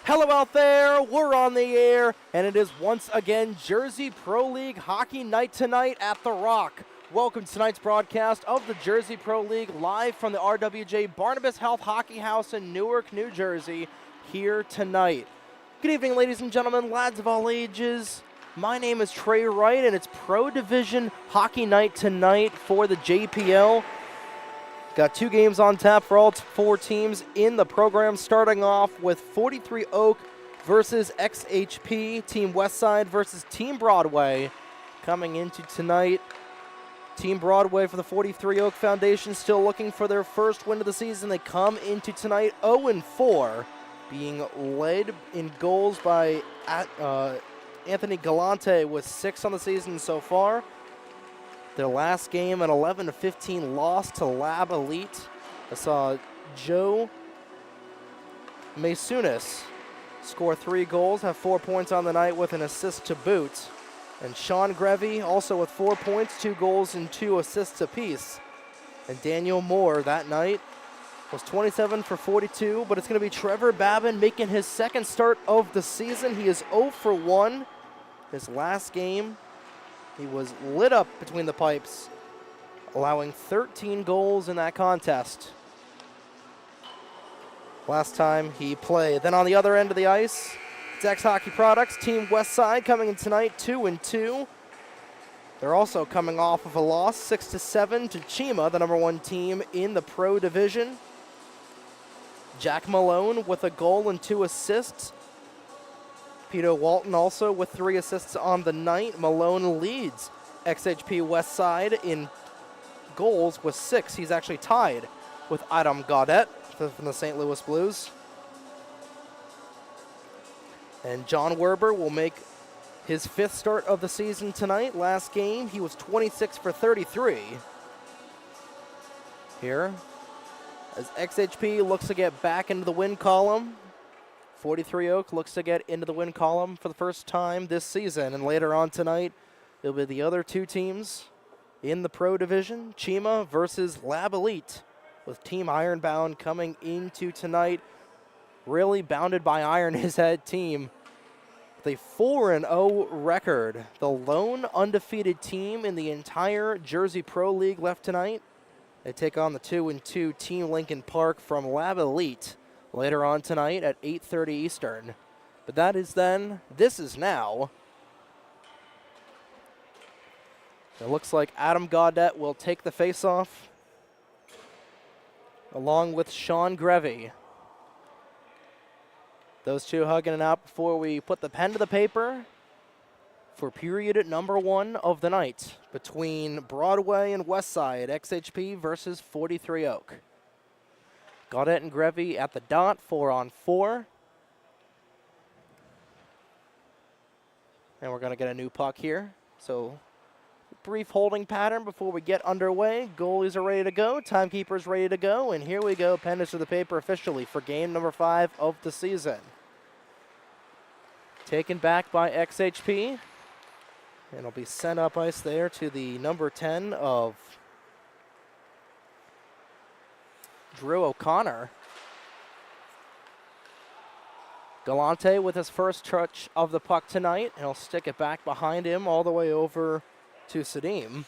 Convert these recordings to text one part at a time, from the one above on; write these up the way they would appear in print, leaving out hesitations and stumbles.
Hello out there, we're on the air, and it is once again Jersey Pro League Hockey Night tonight at The Rock. Welcome to tonight's broadcast of the Jersey Pro League live from the RWJ Barnabas Health Hockey House in Newark, New Jersey, here tonight. Good evening, ladies and gentlemen, lads of all ages. My name is Trey Wright, and it's Pro Division Hockey Night tonight for the JPL. Got two games on tap for all four teams in the program, starting off with 43 Oak versus XHP, Team Westside versus Team Broadway. Coming into tonight, Team Broadway for the 43 Oak Foundation still looking for their first win of the season. They come into tonight 0-4, being led in goals by Anthony Galante with 6 on the season so far. Their last game, an 11-15 loss to Lab Elite. I saw Joe Masunis score 3 goals, have 4 points on the night with an assist to boot. And Sean Grevy also with 4 points, 2 goals, and 2 assists apiece. And Daniel Moore that night was 27 for 42, but it's going to be Trevor Babin making his second start of the season. He is 0 for 1. His last game, he was lit up between the pipes, allowing 13 goals in that contest last time he played. Then on the other end of the ice, it's XHockey Products, Team Westside coming in tonight 2-2. They're also coming off of a loss 6-7 to Cheema, the #1 team in the Pro Division. Jack Malone with a goal and 2 assists. Peter Walton also with 3 assists on the night. Malone leads XHP Westside in goals with 6. He's actually tied with Adam Gaudet from the St. Louis Blues. And John Werber will make his 5th start of the season tonight. Last game, he was 26 for 33. Here, as XHP looks to get back into the win column. 43 Oak looks to get into the win column for the first time this season. And later on tonight, it'll be the other 2 teams in the Pro Division, Cheema versus Lab Elite, with Team Ironbound coming into tonight. Really bounded by iron, his head team. The 4-0 record, the lone undefeated team in the entire Jersey Pro League left tonight. They take on the 2-2 Team Lincoln Park from Lab Elite later on tonight at 8:30 Eastern. But that is then, this is now. It looks like Adam Gaudet will take the face-off along with Sean Grevy. Those two hugging it out before we put the pen to the paper for period number 1 of the night between Broadway and Westside, XHP versus 43 Oak. Gaudet and Grevy at the dot, 4-on-4. And we're going to get a new puck here. So, brief holding pattern before we get underway. Goalies are ready to go. Timekeeper's ready to go. And here we go, pen to the paper officially for game number 5 of the season. Taken back by XHP. And it'll be sent up ice there to the number 10 of Drew O'Connor. Galante with his first touch of the puck tonight. He'll stick it back behind him all the way over to Sadim.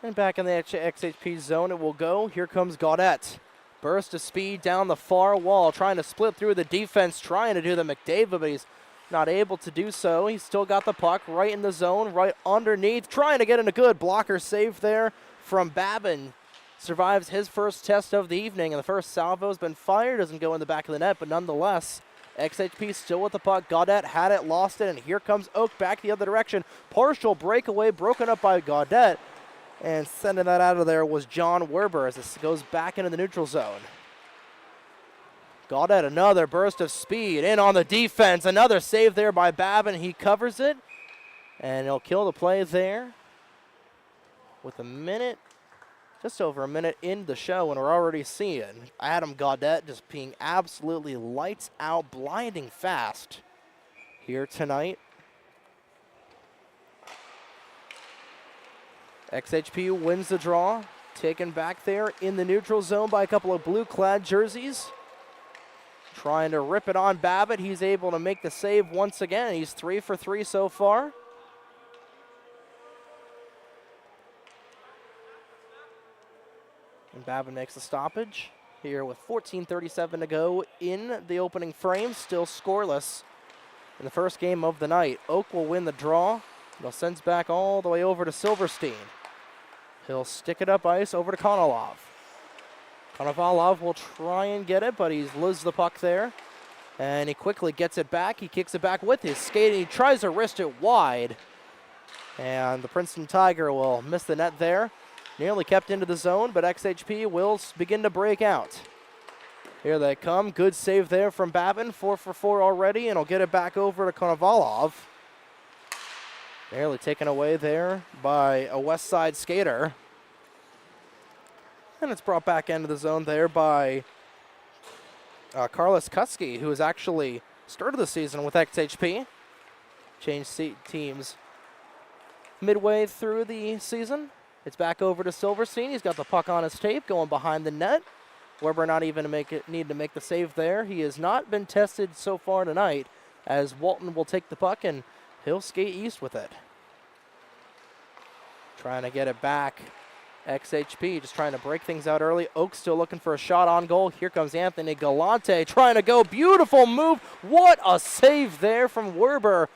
And back in the XHP zone it will go. Here comes Gaudet. Burst of speed down the far wall, trying to split through the defense, trying to do the McDavid, but he's not able to do so. He's still got the puck right in the zone, right underneath, trying to get in a good blocker save there from Babin. Survives his first test of the evening, and the first salvo has been fired. Doesn't go in the back of the net, but nonetheless, XHP still with the puck. Gaudet had it, lost it, and here comes Oak back the other direction. Partial breakaway broken up by Gaudet, and sending that out of there was John Werber as this goes back into the neutral zone. Gaudet, another burst of speed in on the defense. Another save there by Babin. He covers it, and he'll kill the play there with a minute, just over a minute in the show, and we're already seeing Adam Gaudet just being absolutely lights out, blinding fast here tonight. XHP wins the draw, taken back there in the neutral zone by a couple of blue-clad jerseys. trying to rip it on Babbitt. He's able to make the save once again. He's 3 for 3 so far. And Babbitt makes the stoppage here with 14:37 to go in the opening frame. Still scoreless in the first game of the night. Oak will win the draw. It'll send back all the way over to Silverstein. He'll stick it up ice over to Konovalov. Konovalov will try and get it, but he's loses the puck there. And he quickly gets it back. He kicks it back with his skate, and he tries to wrist it wide. And the Princeton Tiger will miss the net there. Nearly kept into the zone, but XHP will begin to break out. Here they come. Good save there from Babin. 4 for 4 already, and he'll get it back over to Konovalov. Nearly taken away there by a West Side skater. And it's brought back into the zone there by Carlos Kutsky, who has actually started the season with XHP. Changed teams midway through the season. It's back over to Silverstein. He's got the puck on his tape going behind the net. Weber not even need to make the save there. He has not been tested so far tonight, as Walton will take the puck and he'll skate east with it. Trying to get it back. XHP just trying to break things out early. Oak still looking for a shot on goal. Here comes Anthony Galante trying to go. Beautiful move. What a save there from Werber.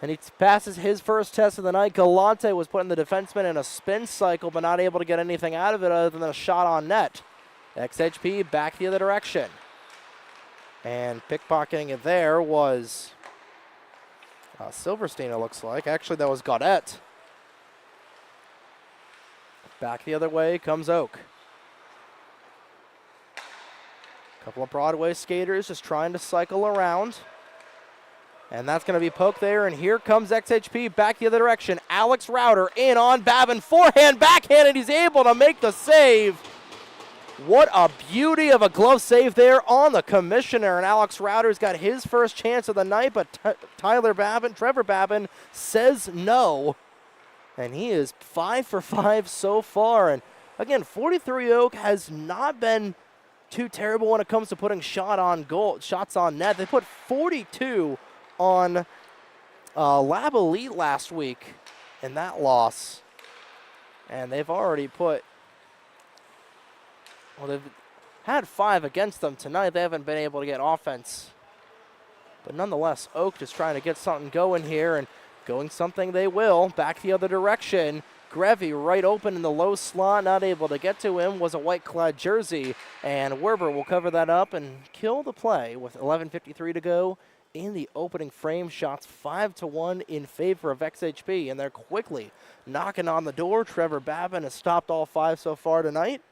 And he passes his first test of the night. Galante was putting the defenseman in a spin cycle, but not able to get anything out of it other than a shot on net. XHP back the other direction. And pickpocketing it there was Silverstein, it looks like. Actually, that was Gaudette. Back the other way comes Oak. A couple of Broadway skaters just trying to cycle around. And that's going to be poked there, and here comes XHP back the other direction. Alex Rauter in on Babin, forehand, backhand, and he's able to make the save. What a beauty of a glove save there on the commissioner, and Alex Rauter's got his first chance of the night, but Trevor Babin says no. And he is 5 for 5 so far. And again, 43 Oak has not been too terrible when it comes to putting shots on net. They put 42 on Lab Elite last week in that loss. And they've already they've had 5 against them tonight. They haven't been able to get offense. But nonetheless, Oak just trying to get something going here, and going something they will. Back the other direction. Grevy right open in the low slot, not able to get to him, was a white-clad jersey. And Werber will cover that up and kill the play with 11:53 to go in the opening frame. Shots 5-1 in favor of XHP, and they're quickly knocking on the door. Trevor Babin has stopped all 5 so far tonight.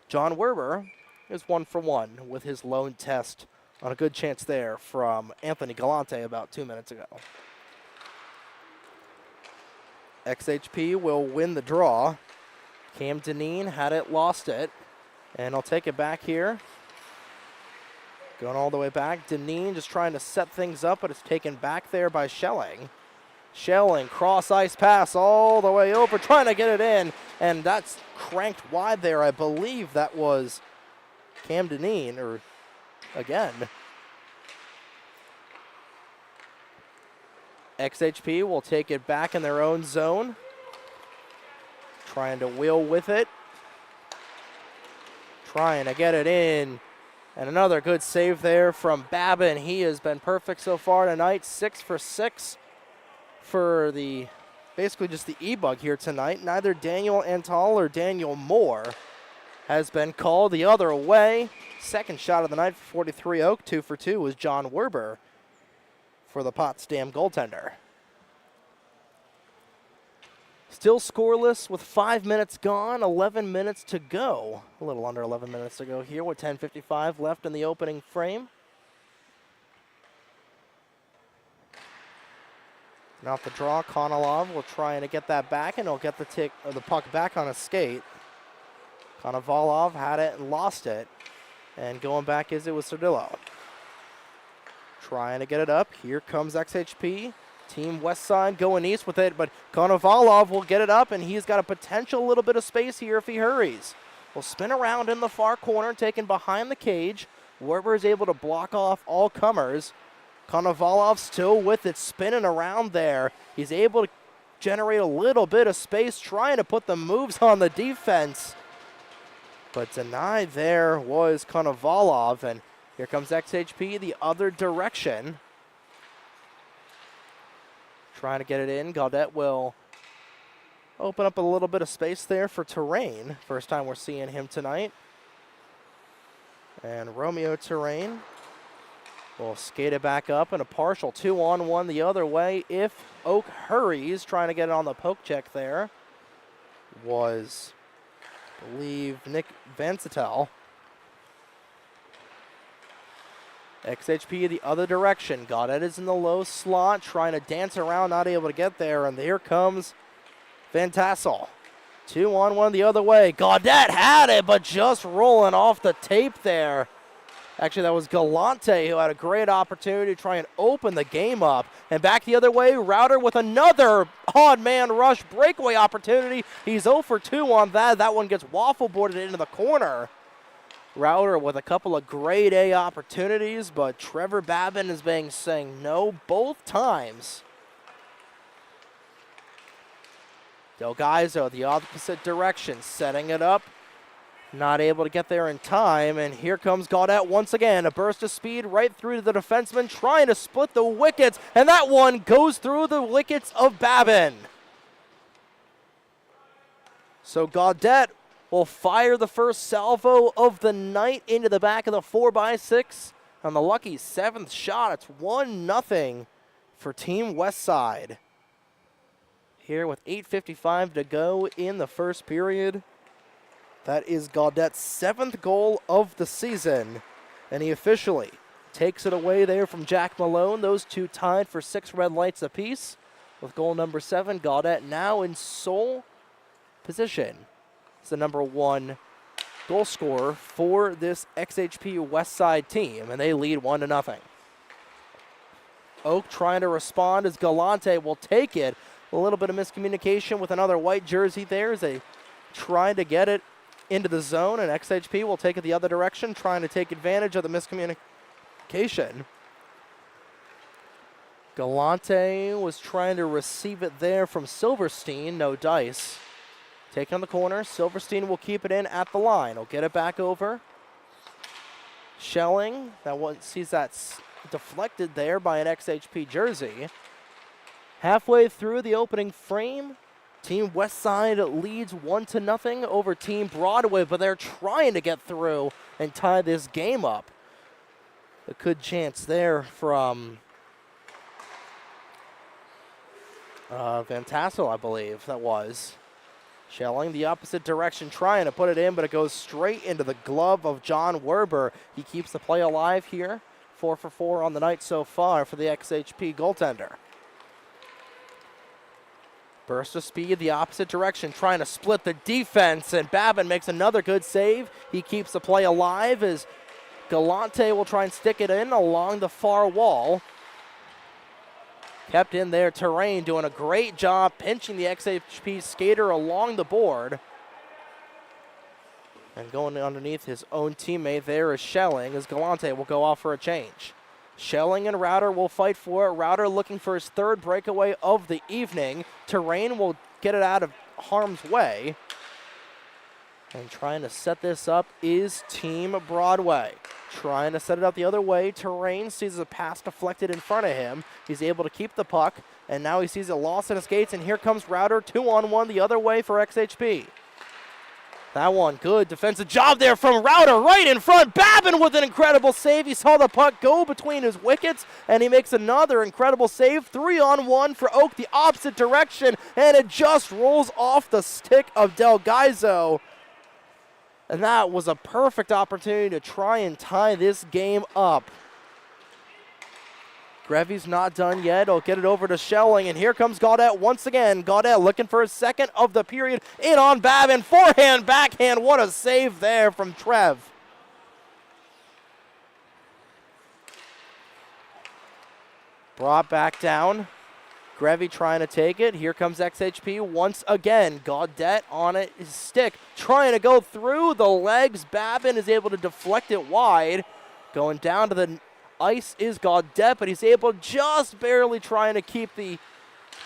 John Werber is 1 for 1 with his lone test on a good chance there from Anthony Galante about 2 minutes ago. XHP will win the draw. Cam Deneen had it, lost it, and I'll take it back here. Going all the way back. Deneen just trying to set things up, but it's taken back there by Schelling. Schelling, cross ice pass all the way over, trying to get it in, and that's cranked wide there. I believe that was Cam Deneen, or again. XHP will take it back in their own zone. Trying to wheel with it. Trying to get it in. And another good save there from Babin. He has been perfect so far tonight. 6 for 6 for basically just the E-Bug here tonight. Neither Daniel Antal or Daniel Moore has been called the other way. Second shot of the night for 43 Oak. 2 for 2 was John Werber for the Potsdam goaltender. Still scoreless with 5 minutes gone, 11 minutes to go. A little under 11 minutes to go here with 10:55 left in the opening frame. Now the draw, Konovalov will try to get that back, and he'll get the puck back on a skate. Konovalov had it and lost it. And going back it was Sardillo. Trying to get it up. Here comes XHP. Team West Side going east with it, but Konovalov will get it up, and he's got a potential little bit of space here if he hurries. Will spin around in the far corner, taken behind the cage. Werber is able to block off all comers. Konovalov still with it, spinning around there. He's able to generate a little bit of space, trying to put the moves on the defense. But denied there was Konovalov, and here comes XHP the other direction. Trying to get it in. Gaudette will open up a little bit of space there for Terrain. First time we're seeing him tonight. And Romeo Terrain will skate it back up in a partial 2-on-1 the other way if Oak hurries. Trying to get it on the poke check there was, I believe, Nick Vansitel. XHP the other direction. Gaudette is in the low slot, trying to dance around, not able to get there. And here comes Van Tassel. 2-on-1 the other way. Gaudette had it, but just rolling off the tape there. Actually, that was Galante who had a great opportunity to try and open the game up. And back the other way, Router with another odd man rush breakaway opportunity. He's 0 for 2 on that. That one gets waffle boarded into the corner. Router with a couple of grade A opportunities, but Trevor Babin is saying no both times. Delgaizo the opposite direction, setting it up. Not able to get there in time, and here comes Gaudette once again. A burst of speed right through to the defenseman, trying to split the wickets, and that one goes through the wickets of Babin. So Gaudette will fire the first salvo of the night into the back of the 4x6 on the lucky 7th shot. It's 1-0 for Team Westside. Here with 8:55 to go in the first period. That is Gaudette's 7th goal of the season, and he officially takes it away there from Jack Malone. Those two tied for 6 red lights apiece with goal number 7. Gaudette now in sole position. It's the number 1 goal scorer for this XHP Westside team, and they lead 1-0. Oak trying to respond as Galante will take it. A little bit of miscommunication with another white jersey there as they try to get it into the zone, and XHP will take it the other direction, trying to take advantage of the miscommunication. Galante was trying to receive it there from Silverstein, no dice. Taking on the corner, Silverstein will keep it in at the line. He'll get it back over. Schelling, that one sees that deflected there by an XHP jersey. Halfway through the opening frame, Team Westside leads 1-0 over Team Broadway, but they're trying to get through and tie this game up. A good chance there from Van Tassel, I believe that was. Schelling the opposite direction, trying to put it in, but it goes straight into the glove of John Werber. He keeps the play alive here. 4 for 4 on the night so far for the XHP goaltender. Burst of speed the opposite direction, trying to split the defense, and Babin makes another good save. He keeps the play alive as Galante will try and stick it in along the far wall. Kept in there, Terrain doing a great job pinching the XHP skater along the board. And going underneath his own teammate there is Schelling as Galante will go off for a change. Schelling and Router will fight for it. Router looking for his 3rd breakaway of the evening. Terrain will get it out of harm's way. And trying to set this up is Team Broadway. Trying to set it up the other way. Terrain sees a pass deflected in front of him. He's able to keep the puck, and now he sees a loss in his skates, and here comes Router 2-on-1 the other way for XHP. That one, good defensive job there from Router right in front. Babin with an incredible save. He saw the puck go between his wickets, and he makes another incredible save. 3-on-1 for Oak, the opposite direction, and it just rolls off the stick of Delgaizo. And that was a perfect opportunity to try and tie this game up. Grevy's not done yet. He'll get it over to Schelling, and here comes Gaudette once again. Gaudette looking for his 2nd of the period. In on Babin, forehand, backhand. What a save there from Trev. Brought back down. Grevy trying to take it. Here comes XHP once again. Gaudette on it, his stick, trying to go through the legs. Babin is able to deflect it wide. Going down to the ice is Gaudette, but he's able just barely trying to keep the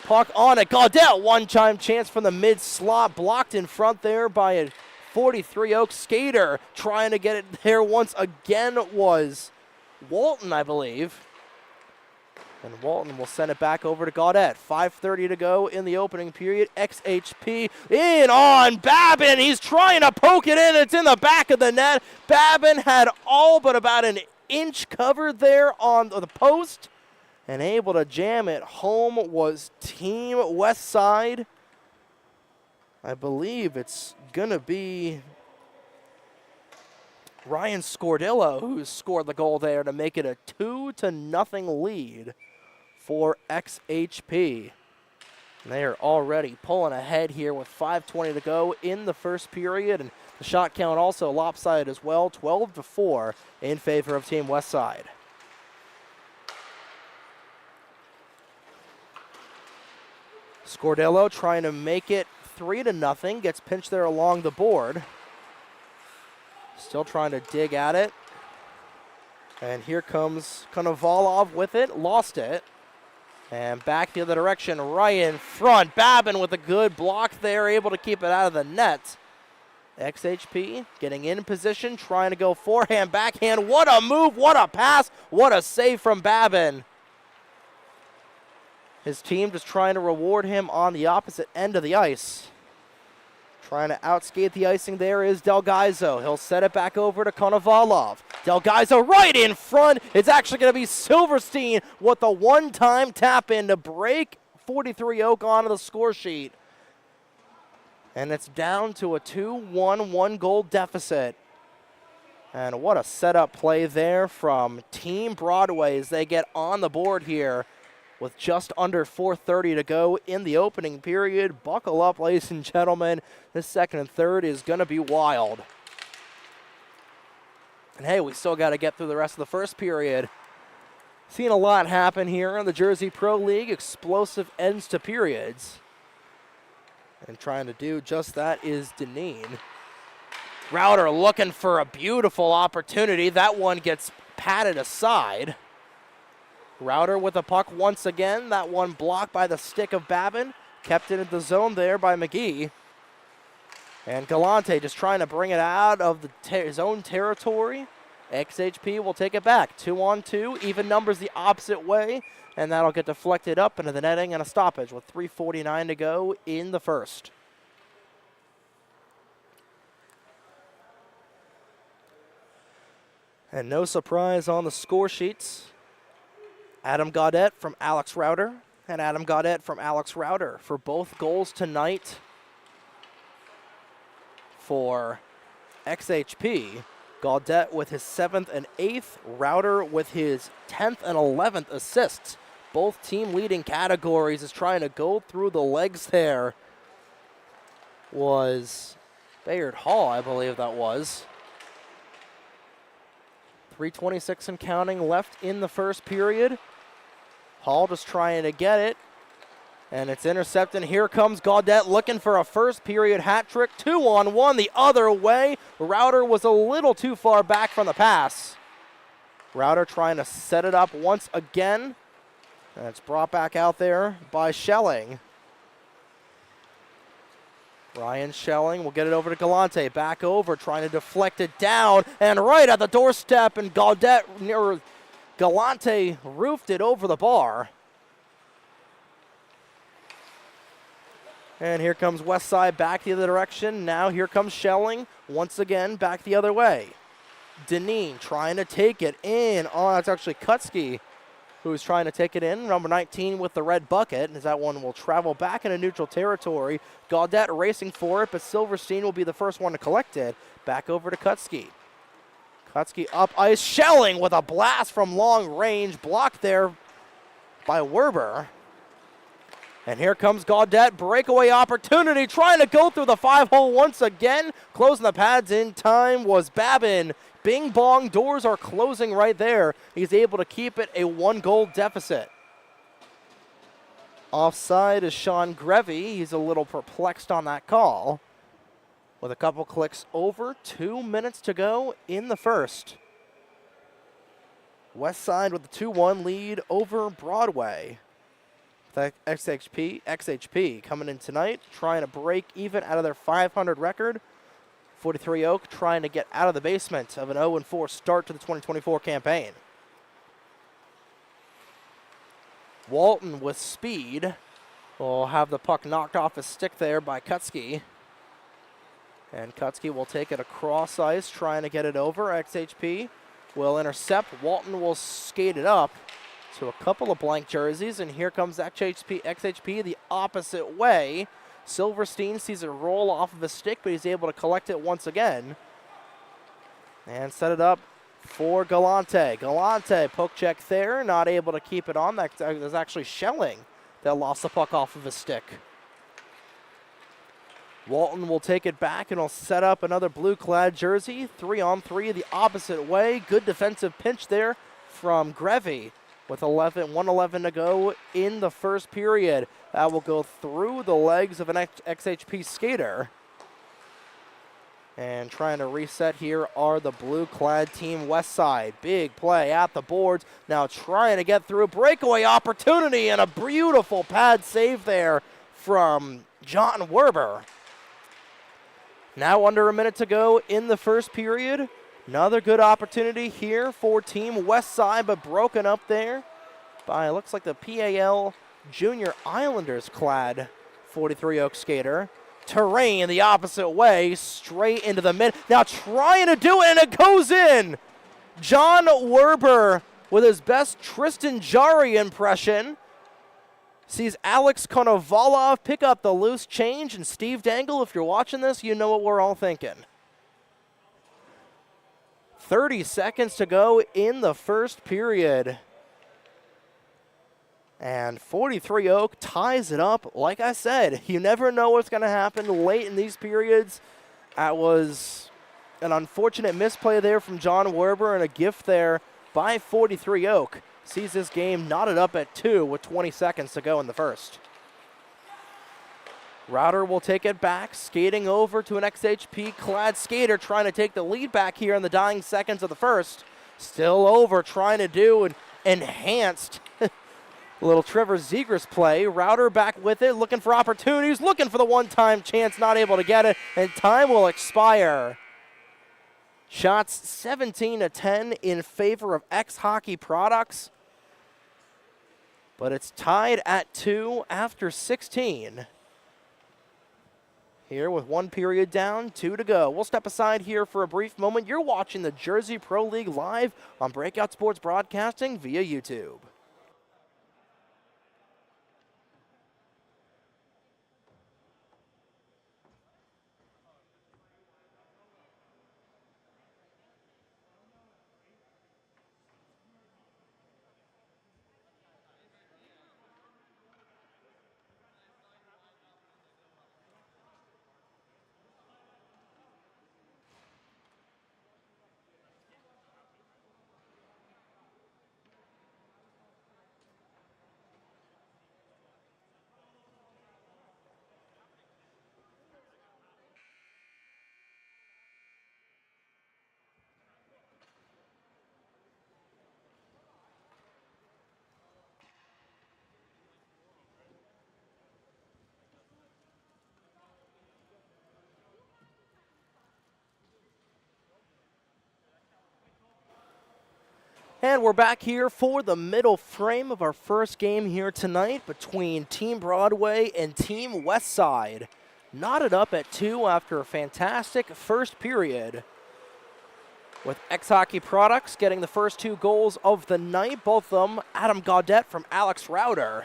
puck on it. Gaudette, one-time chance from the mid-slot, blocked in front there by a 43 Oak skater. Trying to get it there once again was Walton, I believe. And Walton will send it back over to Gaudette. 5:30 to go in the opening period. XHP in on Babin. He's trying to poke it in. It's in the back of the net. Babin had all but about an inch covered there on the post. And able to jam it home was Team West Side. I believe it's going to be Ryan Scordillo who scored the goal there to make it a 2-0 lead for XHP. And they are already pulling ahead here with 5:20 to go in the first period. And the shot count also lopsided as well, 12-4 in favor of Team West Side. Scordillo trying to make it 3-0, gets pinched there along the board. Still trying to dig at it. And here comes Konovalov with it, lost it. And back the other direction, right in front. Babin with a good block there, able to keep it out of the net. XHP getting in position, trying to go forehand, backhand. What a move, what a pass, what a save from Babin. His team just trying to reward him on the opposite end of the ice. Trying to outskate the icing there is Delgaizo. He'll set it back over to Konovalov. Delgaizo right in front. It's actually going to be Silverstein with the one-time tap-in to break 43 Oak onto the score sheet. And it's down to a 2-1 one-goal deficit. And what a setup play there from Team Broadway as they get on the board here with just under 4:30 to go in the opening period. Buckle up, ladies and gentlemen. This second and third is going to be wild. And hey, we still got to get through the rest of the first period. Seen a lot happen here in the Jersey Pro League. Explosive ends to periods. And trying to do just that is Deneen. Router looking for a beautiful opportunity. That one gets patted aside. Router with the puck once again. That one blocked by the stick of Babin. Kept it in the zone there by McGee. And Galante just trying to bring it out of his own territory. XHP will take it back. 2-on-2. Even numbers the opposite way. And that'll get deflected up into the netting and a stoppage with 3:49 to go in the first. And no surprise on the score sheets. Adam Gaudette from Alex Router and Adam Gaudette from Alex Router for both goals tonight for XHP. Gaudette with his 7th and 8th, Router with his 10th and 11th assists. Both team leading categories is trying to go through the legs there. Was Bayard Hall, I believe that was. 3:26 and counting left in the first period. Hall just trying to get it. And it's intercepted. Here comes Gaudette looking for a first period hat trick. 2-on-1 the other way. Router was a little too far back from the pass. Router trying to set it up once again. And it's brought back out there by Schelling. Ryan Schelling will get it over to Galante. Back over, trying to deflect it down. And right at the doorstep, and Galante roofed it over the bar. And here comes Westside back the other direction. Now here comes Schelling once again back the other way. Deneen trying to take it in. Oh, that's actually Kutsky who's trying to take it in. Number 19 with the red bucket, as that one will travel back into neutral territory. Gaudette racing for it, but Silverstein will be the first one to collect it. Back over to Kutsky. Kutsky up ice. Schelling with a blast from long range. Blocked there by Werber. And here comes Gaudette. Breakaway opportunity. Trying to go through the 5-hole once again. Closing the pads in time was Babin. Bing bong, doors are closing right there. He's able to keep it a 1-goal deficit. Offside is Sean Grevy. He's a little perplexed on that call. With a couple clicks over, 2 minutes to go in the first. West Side with the 2-1 lead over Broadway. The XHP coming in tonight, trying to break even out of their 500 record. 43 Oak trying to get out of the basement of an 0-4 start to the 2024 campaign. Walton with speed will have the puck knocked off his stick there by Kutsky. And Kutsky will take it across ice, trying to get it over. XHP will intercept. Walton will skate it up to a couple of blank jerseys, and here comes XHP the opposite way. Silverstein sees it roll off of his stick, but he's able to collect it once again and set it up for Galante. Galante, poke check there, not able to keep it on. That was actually Schelling that lost the puck off of his stick. Walton will take it back and will set up another blue-clad jersey. 3-on-3 the opposite way. Good defensive pinch there from Grevy with 1:11 to go in the first period. That will go through the legs of an XHP skater. And trying to reset here are the blue-clad team West Side. Big play at the boards. Now trying to get through. Breakaway opportunity and a beautiful pad save there from John Werber. Now under a minute to go in the first period. Another good opportunity here for Team West Side, but broken up there by, looks like the PAL Junior Islanders clad 43 Oak skater. Terrain the opposite way, straight into the mid. Now trying to do it, and it goes in. John Werber with his best Tristan Jarry impression. Sees Alex Konovalov pick up the loose change, and Steve Dangle, if you're watching this, you know what we're all thinking. 30 seconds to go in the first period. And 43 Oak ties it up. Like I said, you never know what's going to happen late in these periods. That was an unfortunate misplay there from John Werber, and a gift there by 43 Oak. Sees this game knotted up at 2 with 20 seconds to go in the first. Router will take it back, skating over to an XHP clad skater, trying to take the lead back here in the dying seconds of the first. Still over, trying to do an enhanced little Trevor Zegras play. Router back with it, looking for opportunities, looking for the one-time chance, not able to get it, and time will expire. Shots 17-10 in favor of XHockey Products, but it's tied at 2 after 16. Here with 1 period down, 2 to go. We'll step aside here for a brief moment. You're watching the Jersey Pro League live on Breakout Sports Broadcasting via YouTube. And we're back here for the middle frame of our first game here tonight between Team Broadway and Team West Side. Knotted up at 2 after a fantastic first period, with XHockey Products getting the first 2 goals of the night, both of them Adam Gaudette from Alex Router.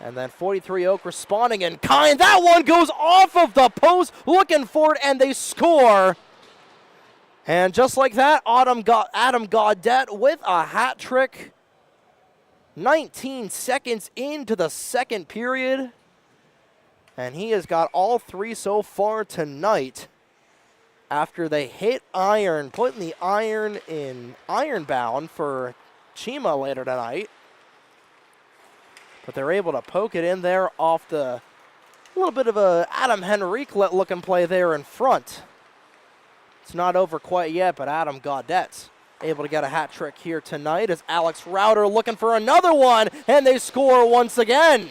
And then 43 Oak responding in kind. That one goes off of the post, looking for it, and they score. And just like that, Adam Gaudette with a hat trick. 19 seconds into the second period. And he has got all 3 so far tonight. After they hit iron, putting the iron in ironbound for Cheema later tonight. But they're able to poke it in there off the little bit of a Adam Henrique looking play there in front. It's not over quite yet, but Adam Gaudette able to get a hat trick here tonight as Alex Rauter looking for another one, and they score once again.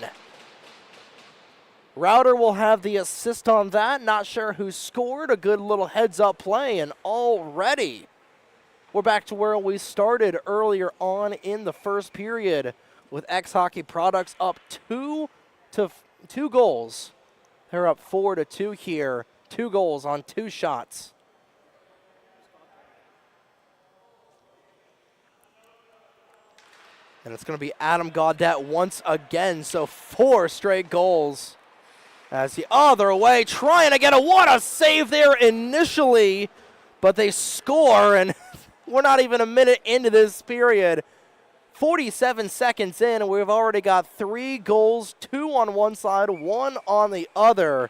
Rauter will have the assist on that. Not sure who scored. A good little heads-up play, and already we're back to where we started earlier on in the first period with XHockey Products up 2 goals. They're up 4-2 here. 2 goals on 2 shots. And it's going to be Adam Gaudette once again, so 4 straight goals. As the other way, trying to get what a save there initially, but they score, and we're not even a minute into this period. 47 seconds in, and we've already got 3 goals, 2 on one side, 1 on the other.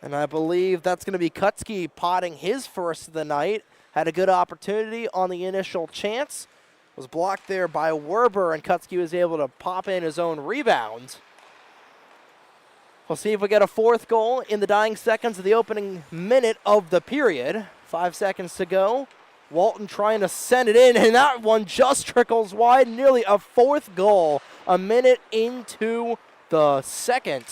And I believe that's going to be Kutsky potting his first of the night. Had a good opportunity on the initial chance. Was blocked there by Werber, and Kutsky was able to pop in his own rebound. We'll see if we get a 4th goal in the dying seconds of the opening minute of the period. 5 seconds to go. Walton trying to send it in, and that one just trickles wide. Nearly a 4th goal a minute into the second.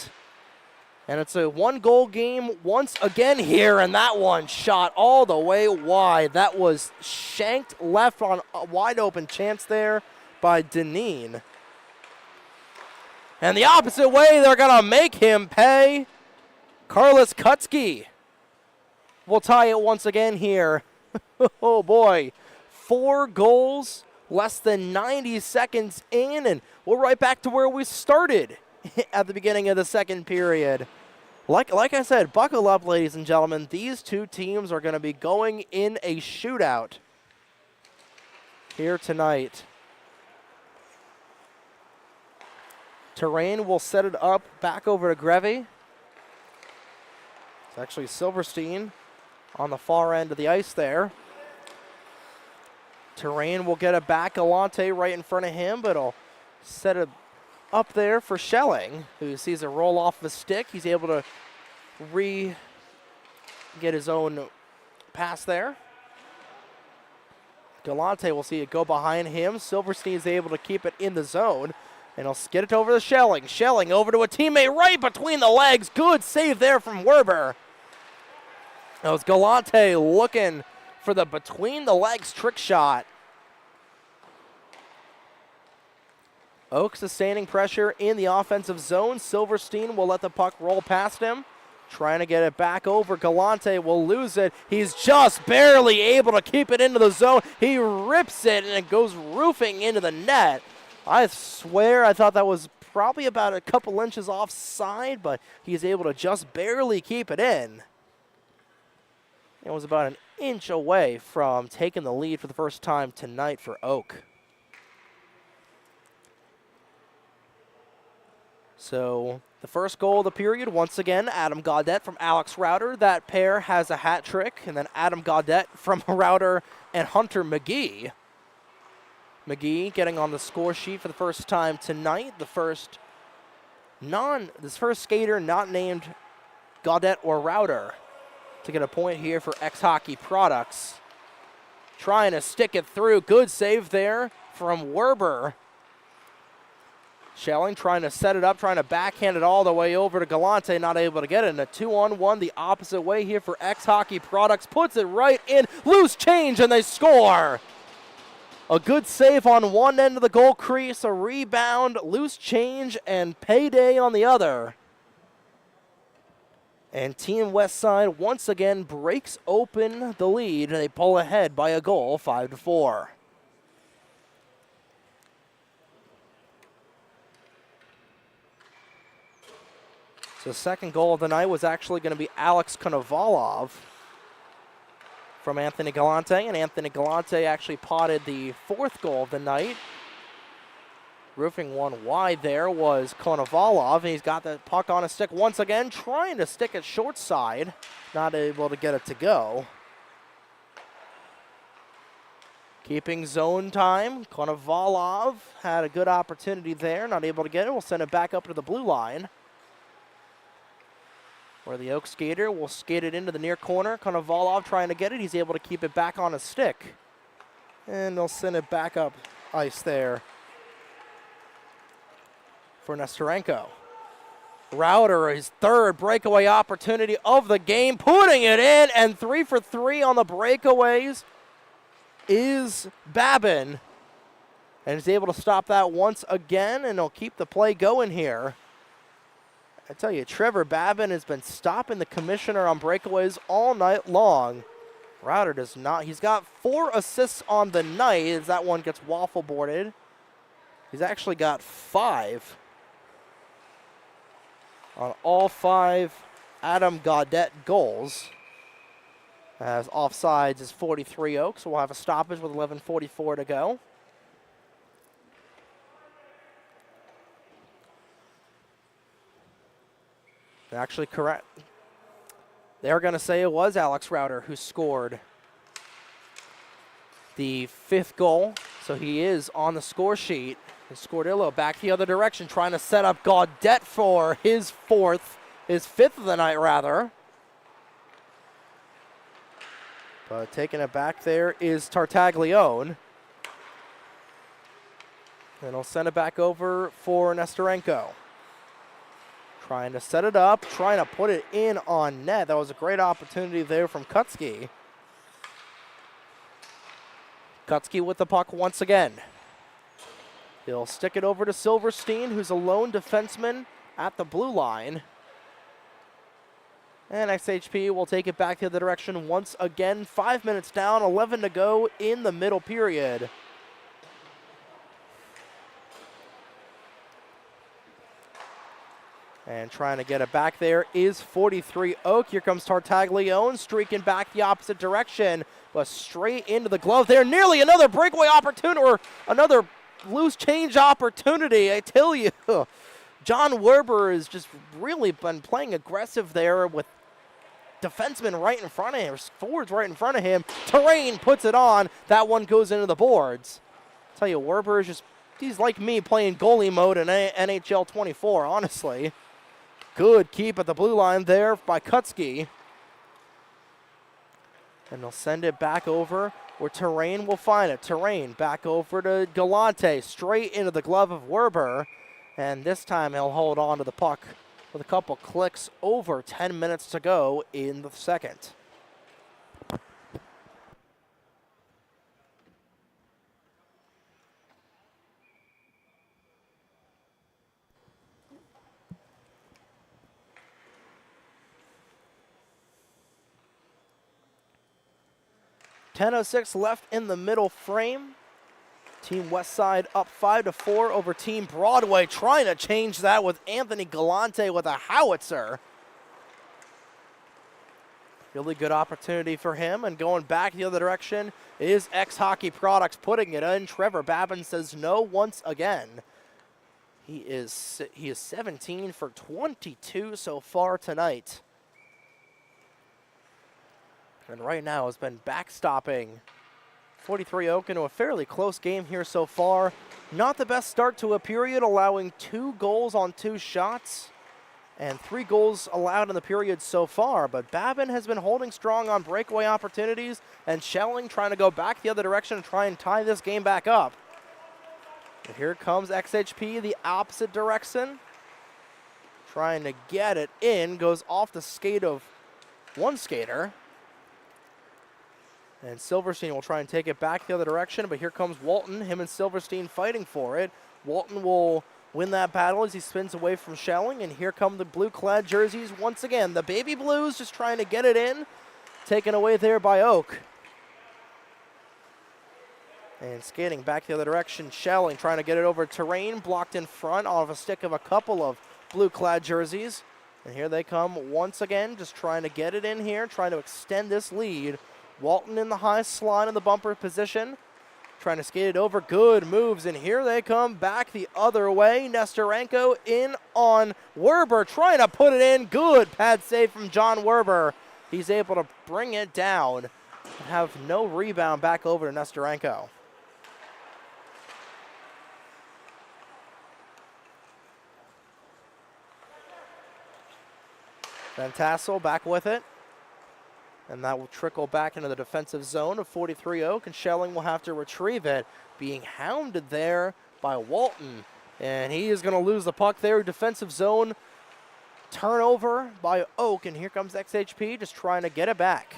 And it's a 1-goal game once again here, and that one shot all the way wide. That was shanked left on a wide open chance there by Deneen. And the opposite way, they're going to make him pay. Carlos Kutsky will tie it once again here. Oh, boy. 4 goals, less than 90 seconds in, and we're right back to where we started at the beginning of the second period. Like I said, buckle up, ladies and gentlemen. These 2 teams are going to be going in a shootout here tonight. Terrain will set it up back over to Grevy. It's actually Silverstein on the far end of the ice there. Terrain will get it back. Galante right in front of him, but he'll set it up there for Schelling, who sees a roll off the stick. He's able to get his own pass there. Galante will see it go behind him. Silverstein is able to keep it in the zone. And he'll skid it over to Schelling. Schelling over to a teammate right between the legs. Good save there from Werber. That was Galante looking for the between the legs trick shot. Oak sustaining pressure in the offensive zone. Silverstein will let the puck roll past him. Trying to get it back over. Galante will lose it. He's just barely able to keep it into the zone. He rips it and it goes roofing into the net. I swear I thought that was probably about a couple inches offside, but he's able to just barely keep it in. It was about an inch away from taking the lead for the first time tonight for Oak. So the first goal of the period, once again, Adam Gaudette from Alex Rauter. That pair has a hat trick, and then Adam Gaudette from Rauter and Hunter McGee. McGee getting on the score sheet for the first time tonight. This first skater not named Gaudette or Rauter to get a point here for XHockey Products. Trying to stick it through. Good save there from Werber. Schelling trying to set it up, trying to backhand it all the way over to Galante, not able to get it. And a 2-on-1 the opposite way here for XHockey Products. Puts it right in. Loose change, and they score. A good save on one end of the goal crease, a rebound, loose change, and payday on the other. And Team Westside once again breaks open the lead. They pull ahead by a goal, 5-4. So the second goal of the night was actually going to be Alex Konovalov from Anthony Galante, and Anthony Galante actually potted the 4th goal of the night. Roofing one wide there was Konovalov, and he's got the puck on a stick once again, trying to stick it short side, not able to get it to go. Keeping zone time, Konovalov had a good opportunity there, not able to get it. We'll send it back up to the blue line, where the Oak skater will skate it into the near corner. Konovalov trying to get it. He's able to keep it back on a stick. And they'll send it back up ice there for Nestorenko. Rauter, his third breakaway opportunity of the game, putting it in, and 3 for 3 on the breakaways is Babin. And he's able to stop that once again, and he'll keep the play going here. I tell you, Trevor Babin has been stopping the commissioner on breakaways all night long. Rauter does not. He's got 4 assists on the night as that one gets waffle boarded. He's actually got 5 on all 5 Adam Gaudette goals. As offsides is 43 Oaks, so we'll have a stoppage with 11:44 to go. Actually correct. They're going to say it was Alex Rauter who scored the 5th goal, so he is on the score sheet. And Scordillo back the other direction, trying to set up Gaudette for his 5th of the night, rather. But taking it back there is Tartaglione. And he'll send it back over for Nestorenko. Trying to set it up, trying to put it in on net. That was a great opportunity there from Kutsky. Kutsky with the puck once again. He'll stick it over to Silverstein, who's a lone defenseman at the blue line. And XHP will take it back the other direction once again. 5 minutes down, 11 to go in the middle period. And trying to get it back there is 43 Oak. Here comes Tartaglione, streaking back the opposite direction, but straight into the glove there. Nearly another breakaway opportunity, or another loose change opportunity. I tell you, John Werber has just really been playing aggressive there with defenseman right in front of him, forwards right in front of him. Terrain puts it on. That one goes into the boards. I tell you, Werber is just, he's like me playing goalie mode in NHL 24, honestly. Good keep at the blue line there by Kutsky. And they'll send it back over where Terrain will find it. Terrain back over to Galante, straight into the glove of Werber. And this time he'll hold on to the puck with a couple clicks. Over 10 minutes to go in the second. .10:06 left in the middle frame. Team Westside up 5-4 over Team Broadway, trying to change that with Anthony Galante with a howitzer. Really good opportunity for him, and going back the other direction is XHockey Products putting it in. Trevor Babin says no once again. He is 17 for 22 so far tonight. And right now has been backstopping 43 Oak into a fairly close game here so far. Not the best start to a period, allowing 2 goals on 2 shots and 3 goals allowed in the period so far. But Babin has been holding strong on breakaway opportunities, and Schelling trying to go back the other direction and try and tie this game back up. And here comes XHP the opposite direction. Trying to get it in, goes off the skate of one skater. And Silverstein will try and take it back the other direction, but here comes Walton, him and Silverstein fighting for it. Walton will win that battle as he spins away from Schelling, and here come the blue-clad jerseys once again. The Baby Blues just trying to get it in, taken away there by Oak. And skating back the other direction, Schelling trying to get it over Terrain, blocked in front off a stick of a couple of blue-clad jerseys. And here they come once again, just trying to get it in here, trying to extend this lead. Walton in the high slot in the bumper position, trying to skate it over. Good moves, and here they come back the other way. Nestorenko in on Werber, trying to put it in. Good pad save from John Werber. He's able to bring it down and have no rebound back over to Nestorenko. Van Tassel back with it. And that will trickle back into the defensive zone of 43 Oak, and Schelling will have to retrieve it, being hounded there by Walton. And he is going to lose the puck there. Defensive zone turnover by Oak, and here comes XHP just trying to get it back.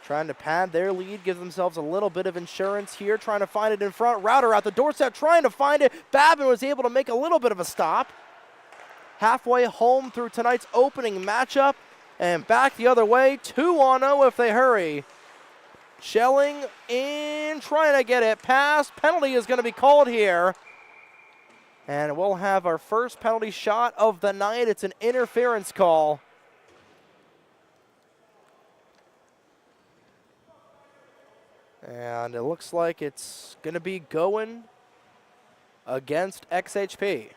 Trying to pad their lead, give themselves a little bit of insurance here, trying to find it in front. Router at the doorstep, trying to find it. Babin was able to make a little bit of a stop. Halfway home through tonight's opening matchup. And back the other way, 2-on-0 if they hurry. Schelling in, trying to get it past. Penalty is going to be called here. And we'll have our first penalty shot of the night. It's an interference call. And it looks like it's going to be going against XHP.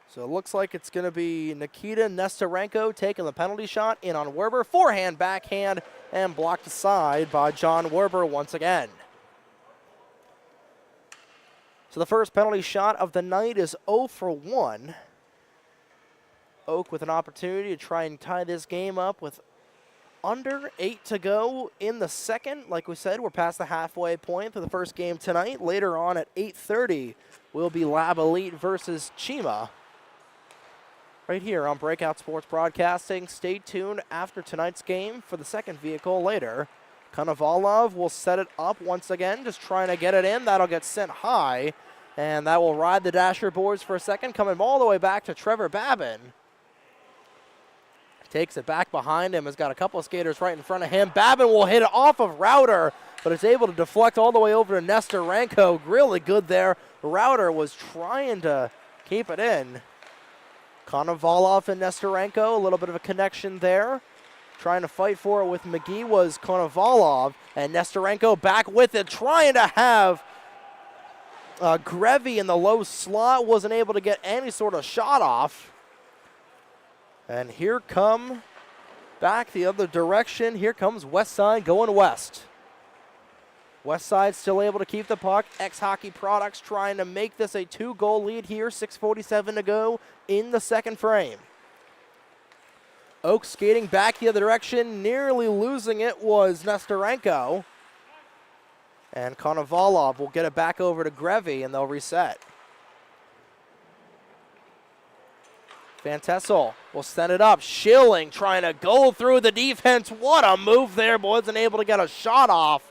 So it looks like it's going to be Nikita Nesterenko taking the penalty shot in on Werber. Forehand, backhand, and blocked aside by John Werber once again. So the first penalty shot of the night is 0 for 1. Oak with an opportunity to try and tie this game up with under 8 to go in the second. Like we said, we're past the halfway point for the first game tonight. Later on at 8:30 will be Lab Elite versus Cheema. Right here on Breakout Sports Broadcasting. Stay tuned after tonight's game for the second vehicle later. Konovalov will set it up once again, just trying to get it in. That'll get sent high, and that will ride the dasher boards for a second, coming all the way back to Trevor Babin. Takes it back behind him, has got a couple of skaters right in front of him. Babin will hit it off of Router, but is able to deflect all the way over to Nesterenko. Really good there. Router was trying to keep it in. Konovalov and Nesterenko, a little bit of a connection there. Trying to fight for it with McGee was Konovalov, and Nesterenko back with it, trying to have Grevy in the low slot. Wasn't able to get any sort of shot off. And here come back the other direction. Here comes Westside going west. Westside still able to keep the puck. XHockey Products trying to make this a 2-goal lead here. 6:47 to go in the second frame. Oak skating back the other direction. Nearly losing it was Nesterenko. And Konovalov will get it back over to Grevy, and they'll reset. Van Tessel will send it up. Schilling trying to go through the defense. What a move there, but wasn't able to get a shot off.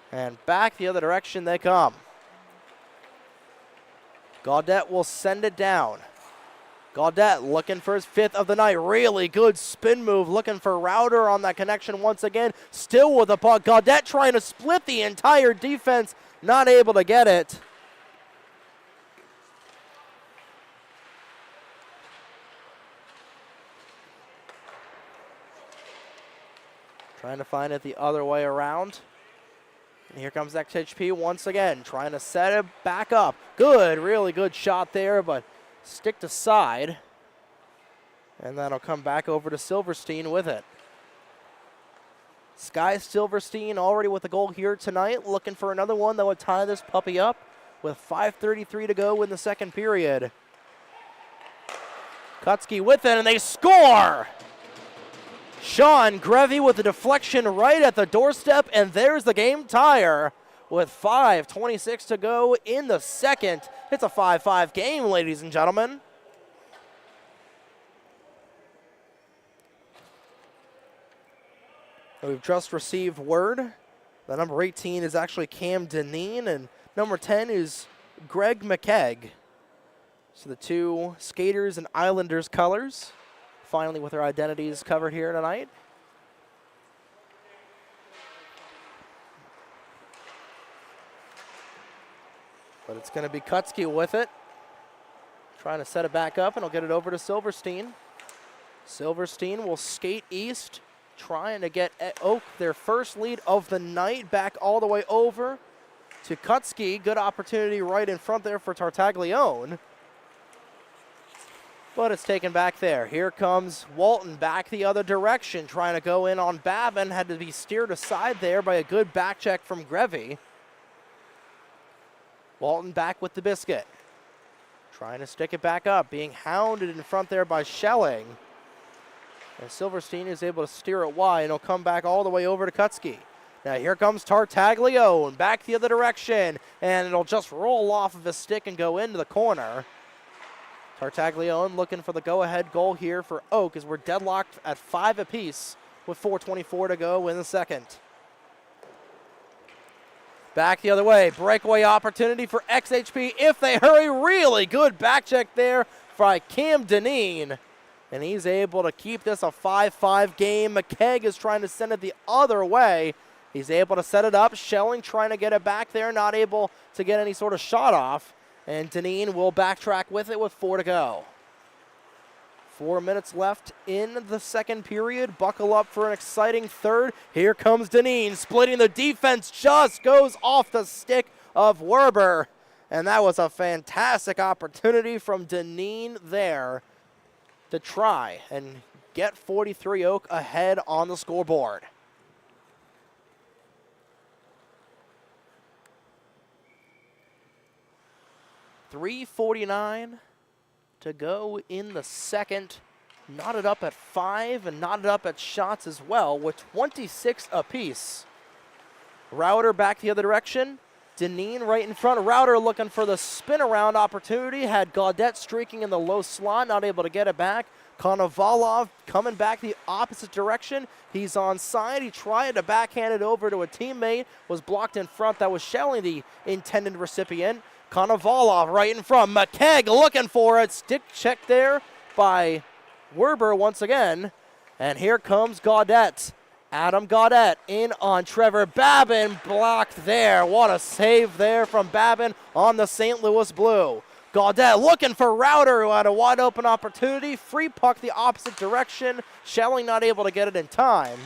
And back the other direction they come. Gaudette will send it down. Gaudette looking for his 5th of the night. Really good spin move, looking for Router on that connection once again. Still with the puck. Gaudette trying to split the entire defense. Not able to get it. Trying to find it the other way around. And here comes XHP once again, trying to set it back up. Good, really good shot there, but sticked aside. And that'll come back over to Silverstein with it. Sky Silverstein already with a goal here tonight, looking for another one that would tie this puppy up with 5:33 to go in the second period. Kutsky with it, and they score! Sean Grevy with the deflection right at the doorstep, and there's the game tire with 5:26 to go in the second. It's a 5-5 game, ladies and gentlemen. We've just received word that number 18 is actually Cam Deneen, and number 10 is Greg McKegg. So the two skaters in Islanders colors, finally with their identities covered here tonight. But it's going to be Kutsky with it. Trying to set it back up, and he'll get it over to Silverstein. Silverstein will skate east, trying to get Oak their first lead of the night, back all the way over to Kutsky. Good opportunity right in front there for Tartaglione. But it's taken back there. Here comes Walton back the other direction, trying to go in on Babin. Had to be steered aside there by a good back check from Grevy. Walton back with the biscuit. Trying to stick it back up, being hounded in front there by Schelling. And Silverstein is able to steer it wide, and he'll come back all the way over to Kutsky. Now here comes Tartaglione, back the other direction, and it'll just roll off of his stick and go into the corner. Tartaglione looking for the go-ahead goal here for Oak as we're deadlocked at 5 apiece with 4:24 to go in the second. Back the other way, breakaway opportunity for XHP if they hurry. Really good back check there by Cam Deneen. And he's able to keep this a 5-5 game. McKegg is trying to send it the other way. He's able to set it up. Schelling trying to get it back there, not able to get any sort of shot off. And Deneen will backtrack with it with 4 to go. 4 minutes left in the second period. Buckle up for an exciting third. Here comes Deneen, splitting the defense, just goes off the stick of Werber. And that was a fantastic opportunity from Deneen there to try and get 43 Oak ahead on the scoreboard. .349 to go in the second. Knotted up at 5 and knotted up at shots as well with 26 apiece. Rauter back the other direction. Deneen right in front. Rauter looking for the spin around opportunity. Had Gaudette streaking in the low slot, not able to get it back. Konovalov coming back the opposite direction. He's onside. He tried to backhand it over to a teammate. Was blocked in front. That was Schelling, the intended recipient. Konovalov right in front. McKegg looking for it. Stick check there by Werber once again. And here comes Gaudette. Adam Gaudette in on Trevor Babin. Blocked there. What a save there from Babin on the St. Louis Blue. Gaudette looking for Rauter, who had a wide open opportunity. Free puck the opposite direction. Schelling not able to get it in time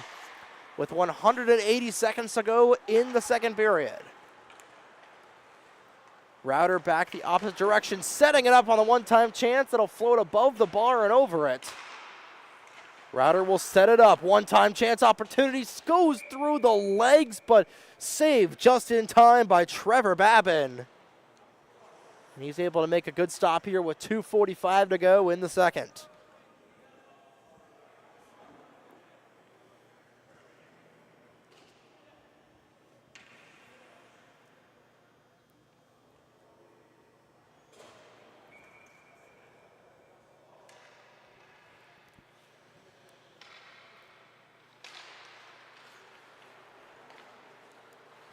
with 180 seconds to go in the second period. Rauter back the opposite direction, setting it up on the one-time chance. That'll float above the bar and over it. Rauter will set it up. One-time chance opportunity goes through the legs, but saved just in time by Trevor Babin. And he's able to make a good stop here with 2:45 to go in the second.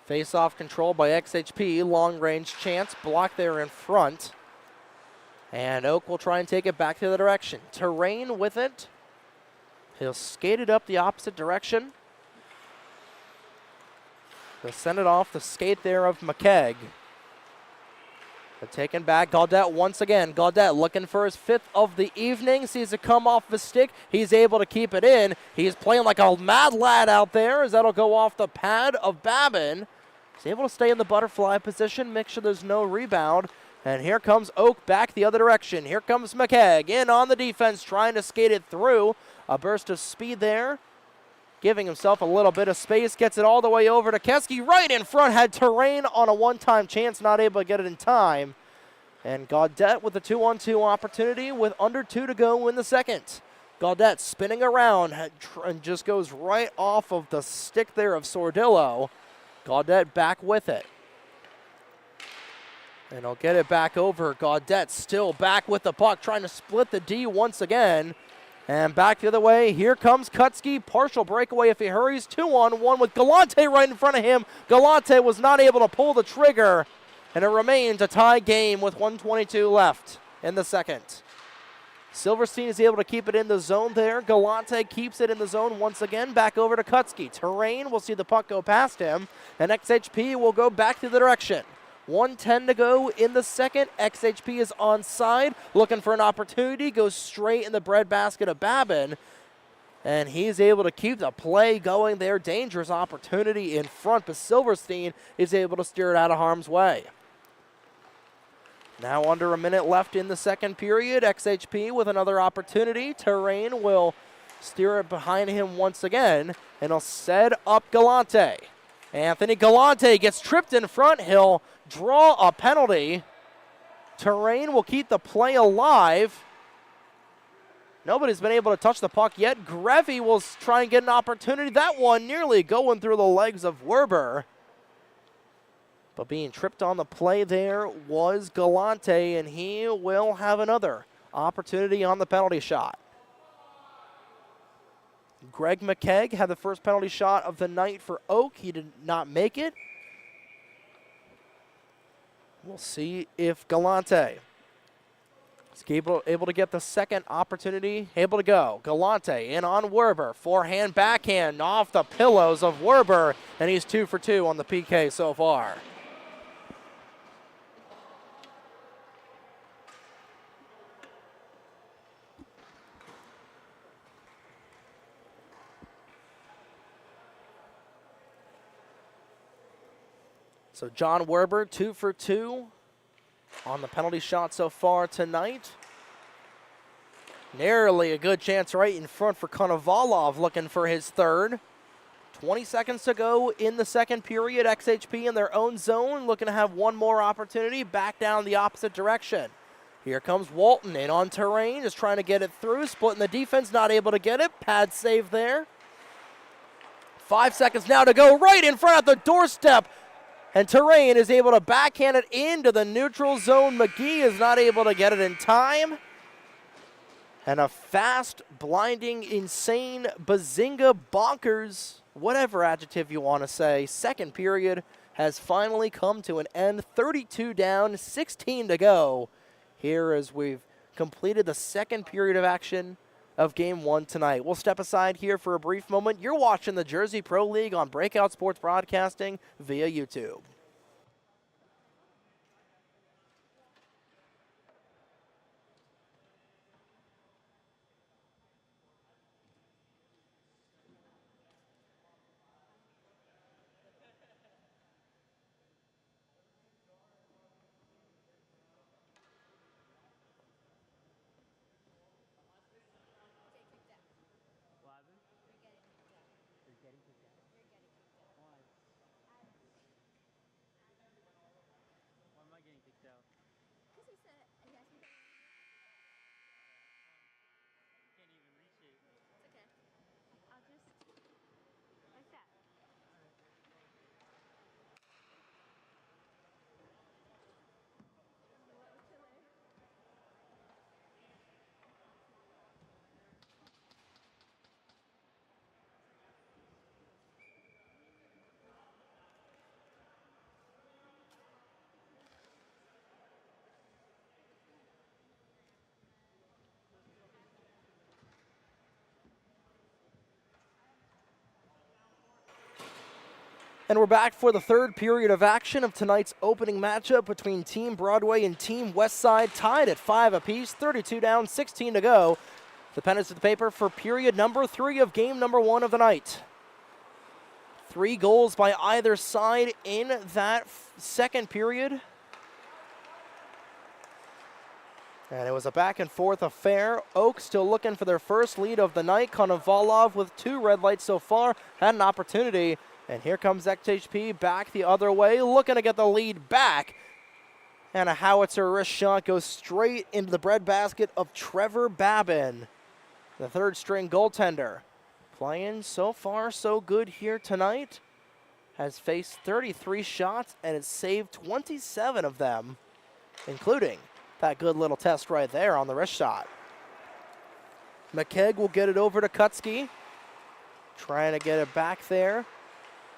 Face-off control by XHP. Long-range chance. Block there in front. And Oak will try and take it back to the direction. Terrain with it. He'll skate it up the opposite direction. He'll send it off the skate there of McKegg. They're taken back. Gaudette once again. Gaudette looking for his 5th of the evening. Sees it come off the stick. He's able to keep it in. He's playing like a mad lad out there as that'll go off the pad of Babin. He's able to stay in the butterfly position, make sure there's no rebound. And here comes Oak back the other direction. Here comes McKegg in on the defense, trying to skate it through. A burst of speed there, giving himself a little bit of space. Gets it all the way over to Keski. Right in front, had Terrain on a one-time chance, not able to get it in time. And Gaudette with a 2-on-2 opportunity with under 2 to go in the second. Gaudette spinning around and just goes right off of the stick there of Sordillo. Gaudette back with it. And he'll get it back over. Gaudette still back with the puck, trying to split the D once again. And back the other way, here comes Kutsky. Partial breakaway if he hurries. 2-on-1 with Galante right in front of him. Galante was not able to pull the trigger. And it remains a tie game with 1:22 left in the second. Silverstein is able to keep it in the zone there. Galante keeps it in the zone once again. Back over to Kutsky. Terrain will see the puck go past him. And XHP will go back to the direction. 1:10 to go in the second. XHP is onside, looking for an opportunity. Goes straight in the breadbasket of Babin. And he's able to keep the play going there. Dangerous opportunity in front, but Silverstein is able to steer it out of harm's way. Now under a minute left in the second period. XHP with another opportunity. Terrain will steer it behind him once again, and he'll set up Galante. Anthony Galante gets tripped in front. He'll draw a penalty. Terrain will keep the play alive. Nobody's been able to touch the puck yet. Grevy will try and get an opportunity. That one nearly going through the legs of Werber. But being tripped on the play there was Galante, and he will have another opportunity on the penalty shot. Greg McKegg had the first penalty shot of the night for Oak. He did not make it. We'll see if Galante is able to get the second opportunity. Able to go. Galante in on Werber. Forehand, backhand off the pillows of Werber, and he's 2 for 2 on the PK so far. So John Werber, 2 for 2 on the penalty shot so far tonight. Narrowly a good chance right in front for Konovalov, looking for his third. 20 seconds to go in the second period. XHP in their own zone, looking to have one more opportunity back down the opposite direction. Here comes Walton in on Terrain, just trying to get it through, splitting the defense, not able to get it. Pad save there. 5 seconds now to go, right in front at the doorstep. And Terrain is able to backhand it into the neutral zone. McGee is not able to get it in time. And a fast, blinding, insane, bazinga, bonkers, whatever adjective you want to say, second period has finally come to an end. 32 down, 16 to go. Here as we've completed the second period of action of Game 1 tonight. We'll step aside here for a brief moment. You're watching the Jersey Pro League on Breakout Sports Broadcasting via YouTube. And we're back for the third period of action of tonight's opening matchup between Team Broadway and Team Westside, tied at 5 apiece, 32 down, 16 to go. The pen is to the paper for period number 3 of game number 1 of the night. 3 goals by either side in that second period. And it was a back and forth affair. Oak still looking for their first lead of the night. Konovalov with 2 red lights so far, had an opportunity. And here comes XHP back the other way, looking to get the lead back. And a howitzer wrist shot goes straight into the breadbasket of Trevor Babin, the third string goaltender. Playing so far so good here tonight. Has faced 33 shots and has saved 27 of them, including that good little test right there on the wrist shot. McKegg will get it over to Kutsky. Trying to get it back there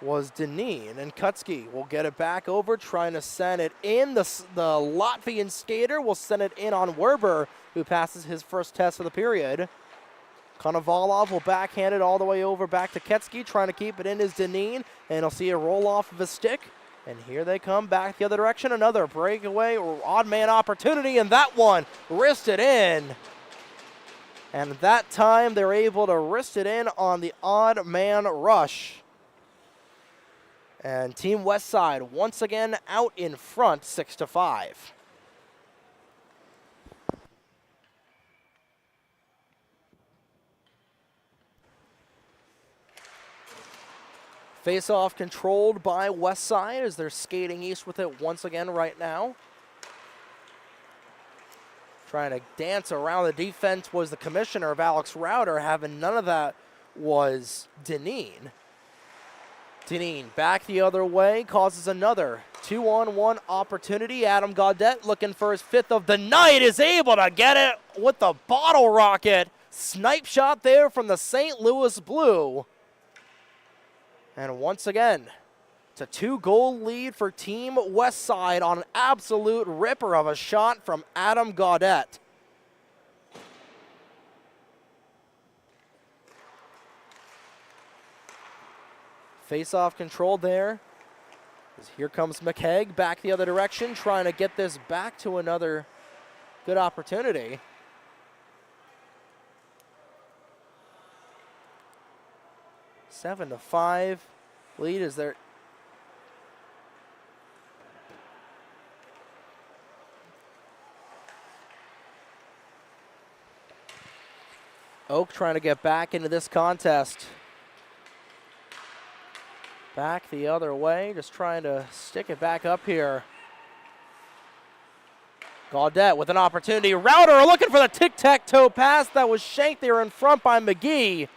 was Deneen, and Kutsky will get it back over, trying to send it in. The Latvian skater will send it in on Werber, who passes his first test of the period. Konovalov will backhand it all the way over back to Kutsky, trying to keep it in is Deneen, and he'll see a roll off of his stick. And here they come back the other direction. Another breakaway or odd man opportunity, and that one wristed in. And that time they're able to wrist it in on the odd man rush. And Team Westside once again out in front, 6-5. Face-off controlled by Westside as they're skating east with it once again right now. Trying to dance around the defense was the commissioner of Alex Rauter. Having none of that was Deneen. Deneen back the other way, causes another 2-on-1 opportunity. Adam Gaudette looking for his 5th of the night, is able to get it with the bottle rocket. Snipe shot there from the St. Louis Blue. And once again, it's a 2-goal lead for Team Westside on an absolute ripper of a shot from Adam Gaudette. Face-off controlled there. Here comes McKegg back the other direction, trying to get this back to another good opportunity. A 7-5 lead is there. Oak trying to get back into this contest. Back the other way, just trying to stick it back up here. Gaudette with an opportunity. Rauter looking for the tic-tac-toe pass that was shanked there in front by McGee.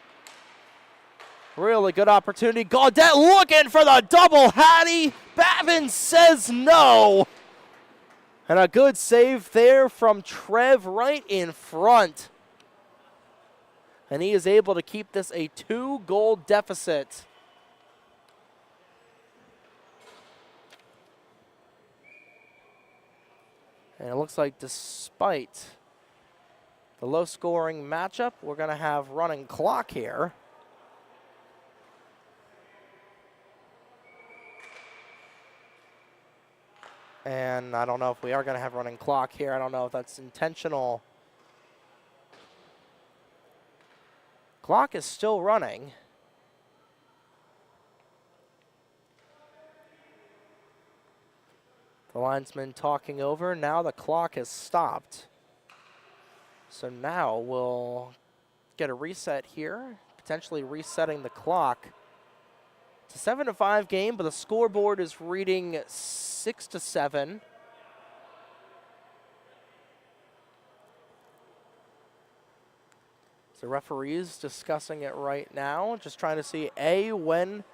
Really good opportunity. Gaudette looking for the double Hattie. Babin says no. And a good save there from Trev right in front. And he is able to keep this a 2-goal deficit. And it looks like despite the low-scoring matchup, we're going to have running clock here. And I don't know if we are going to have running clock here. I don't know if that's intentional. Clock is still running. The linesman talking over. Now the clock has stopped. So now we'll get a reset here, potentially resetting the clock. It's a 7-5 game, but the scoreboard is reading 6-7. The referee's discussing it right now, just trying to see A, when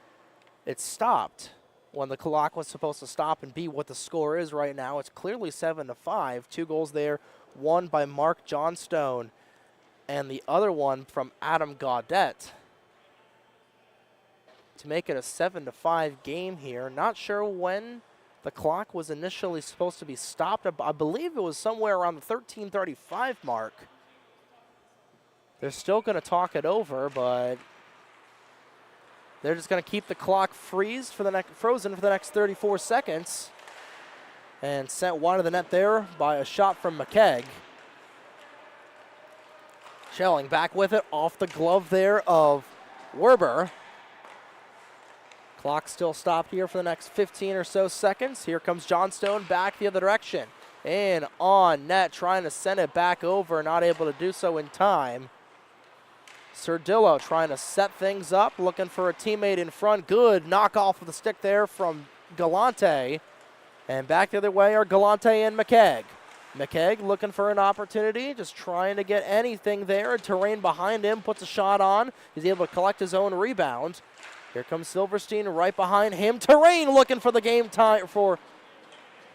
it stopped, when the clock was supposed to stop, and B, what the score is right now. It's clearly 7-5. 2 goals there, one by Mark Johnstone, and the other one from Adam Gaudette. To make it a 7-5 game here. Not sure when the clock was initially supposed to be stopped. I believe it was somewhere around the 13:35 mark. They're still going to talk it over, but they're just going to keep the clock frozen for the next 34 seconds. And sent wide of the net there by a shot from McKegg. Schelling back with it off the glove there of Werber. Clock still stopped here for the next 15 or so seconds. Here comes Johnstone back the other direction. And on net, trying to send it back over, not able to do so in time. Sardillo trying to set things up, looking for a teammate in front. Good knock off of the stick there from Galante. And back the other way are Galante and McKegg. McKegg looking for an opportunity, just trying to get anything there. Terrain behind him, puts a shot on. He's able to collect his own rebound. Here comes Silverstein right behind him. Terrain looking for the game time,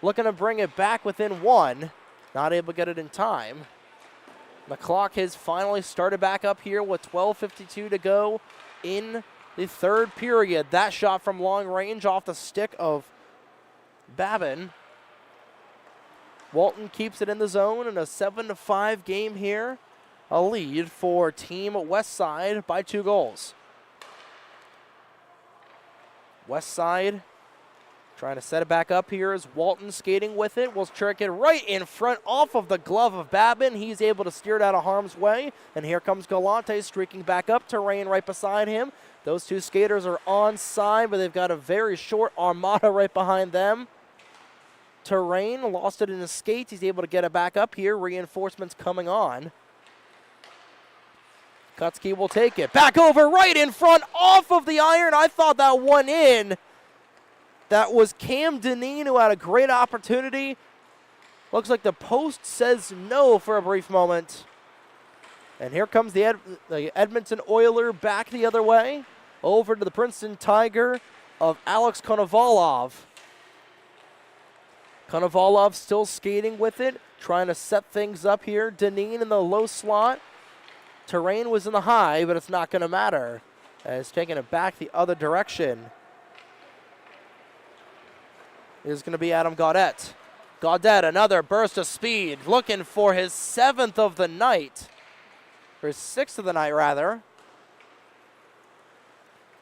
looking to bring it back within one. Not able to get it in time. The clock has finally started back up here with 12:52 to go in the third period. That shot from long range off the stick of Babin. Walton keeps it in the zone in a 7-5 game here. A lead for Team Westside by 2 goals. Westside trying to set it back up here as Walton skating with it. Will trick it right in front off of the glove of Babin. He's able to steer it out of harm's way. And here comes Galante streaking back up. Terrain right beside him. Those two skaters are onside, but they've got a very short armada right behind them. Terrain lost it in his skates. He's able to get it back up here. Reinforcements coming on. Kutsky will take it. Back over right in front off of the iron. I thought that one in. That was Cam Deneen, who had a great opportunity Looks like the post says no for a brief moment. And here comes the Edmonton Oiler back the other way. Over to the Princeton Tiger of Alex Konovalov. Konovalov still skating with it, trying to set things up here. Deneen in the low slot. Terrain was in the high, but it's not going to matter. As taking it back the other direction is going to be Adam Gaudette. Gaudette, another burst of speed, looking for his 7th of the night. Or his 6th of the night, rather.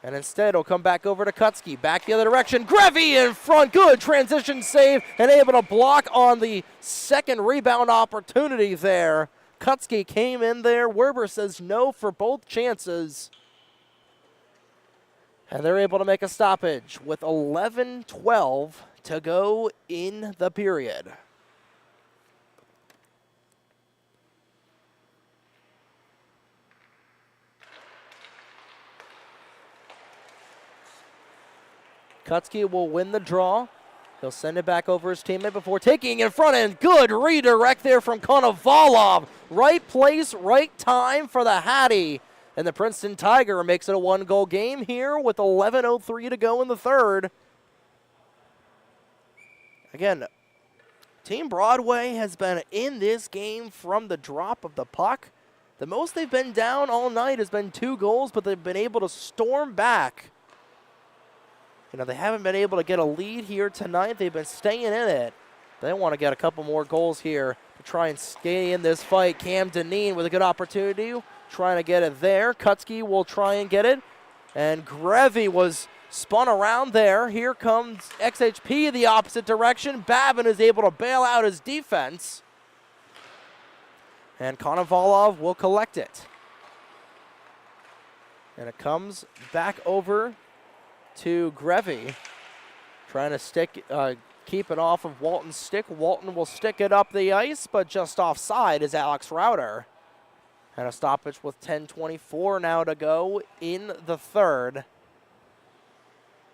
And instead, he'll come back over to Kutsky. Back the other direction. Grevy in front. Good transition save. And able to block on the second rebound opportunity there. Kutsky came in there. Werber says no for both chances. And they're able to make a stoppage with 11-12 to go in the period. Kutsky will win the draw. He'll send it back over his teammate before taking in front, and good redirect there from Konovalov. Right place, right time for the Hattie. And the Princeton Tiger makes it a 1-goal game here with 11:03 to go in the third. Again, Team Broadway has been in this game from the drop of the puck. The most they've been down all night has been 2 goals, but they've been able to storm back. You know, they haven't been able to get a lead here tonight. They've been staying in it. They want to get a couple more goals here to try and stay in this fight. Cam Deneen with a good opportunity, trying to get it there. Kutsky will try and get it. And Grevy was spun around there. Here comes XHP the opposite direction. Babin is able to bail out his defense. And Konovalov will collect it. And it comes back over to Grevy, trying to keep it off of Walton's stick. Walton will stick it up the ice, but just offside is Alex Rauter. And a stoppage with 10:24 now to go in the third.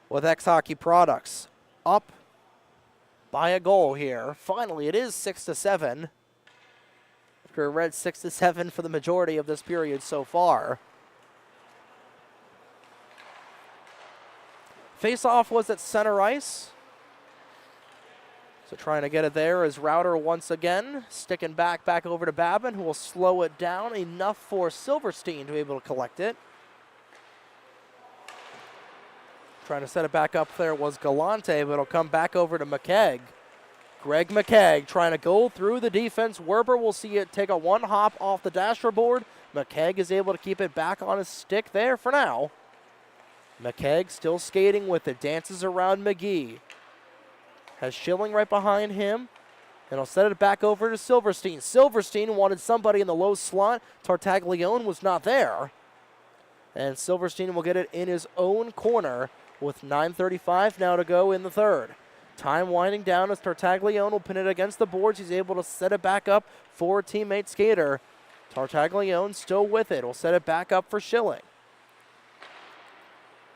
With XHockey Products up by a goal here. Finally, it is 6-7. After a red 6-7 for the majority of this period so far. Face-off was at center ice. So trying to get it there is Rauter once again. Sticking back over to Babin, who will slow it down enough for Silverstein to be able to collect it. Trying to set it back up there was Galante, but it'll come back over to McKegg. Greg McKegg trying to go through the defense. Werber will see it take a 1-hop off the dashboard. McKegg is able to keep it back on his stick there for now. McKegg still skating with it, dances around McGee. Has Schilling right behind him, and he'll set it back over to Silverstein. Silverstein wanted somebody in the low slot. Tartaglione was not there. And Silverstein will get it in his own corner with 9:35 now to go in the third. Time winding down as Tartaglione will pin it against the boards. He's able to set it back up for teammate Skater. Tartaglione still with it. Will set it back up for Schilling.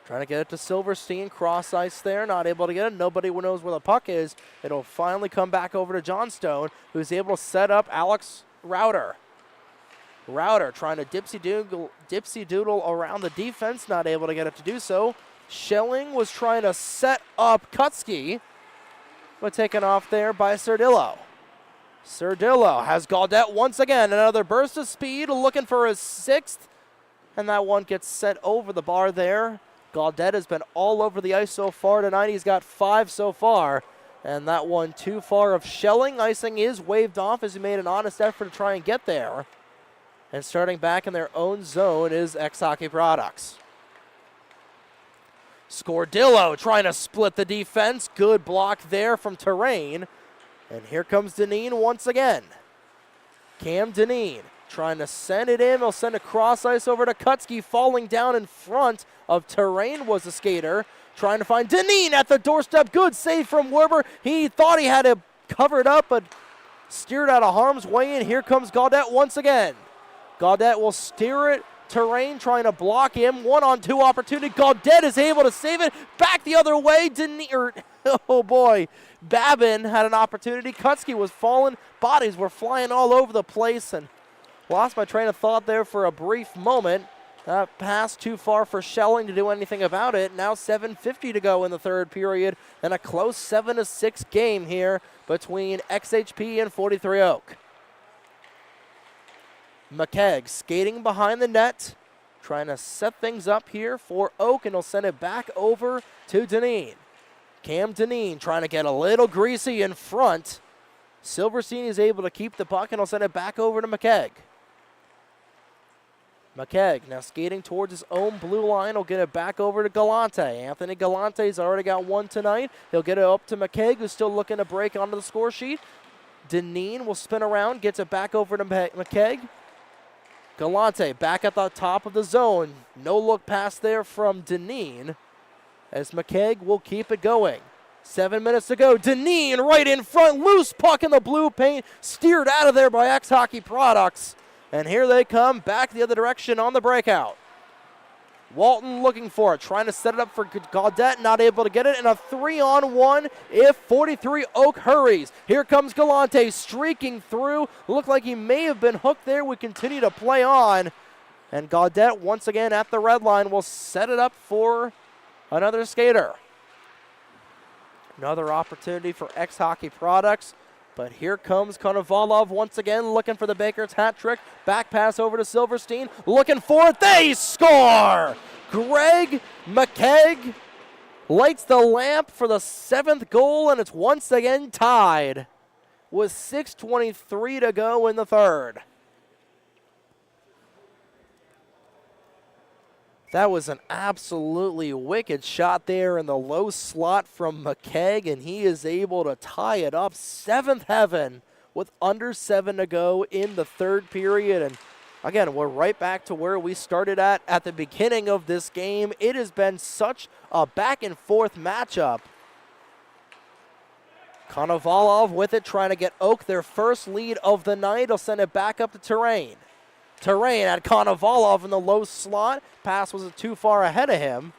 Trying to get it to Silverstein, cross ice there, not able to get it. Nobody knows where the puck is. It'll finally come back over to Johnstone, who's able to set up Alex Rauter. Rauter trying to dipsy doodle around the defense, not able to get it to do so. Schilling was trying to set up Kutsky, but taken off there by Serdillo. Serdillo has Gaudette once again. Another burst of speed, looking for his 6th, and that one gets set over the bar there. Gaudette has been all over the ice so far tonight. He's got 5 so far, and that one too far of Schilling. Icing is waved off as he made an honest effort to try and get there. And starting back in their own zone is XHockey Products. Scordillo trying to split the defense. Good block there from Terrain. And here comes Deneen once again. Cam Deneen trying to send it in. He'll send a cross ice over to Kutsky. Falling down in front of Terrain was the skater. Trying to find Deneen at the doorstep. Good save from Werber. He thought he had it covered up, but steered out of harm's way. And here comes Gaudette once again. Gaudette will steer it Terrain trying to block him. 1-on-2 opportunity. Gaudet is able to save it. Back the other way. Oh boy. Babin had an opportunity. Kutsky was falling. Bodies were flying all over the place, and lost my train of thought there for a brief moment. That pass too far for Schelling to do anything about it. Now 7:50 to go in the third period, and a close 7-6 game here between XHP and 43 Oak. McKegg skating behind the net, trying to set things up here for Oak, and he'll send it back over to Deneen. Cam Deneen trying to get a little greasy in front. Silverstein is able to keep the puck, and he'll send it back over to McKegg. McKegg now skating towards his own blue line. He'll get it back over to Galante. Anthony Galante's already got one tonight. He'll get it up to McKegg, who's still looking to break onto the score sheet. Deneen will spin around, gets it back over to McKegg. Galante back at the top of the zone. No look pass there from Deneen, as McKegg will keep it going. 7 minutes to go. Deneen right in front. Loose puck in the blue paint. Steered out of there by XHockey Products. And here they come back the other direction on the breakout. Walton looking for it, trying to set it up for Gaudet, not able to get it, and a 3-on-1 if 43 Oak hurries. Here comes Galante streaking through. Looked like he may have been hooked there. We continue to play on. And Gaudet once again at the red line will set it up for another skater. Another opportunity for XHockey Products. But here comes Konovalov once again, looking for the Baker's hat trick. Back pass over to Silverstein, looking for it. They score! Greg McKegg lights the lamp for the 7th goal, and it's once again tied with 6:23 to go in the third. That was an absolutely wicked shot there in the low slot from McKegg, and he is able to tie it up. 7th heaven with under 7 to go in the third period. And again, we're right back to where we started at the beginning of this game. It has been such a back and forth matchup. Konovalov with it, trying to get Oak their first lead of the night. He'll send it back up to Terrain. Terrain had Konovalov in the low slot. Pass was too far ahead of him.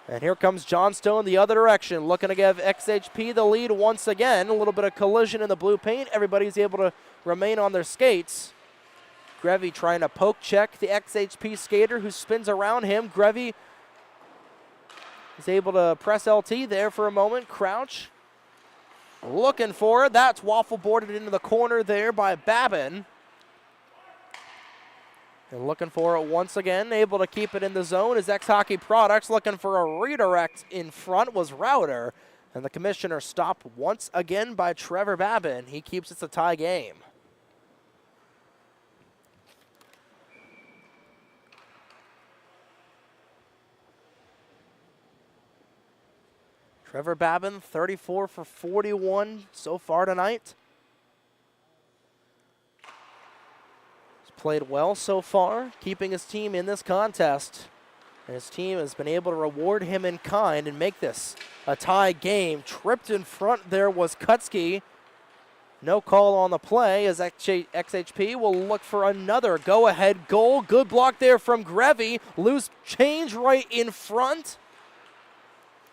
And here comes Johnstone the other direction, looking to give XHP the lead once again. A little bit of collision in the blue paint. Everybody's able to remain on their skates. Grevy trying to poke check the XHP skater who spins around him. Grevy is able to press LT there for a moment. Crouch looking for it. That's waffle boarded into the corner there by Babin. And looking for it once again, able to keep it in the zone is XHockey Products. Looking for a redirect in front was Router. And the commissioner stopped once again by Trevor Babin. He keeps it a tie game. Trevor Babin, 34 for 41 so far tonight. Played well so far, keeping his team in this contest. And his team has been able to reward him in kind and make this a tie game. Tripped in front there was Kutsky. No call on the play as XHP will look for another go-ahead goal. Good block there from Grevy. Loose change right in front.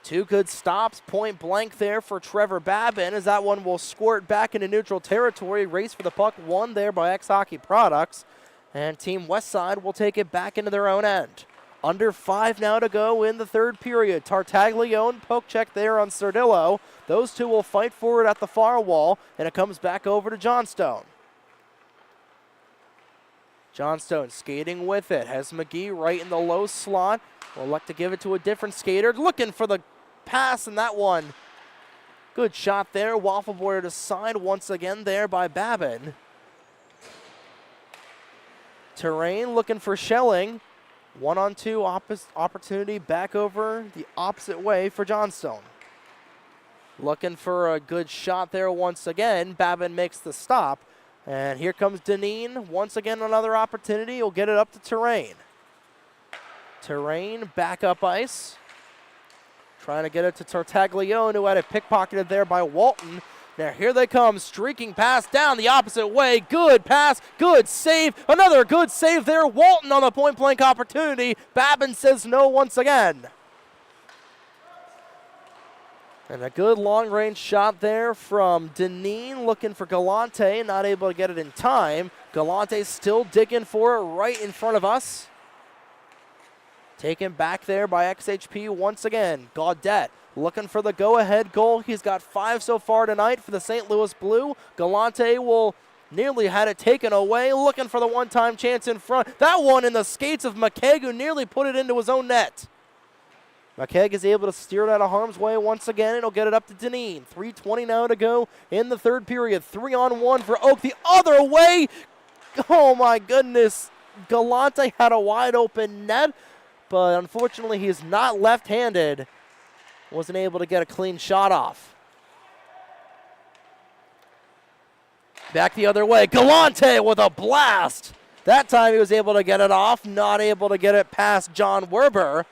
Two good stops, point blank there for Trevor Babin as that one will squirt back into neutral territory. Race for the puck won there by XHockey Products. And Team Westside will take it back into their own end. Under 5 now to go in the third period. Tartaglione, poke check there on Cerdillo. Those two will fight for it at the far wall, and it comes back over to Johnstone. Johnstone skating with it. Has McGee right in the low slot. Will elect to give it to a different skater. Looking for the pass, and that one. Good shot there. Waffle boarded aside once again there by Babin. Terrain looking for Schelling. 1-on-2 opportunity back over the opposite way for Johnstone. Looking for a good shot there once again. Babin makes the stop. And here comes Deneen. Once again, another opportunity. He'll get it up to Terrain. Terrain back up ice. Trying to get it to Tartaglione, who had it pickpocketed there by Walton. Now here they come, streaking pass down the opposite way. Good pass, good save, another good save there. Walton on the point-blank opportunity. Babin says no once again. And a good long-range shot there from Deneen, looking for Galante, not able to get it in time. Galante still digging for it right in front of us. Taken back there by XHP once again. Gaudette looking for the go-ahead goal. He's got 5 so far tonight for the St. Louis Blue. Galante will nearly had it taken away, looking for the one-time chance in front. That one in the skates of McKegg, who nearly put it into his own net. McKegg is able to steer it out of harm's way once again, and he'll get it up to Deneen. 3:20 now to go in the third period. 3-on-1 for Oak the other way. Oh my goodness. Galante had a wide open net, but unfortunately he's not left-handed. Wasn't able to get a clean shot off. Back the other way. Galante with a blast. That time he was able to get it off, not able to get it past John Werber.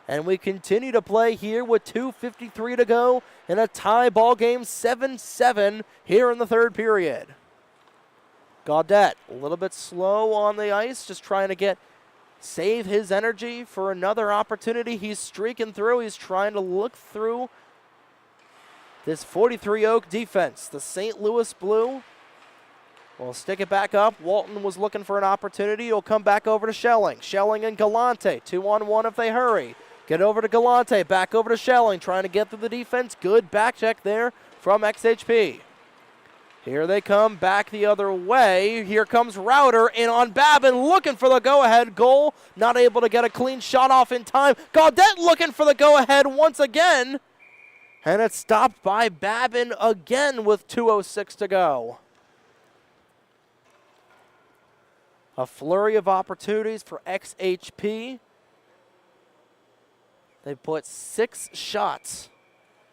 And we continue to play here with 2:53 to go in a tie ball game, 7-7 here in the third period. Gaudette a little bit slow on the ice, just trying to save his energy for another opportunity. He's streaking through. He's trying to look through this 43 Oak defense. The St. Louis Blue will stick it back up. Walton was looking for an opportunity. He'll come back over to Schelling. Schelling and Galante, 2-on-1 if they hurry. Get over to Galante, back over to Schelling, trying to get through the defense. Good back check there from XHP. Here they come back the other way. Here comes Router in on Babin, looking for the go-ahead goal. Not able to get a clean shot off in time. Gaudette looking for the go-ahead once again. And it's stopped by Babin again with 2:06 to go. A flurry of opportunities for XHP. They put 6 shots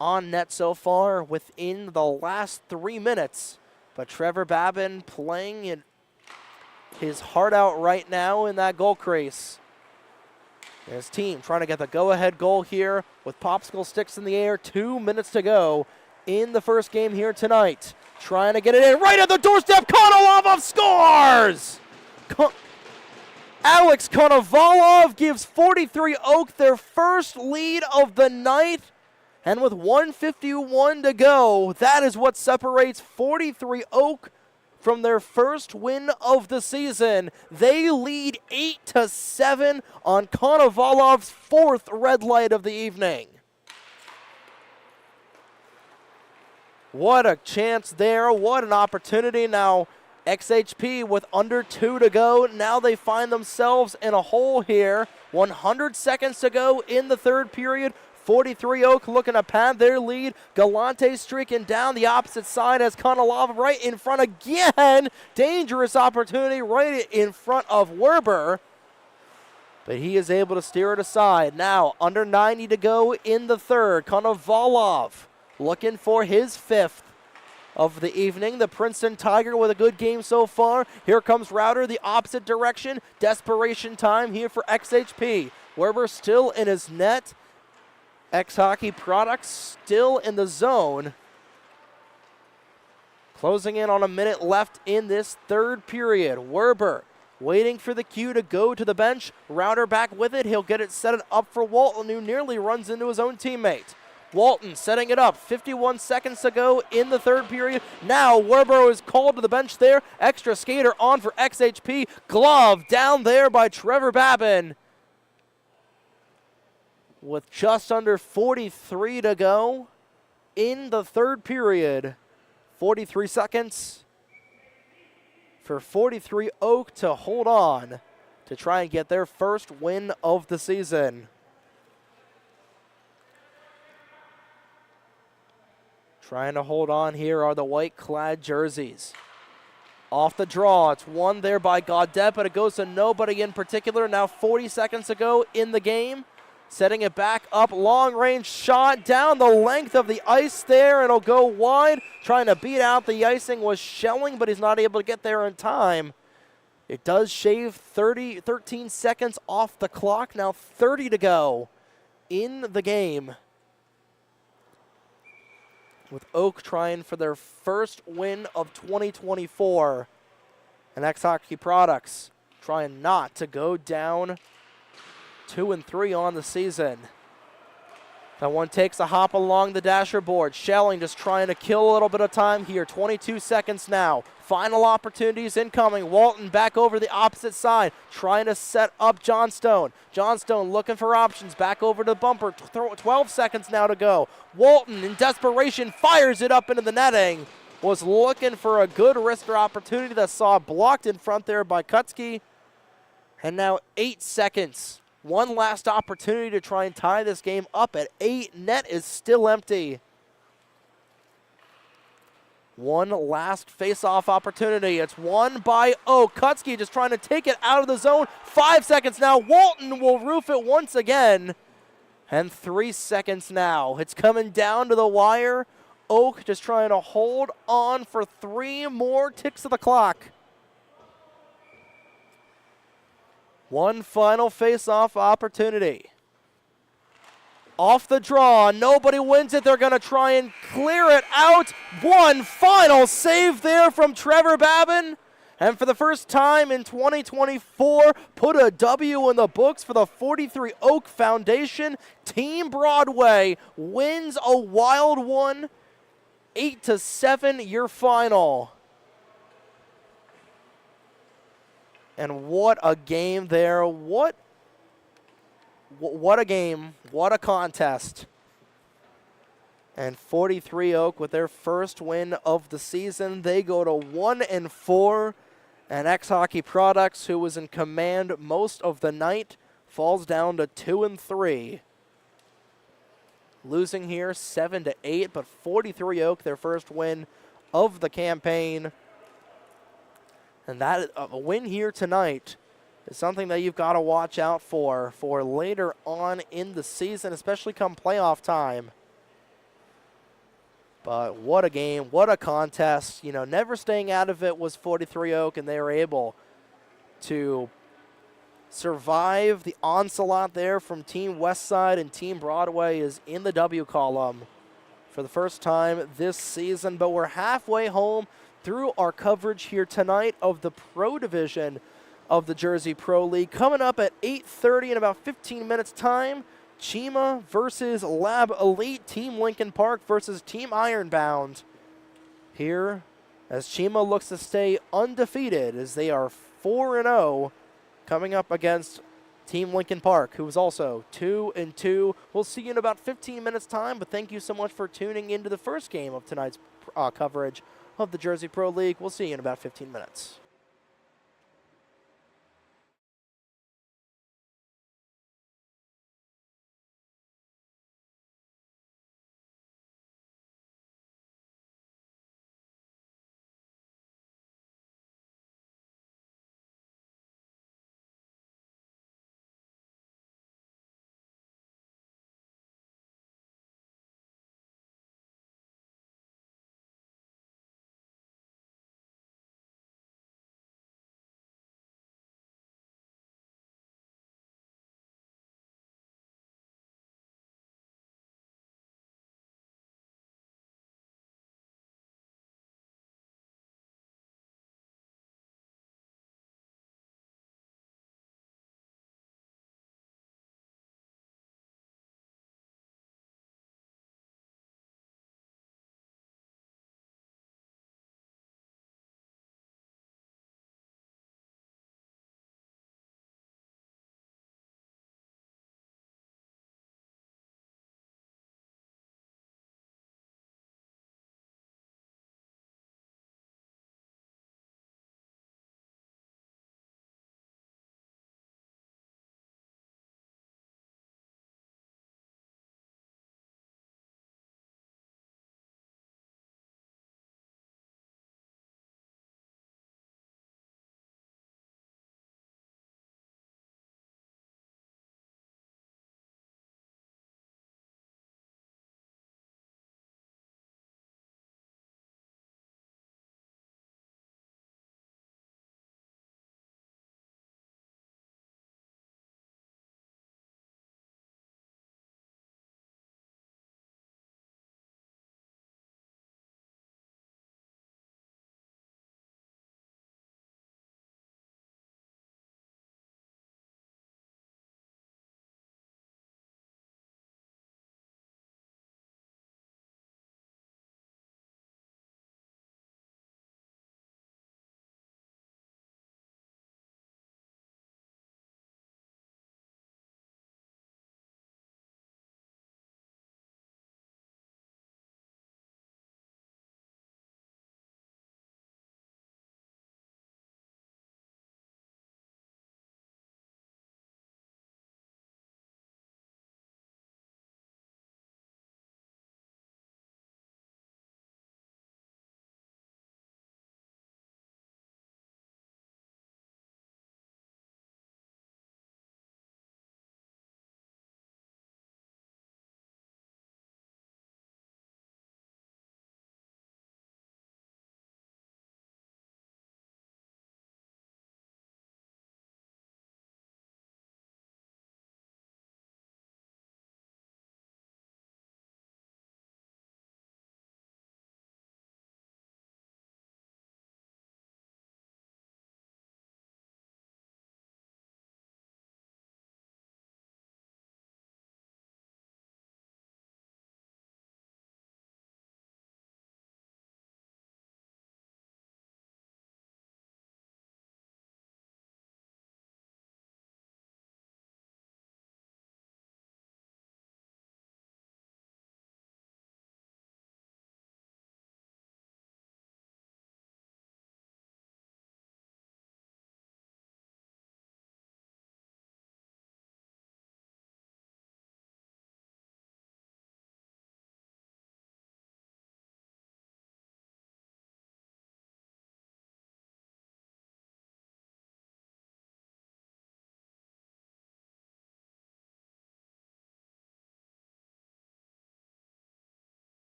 on net so far within the last 3 minutes. But Trevor Babin playing his heart out right now in that goal crease. His team trying to get the go-ahead goal here with popsicle sticks in the air. 2 minutes to go in the first game here tonight. Trying to get it in right at the doorstep. Konovalov scores! Alex Konovalov gives 43 Oak their first lead of the night. And with 1:51 to go, that is what separates 43 Oak from their first win of the season. They lead 8-7 on Konovalov's 4th red light of the evening. What a chance there. What an opportunity. Now, XHP with under 2 to go. Now they find themselves in a hole here. 100 seconds to go in the third period. 43 Oak looking to pad their lead. Galante streaking down the opposite side as Konovalov right in front again. Dangerous opportunity right in front of Werber. But he is able to steer it aside. Now under 90 to go in the third. Konovalov looking for his 5th of the evening. The Princeton Tiger with a good game so far. Here comes Router the opposite direction. Desperation time here for XHP. Werber still in his net. XHockey Products still in the zone. Closing in on a minute left in this third period. Werber waiting for the cue to go to the bench. Router back with it. He'll get it set up for Walton, who nearly runs into his own teammate. Walton setting it up. 51 seconds to go in the third period. Now Werber is called to the bench there. Extra skater on for XHP. Glove down there by Trevor Babin. With just under 43 to go in the third period. 43 seconds for 43 Oak to hold on to try and get their first win of the season. Trying to hold on here are the white-clad jerseys. Off the draw, it's won there by Gaudette, but it goes to nobody in particular. Now 40 seconds to go in the game. Setting it back up, long-range shot down the length of the ice there. It'll go wide. Trying to beat out the icing was Schelling, but he's not able to get there in time. It does shave 13 seconds off the clock. Now 30 to go in the game. with Oak trying for their first win of 2024. And XHockey Products trying not to go down 2-3 on the season. That one takes a hop along the dasher board. Schelling just trying to kill a little bit of time here. 22 seconds now. Final opportunities incoming. Walton back over the opposite side, trying to set up Johnstone. Johnstone looking for options. Back over to the bumper. 12 seconds now to go. Walton, in desperation, fires it up into the netting. Was looking for a good wrister opportunity that saw blocked in front there by Kutsky. And now 8 seconds. One last opportunity to try and tie this game up at 8. Net is still empty. One last face-off opportunity. It's won by Oak. Kutsky just trying to take it out of the zone. 5 seconds now. Walton will roof it once again. And 3 seconds now. It's coming down to the wire. Oak just trying to hold on for 3 more ticks of the clock. One final face-off opportunity. Off the draw, nobody wins it. They're going to try and clear it out. One final save there from Trevor Babin. And for the first time in 2024, put a W in the books for the 43 Oak Foundation. Team Broadway wins a wild one. 8-7 your final. And what a game there. What a game. What a contest. And 43 Oak with their first win of the season. They go to 1-4. And XHockey Products, who was in command most of the night, falls down to 2-3. Losing here 7-8, but 43 Oak, their first win of the campaign. And that a win here tonight is something that you've got to watch out for later on in the season, especially come playoff time. But what a game, what a contest. You know, never staying out of it was 43 Oak, and they were able to survive the onslaught there from Team Westside, and Team Broadway is in the W column for the first time this season. But we're halfway home through our coverage here tonight of the Pro Division of the Jersey Pro League. Coming up at 8:30 in about 15 minutes time, Cheema versus Lab Elite, Team Lincoln Park versus Team Ironbound. Here, as Cheema looks to stay undefeated as they are 4-0, coming up against Team Lincoln Park, who is also 2-2. We'll see you in about 15 minutes time, but thank you so much for tuning into the first game of tonight's coverage of the Jersey Pro League. We'll see you in about 15 minutes.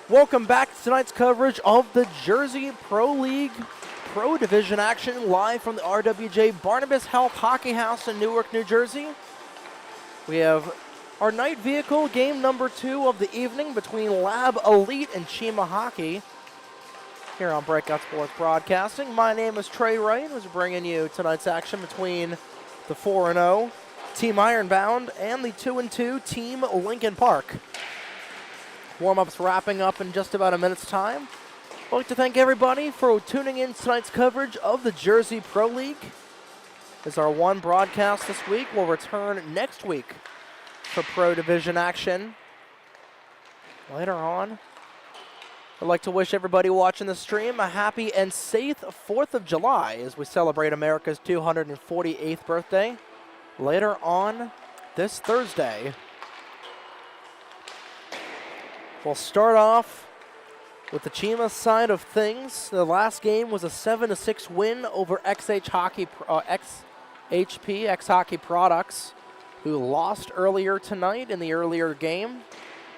Welcome back to tonight's coverage of the Jersey Pro League Pro Division action live from the RWJ Barnabas Health Hockey House in Newark, New Jersey. We have our night vehicle game number 2 of the evening between Lab Elite and Cheema Hockey here on Breakout Sports Broadcasting. My name is Trey Wright, and we're bringing you tonight's action between the 4-0 Team Ironbound and the 2-2 Team Lincoln Park. Warm-ups wrapping up in just about a minute's time. I'd like to thank everybody for tuning in to tonight's coverage of the Jersey Pro League. This is our one broadcast this week. We'll return next week for Pro Division action later on. I'd like to wish everybody watching the stream a happy and safe 4th of July as we celebrate America's 248th birthday later on this Thursday. We'll start off with the Cheema side of things. The last game was a 7-6 win over XHP Hockey Products, who lost earlier tonight in the earlier game.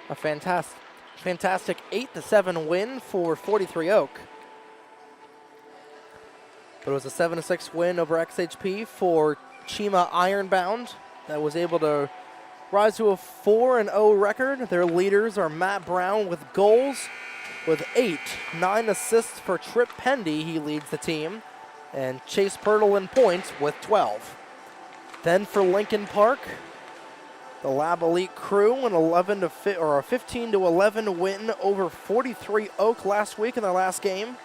A fantastic 8-7 win for 43 Oak. But it was a 7-6 win over XHP for Cheema Ironbound that was able to rise to a 4-0 record. Their leaders are Matt Brown with goals with 8, 9 assists for Trip Pendy. He leads the team. And Chase Pirtle in points with 12. Then for Lincoln Park, the Lab Elite crew, an 15-11 win over 43 Oak last week in their last game.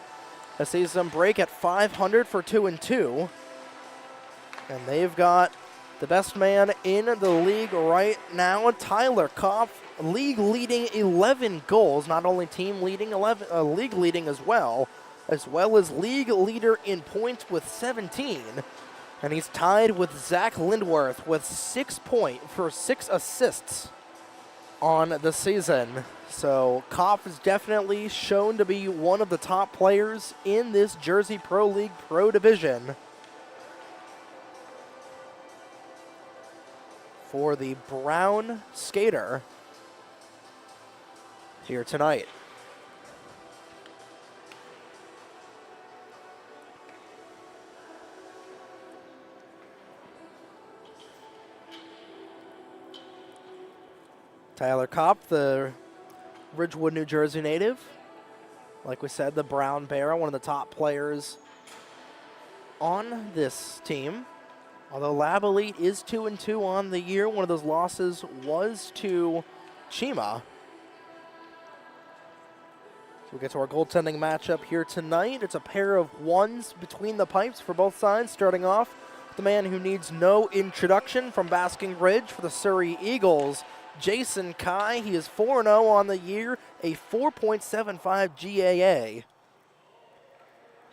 That sees them break at 500 for 2-2. And they've got the best man in the league right now, Tyler Kopf, league leading 11 goals, not only team leading 11, league leading as well as league leader in points with 17. And he's tied with Zach Lindworth with 6 assists on the season. So Kopf is definitely shown to be one of the top players in this Jersey Pro League Pro Division. For the Brown Skater here tonight. Tyler Kopf, the Ridgewood, New Jersey native. Like we said, the Brown Bear, one of the top players on this team. Although Lab Elite is 2-2 on the year, one of those losses was to Cheema. So we get to our goaltending matchup here tonight. It's a pair of ones between the pipes for both sides. Starting off, the man who needs no introduction from Basking Ridge for the Surrey Eagles, Jason Kai. He is 4-0 on the year, a 4.75 GAA.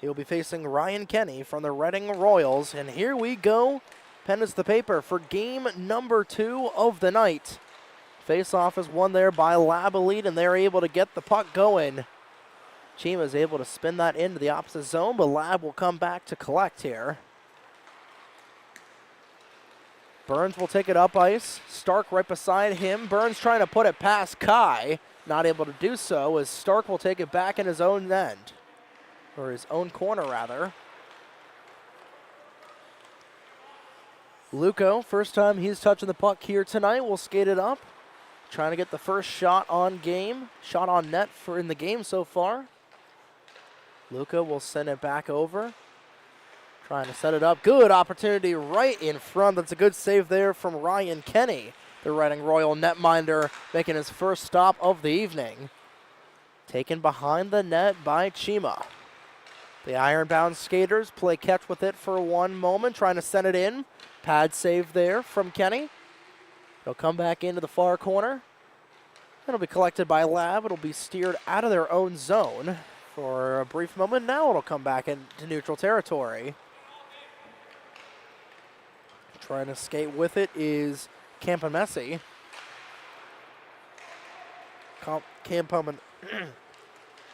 He'll be facing Ryan Kenny from the Reading Royals. And here we go. Pen is the paper for game number 2 of the night. Face-off is won there by Lab Elite, and they're able to get the puck going. Cheema is able to spin that into the opposite zone, but Lab will come back to collect here. Burns will take it up ice. Stark right beside him. Burns trying to put it past Kai. Not able to do so, as Stark will take it back in his own end. Or his own corner, rather. Luco, first time he's touching the puck here tonight, will skate it up. Trying to get the first shot on net for in the game so far. Luca will send it back over. Trying to set it up. Good opportunity right in front. That's a good save there from Ryan Kenny, the Reading Royal netminder, making his first stop of the evening. Taken behind the net by Cheema. The Ironbound skaters play catch with it for one moment, trying to send it in. Pad save there from Kenny. It'll come back into the far corner. It'll be collected by Lab. It'll be steered out of their own zone for a brief moment. Now it'll come back into neutral territory. Trying to skate with it is Campamessi.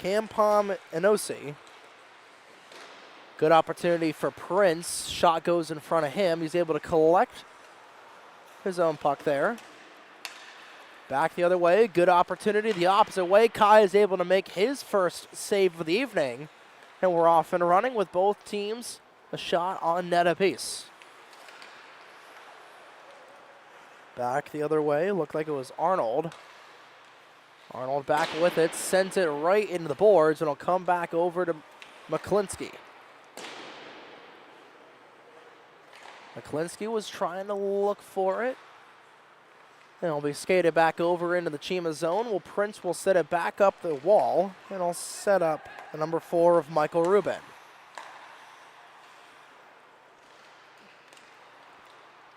Campamenosi. Good opportunity for Prince. Shot goes in front of him. He's able to collect his own puck there. Back the other way, good opportunity the opposite way. Kai is able to make his first save of the evening. And we're off and running with both teams a shot on net apiece. Back the other way, looked like it was Arnold. Arnold back with it, sent it right into the boards, and it'll come back over to McClinsky. McClinsky was trying to look for it. And it'll be skated back over into the Cheema zone. Prince will set it back up the wall, and he'll set up the number 4 of Michael Rubin.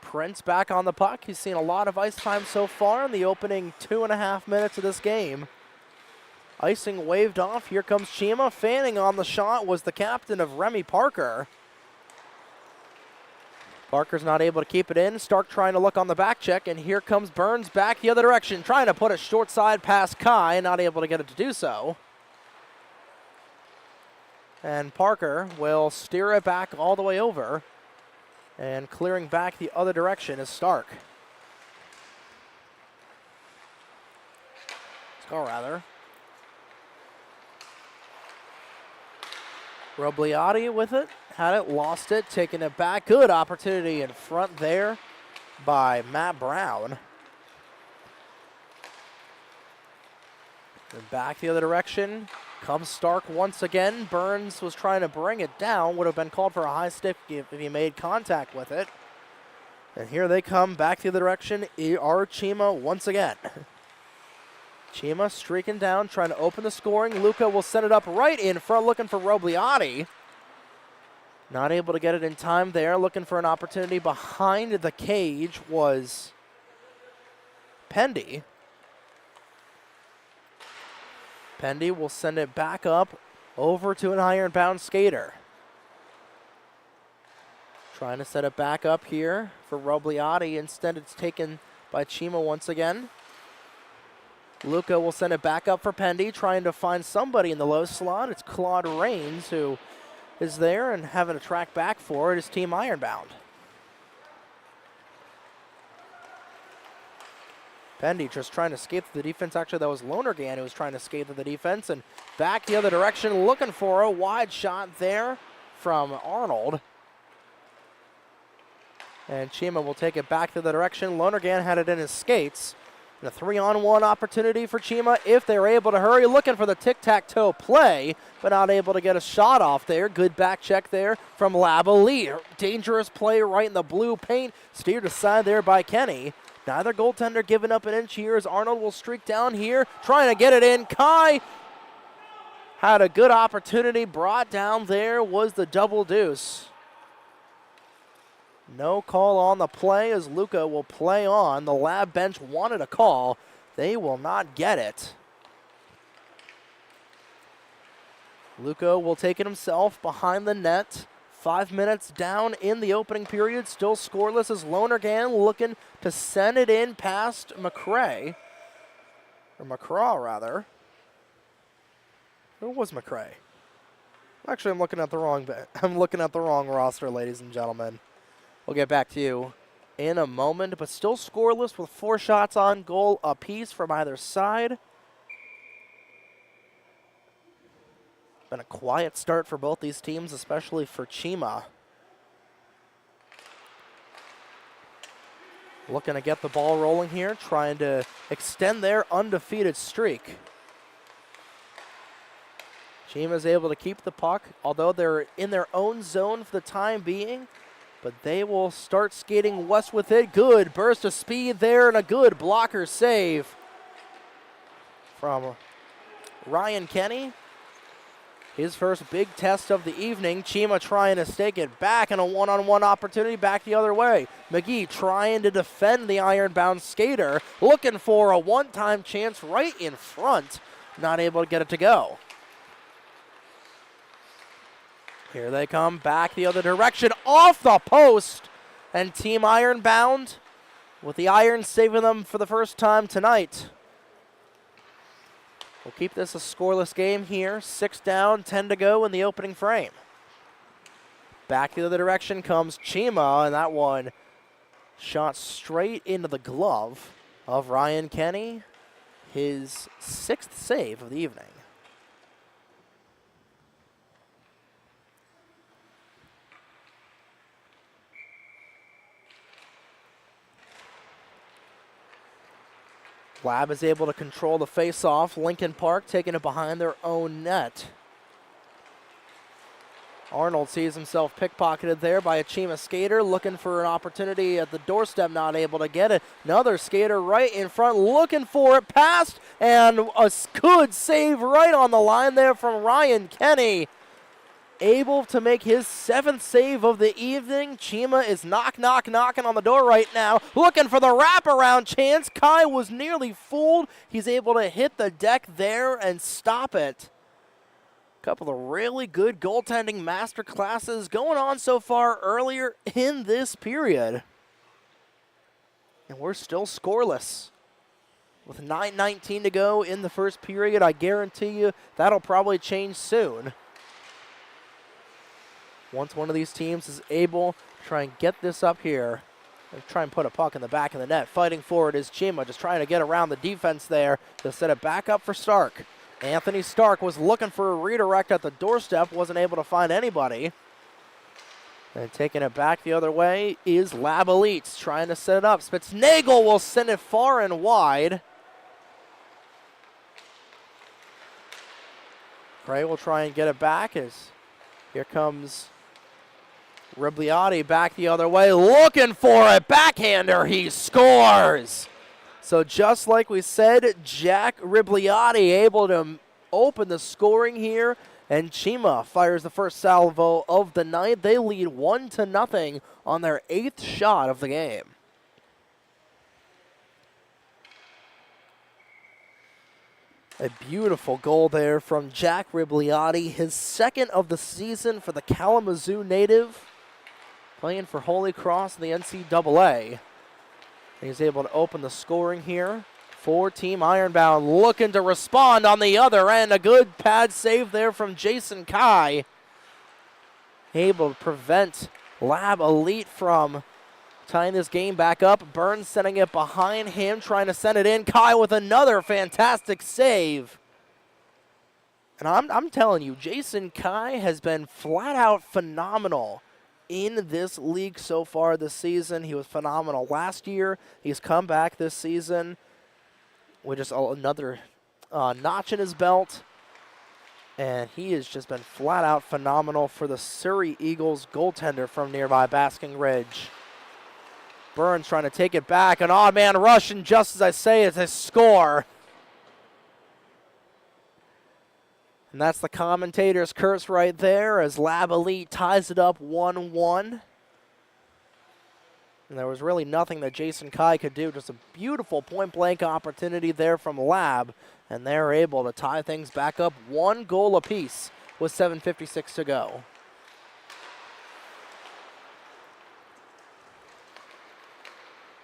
Prince back on the puck. He's seen a lot of ice time so far in the opening 2.5 minutes of this game. Icing waved off. Here comes Cheema. Fanning on the shot was the captain of Remy Parker. Parker's not able to keep it in. Stark trying to look on the back check, and here comes Burns back the other direction, trying to put a short side past Kai, not able to get it to do so. And Parker will steer it back all the way over, and clearing back the other direction is Stark. Let's go, rather. Robliati with it. Had it, lost it, taking it back. Good opportunity in front there by Matt Brown. And back the other direction. Comes Stark once again. Burns was trying to bring it down. Would have been called for a high stick if he made contact with it. And here they come back the other direction. Are Cheema once again. Cheema streaking down, trying to open the scoring. Luca will set it up right in front, looking for Robliati. Not able to get it in time there. Looking for an opportunity behind the cage was Pendy. Pendy will send it back up over to an ironbound skater. Trying to set it back up here for Robliati. Instead, it's taken by Cheema once again. Luca will send it back up for Pendy, trying to find somebody in the low slot. It's Claude Rains who is there and having a track back for it is Team Ironbound. Pendy just trying to skate through the defense. Actually, that was Lonergan who was trying to skate through the defense and back the other direction, looking for a wide shot there from Arnold. And Cheema will take it back to the direction. Lonergan had it in his skates. And a 3-on-1 opportunity for Cheema if they're able to hurry. Looking for the tic-tac-toe play, but not able to get a shot off there. Good back check there from Labalee. Dangerous play right in the blue paint. Steered aside there by Kenny. Neither goaltender giving up an inch here as Arnold will streak down here, trying to get it in. Kai had a good opportunity. Brought down there was the double deuce. No call on the play as Luca will play on. The Lab bench wanted a call. They will not get it. Luca will take it himself behind the net. 5 minutes down in the opening period. Still scoreless as Lonergan looking to send it in past McCraw, rather. Who was McCraw? Actually, I'm looking at the wrong roster, ladies and gentlemen. We'll get back to you in a moment, but still scoreless with 4 shots on goal apiece from either side. Been a quiet start for both these teams, especially for Cheema. Looking to get the ball rolling here, trying to extend their undefeated streak. Cheema's able to keep the puck, although they're in their own zone for the time being. But they will start skating west with it. Good burst of speed there and a good blocker save from Ryan Kenny. His first big test of the evening. Cheema trying to stake it back and a one-on-one opportunity back the other way. McGee trying to defend the ironbound skater. Looking for a one-time chance right in front. Not able to get it to go. Here they come back the other direction, off the post, and Team Ironbound with the Irons saving them for the first time tonight. We'll keep this a scoreless game here. 6 down, 10 to go in the opening frame. Back the other direction comes Cheema, and that one shot straight into the glove of Ryan Kenny, his 6th save of the evening. Lab is able to control the face-off. Lincoln Park taking it behind their own net. Arnold sees himself pickpocketed there by a Cheema skater, looking for an opportunity at the doorstep, not able to get it. Another skater right in front, looking for it, passed, and a good save right on the line there from Ryan Kenny. Able to make his 7th save of the evening. Cheema is knocking on the door right now, looking for the wraparound chance. Kai was nearly fooled. He's able to hit the deck there and stop it. Couple of really good goaltending master classes going on so far earlier in this period. And we're still scoreless. With 9:19 to go in the first period, I guarantee you that'll probably change soon. Once one of these teams is able to try and get this up here, and try and put a puck in the back of the net. Fighting forward is Cheema, just trying to get around the defense there to set it back up for Stark. Anthony Stark was looking for a redirect at the doorstep, wasn't able to find anybody. And taking it back the other way is Lab Elites, trying to set it up. Spitznagel will send it far and wide. Gray will try and get it back as here comes Ribliotti back the other way, looking for a backhander. He scores. So just like we said, Jack Ribliotti able to open the scoring here, and Cheema fires the first salvo of the night. They lead 1-0 on their 8th shot of the game. A beautiful goal there from Jack Ribliotti, his 2nd of the season for the Kalamazoo native, playing for Holy Cross in the NCAA. He's able to open the scoring here for Team Ironbound, looking to respond on the other end. A good pad save there from Jason Kai. Able to prevent Lab Elite from tying this game back up. Burns sending it behind him, trying to send it in. Kai with another fantastic save. And I'm telling you, Jason Kai has been flat out phenomenal in this league so far this season. He was phenomenal last year. He's come back this season with just another notch in his belt. And he has just been flat out phenomenal for the Surrey Eagles goaltender from nearby Basking Ridge. Burns trying to take it back. An odd man rush, and just as I say, it's a score. And that's the commentator's curse right there as Lab Elite ties it up 1-1. And there was really nothing that Jason Kai could do. Just a beautiful point-blank opportunity there from Lab. And they're able to tie things back up 1 goal apiece with 7:56 to go.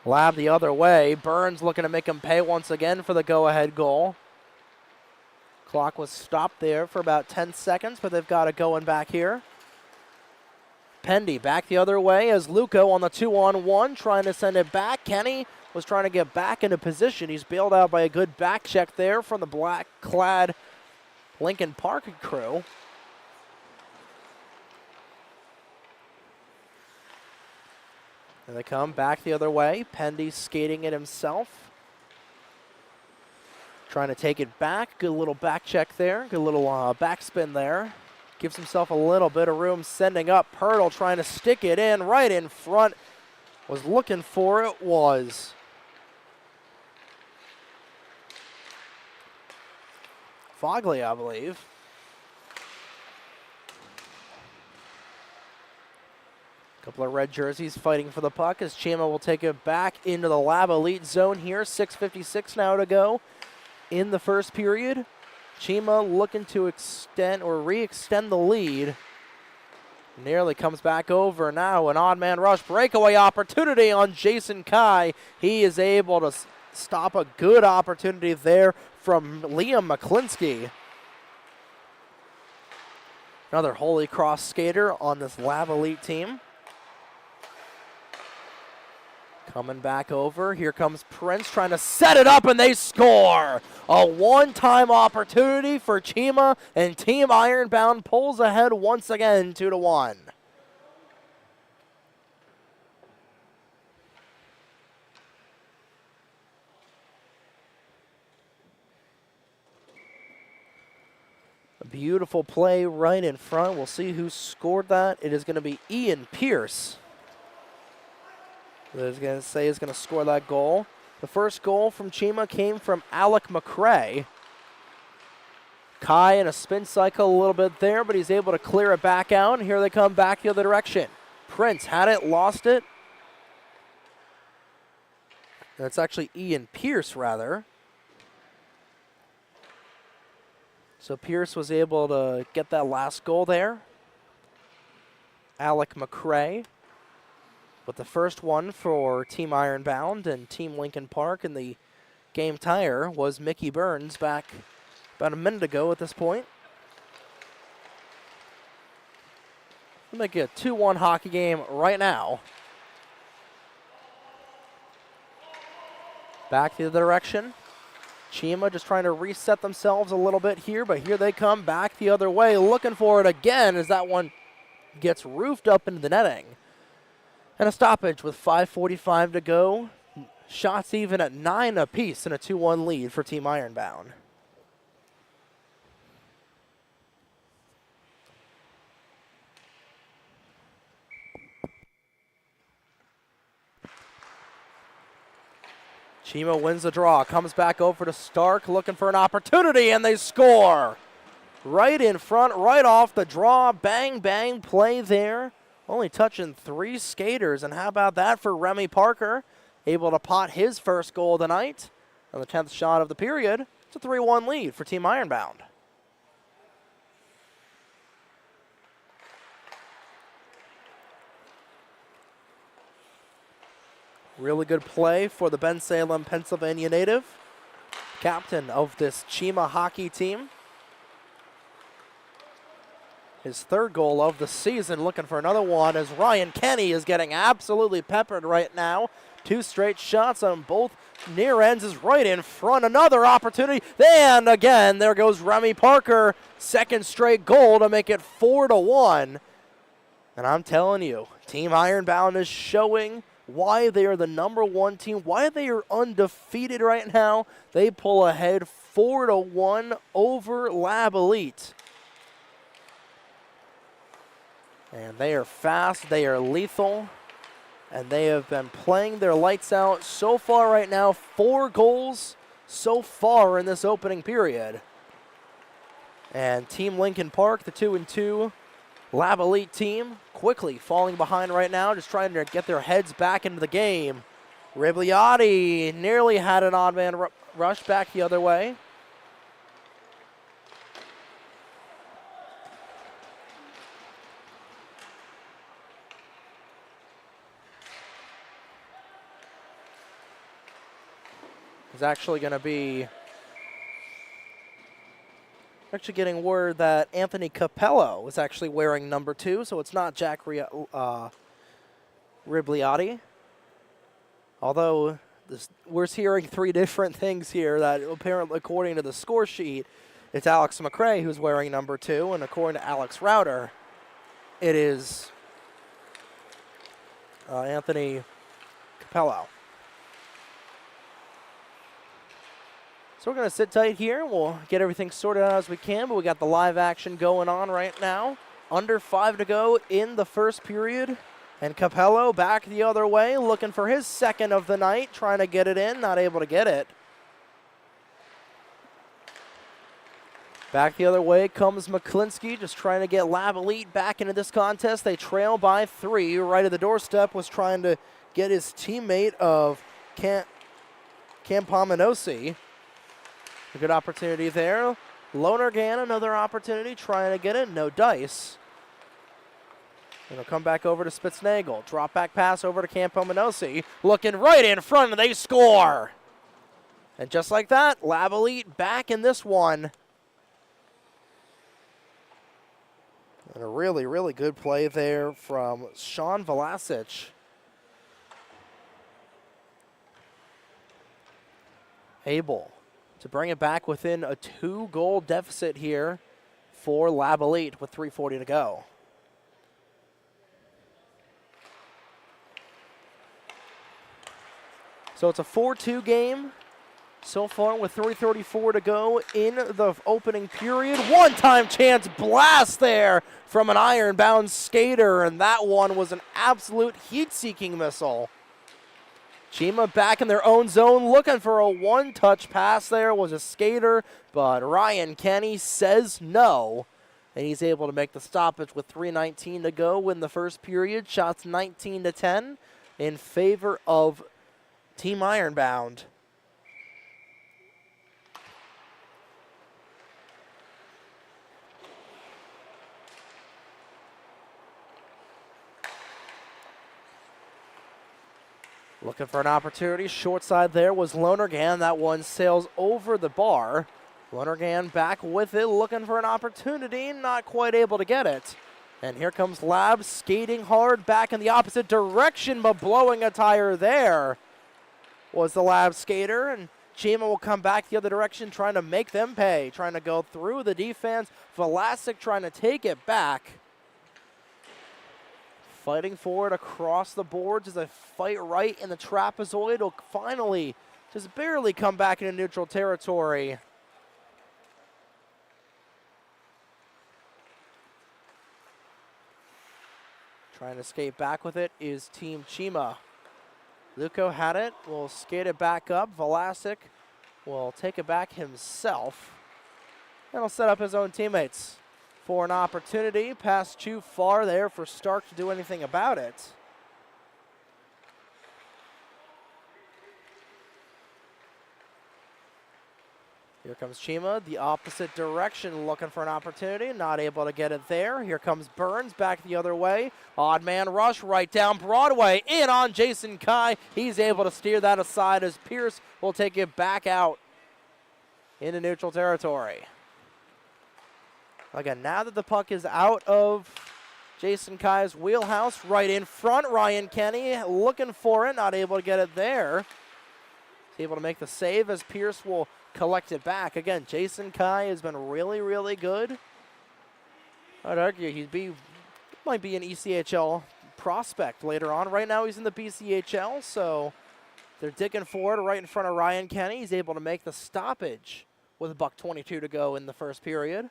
Lab the other way. Burns looking to make him pay once again for the go-ahead goal. Clock was stopped there for about 10 seconds, but they've got it going back here. Pendy back the other way as Luco on the 2-on-1 trying to send it back. Kenny was trying to get back into position. He's bailed out by a good back check there from the black-clad Lincoln Park crew. And they come back the other way. Pendy skating it himself. Trying to take it back. Good little back check there. Good little backspin there. Gives himself a little bit of room sending up. Pirtle trying to stick it in right in front. Was looking for it. Was Fogley, I believe. Couple of red jerseys fighting for the puck as Cheema will take it back into the Lab Elite zone here. 6:56 now to go in the first period. Cheema looking to extend or re-extend the lead. Nearly comes back over now. An odd man rush breakaway opportunity on Jason Kai. He is able to stop a good opportunity there from Liam McClinsky. Another Holy Cross skater on this Lab Elite team. Coming back over. Here comes Prince trying to set it up, and they score. A one-time opportunity for Cheema, and Team Ironbound pulls ahead once again 2-1. A beautiful play right in front. We'll see who scored that. It is going to be Ian Pierce. I was going to say is going to score that goal. The first goal from Cheema came from Alec McCrae. Kai in a spin cycle a little bit there, but he's able to clear it back out. And here they come back the other direction. Prince had it, lost it. That's actually Ian Pierce, rather. So Pierce was able to get that last goal there. Alec McCrae with the first one for Team Ironbound, and Team Lincoln Park, and the game tire was Mickey Burns back about a minute ago at this point. We'll make it a 2-1 hockey game right now. Back the other direction. Cheema just trying to reset themselves a little bit here, but here they come back the other way, looking for it again as that one gets roofed up into the netting. And a stoppage with 5:45 to go. Shots even at 9 apiece, and a 2-1 lead for Team Ironbound. Cheema wins the draw, comes back over to Stark, looking for an opportunity, and they score. Right in front, right off the draw, bang, bang play there. Only touching 3 skaters, and how about that for Remy Parker? Able to pot his first goal tonight on the 10th shot of the period. It's a 3-1 lead for Team Ironbound. Really good play for the Bensalem, Pennsylvania native, captain of this Cheema hockey team. His third goal of the season, looking for another one as Ryan Kenny is getting absolutely peppered right now. 2 straight shots on both near ends is right in front. Another opportunity. And again, there goes Remy Parker. Second straight goal to make it 4-1. And I'm telling you, Team Ironbound is showing why they are the #1 team, why they are undefeated right now. They pull ahead 4-1 over Lab Elite. And they are fast, they are lethal, and they have been playing their lights out so far right now. 4 goals so far in this opening period. And Team Lincoln Park, the 2-2 Lab Elite team, quickly falling behind right now, just trying to get their heads back into the game. Ribliotti nearly had an odd man rush back the other way. It's actually going to be getting word that Anthony Capello is actually wearing #2, so it's not Jack Ribliotti. Although we're hearing 3 different things here that apparently, according to the score sheet, it's Alex McCrae who's wearing #2, and according to Alex Rauter, it is Anthony Capello. So we're going to sit tight here. We'll get everything sorted out as we can, but we got the live action going on right now. Under 5 to go in the first period. And Capello back the other way, looking for his second of the night, trying to get it in, not able to get it. Back the other way comes McClinsky, just trying to get Lab Elite back into this contest. They trail by 3. Right at the doorstep was trying to get his teammate of Campominosi. A good opportunity there. Lonergan, another opportunity, trying to get it. No dice. It'll come back over to Spitznagel. Drop back pass over to Campominosi. Looking right in front, and they score. And just like that, Lab Elite back in this one. And a really, really good play there from Sean Velasic. able to bring it back within a 2-goal deficit here for Lab Elite with 3:40 to go. So it's a 4-2 game so far with 3:34 to go in the opening period. One-time chance blast there from an iron-bound skater, and that one was an absolute heat-seeking missile. Cheema back in their own zone, looking for a one-touch pass there. Was a skater, but Ryan Kenny says no, and he's able to make the stoppage with 3:19 to go in the first period. Shots 19-10 in favor of Team Ironbound. Looking for an opportunity. Short side there was Lonergan. That one sails over the bar. Lonergan back with it, looking for an opportunity. Not quite able to get it. And here comes Lab skating hard back in the opposite direction, but blowing a tire there was the Lab skater. And Cheema will come back the other direction, trying to make them pay. Trying to go through the defense. Velasic trying to take it back. Fighting for it across the boards as they fight right in the trapezoid. Will finally just barely come back into neutral territory. Trying to skate back with it is Team Cheema. Luco had it, will skate it back up. Velasic will take it back himself. And will set up his own teammates for an opportunity. Pass too far there for Stark to do anything about it. Here comes Cheema, the opposite direction, looking for an opportunity. Not able to get it there. Here comes Burns back the other way. Odd man rush right down Broadway. In on Jason Kai. He's able to steer that aside as Pierce will take it back out into neutral territory. Again, now that the puck is out of Jason Kai's wheelhouse, right in front, Ryan Kenny looking for it, not able to get it there. He's able to make the save as Pierce will collect it back. Again, Jason Kai has been really, really good. I'd argue he might be an ECHL prospect later on. Right now he's in the BCHL, so they're digging for it right in front of Ryan Kenny. He's able to make the stoppage with $1:22 to go in the first period.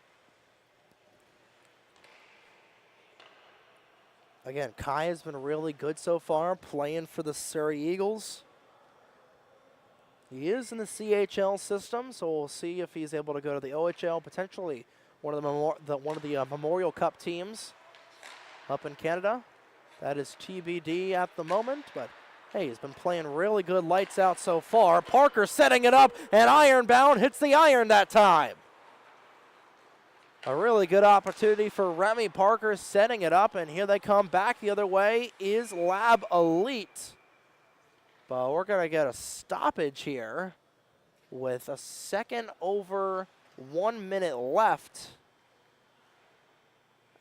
Again, Kai has been really good so far, playing for the Surrey Eagles. He is in the CHL system, so we'll see if he's able to go to the OHL, potentially one of the Memorial Cup teams up in Canada. That is TBD at the moment, but hey, he's been playing really good lights out so far. Parker setting it up, and Ironbound hits the iron that time. A really good opportunity for Remy Parker setting it up, and here they come back the other way is Lab Elite. But we're going to get a stoppage here with a second over 1 minute left.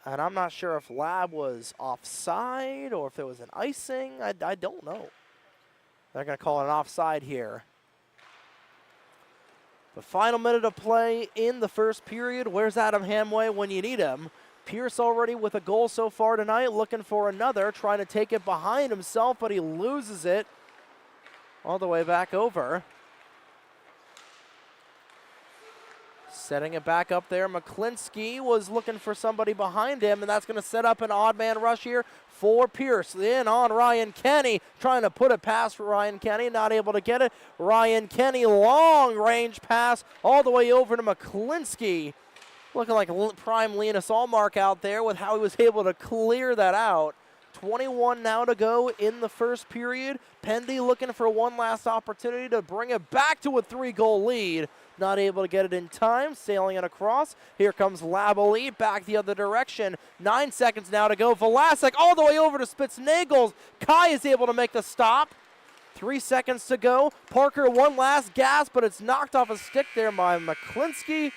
And I'm not sure if Lab was offside or if there was an icing. I don't know. They're going to call it an offside here. The final minute of play in the first period. Where's Adam Hamway when you need him? Pierce already with a goal so far tonight, looking for another, trying to take it behind himself, but he loses it all the way back over. Setting it back up there. McClinsky was looking for somebody behind him, and that's going to set up an odd man rush here for Pierce. In on Ryan Kenny, trying to put it past Ryan Kenny, not able to get it. Ryan Kenny, long range pass all the way over to McClinsky. Looking like prime Linus Allmark out there with how he was able to clear that out. 21 now to go in the first period. Pendy looking for one last opportunity to bring it back to a 3-goal lead. Not able to get it in time, sailing it across. Here comes Lab Elite back the other direction. 9 seconds now to go. Velasic all the way over to Spitznagels. Kai is able to make the stop. 3 seconds to go. Parker one last gasp, but it's knocked off a stick there by McClinsky.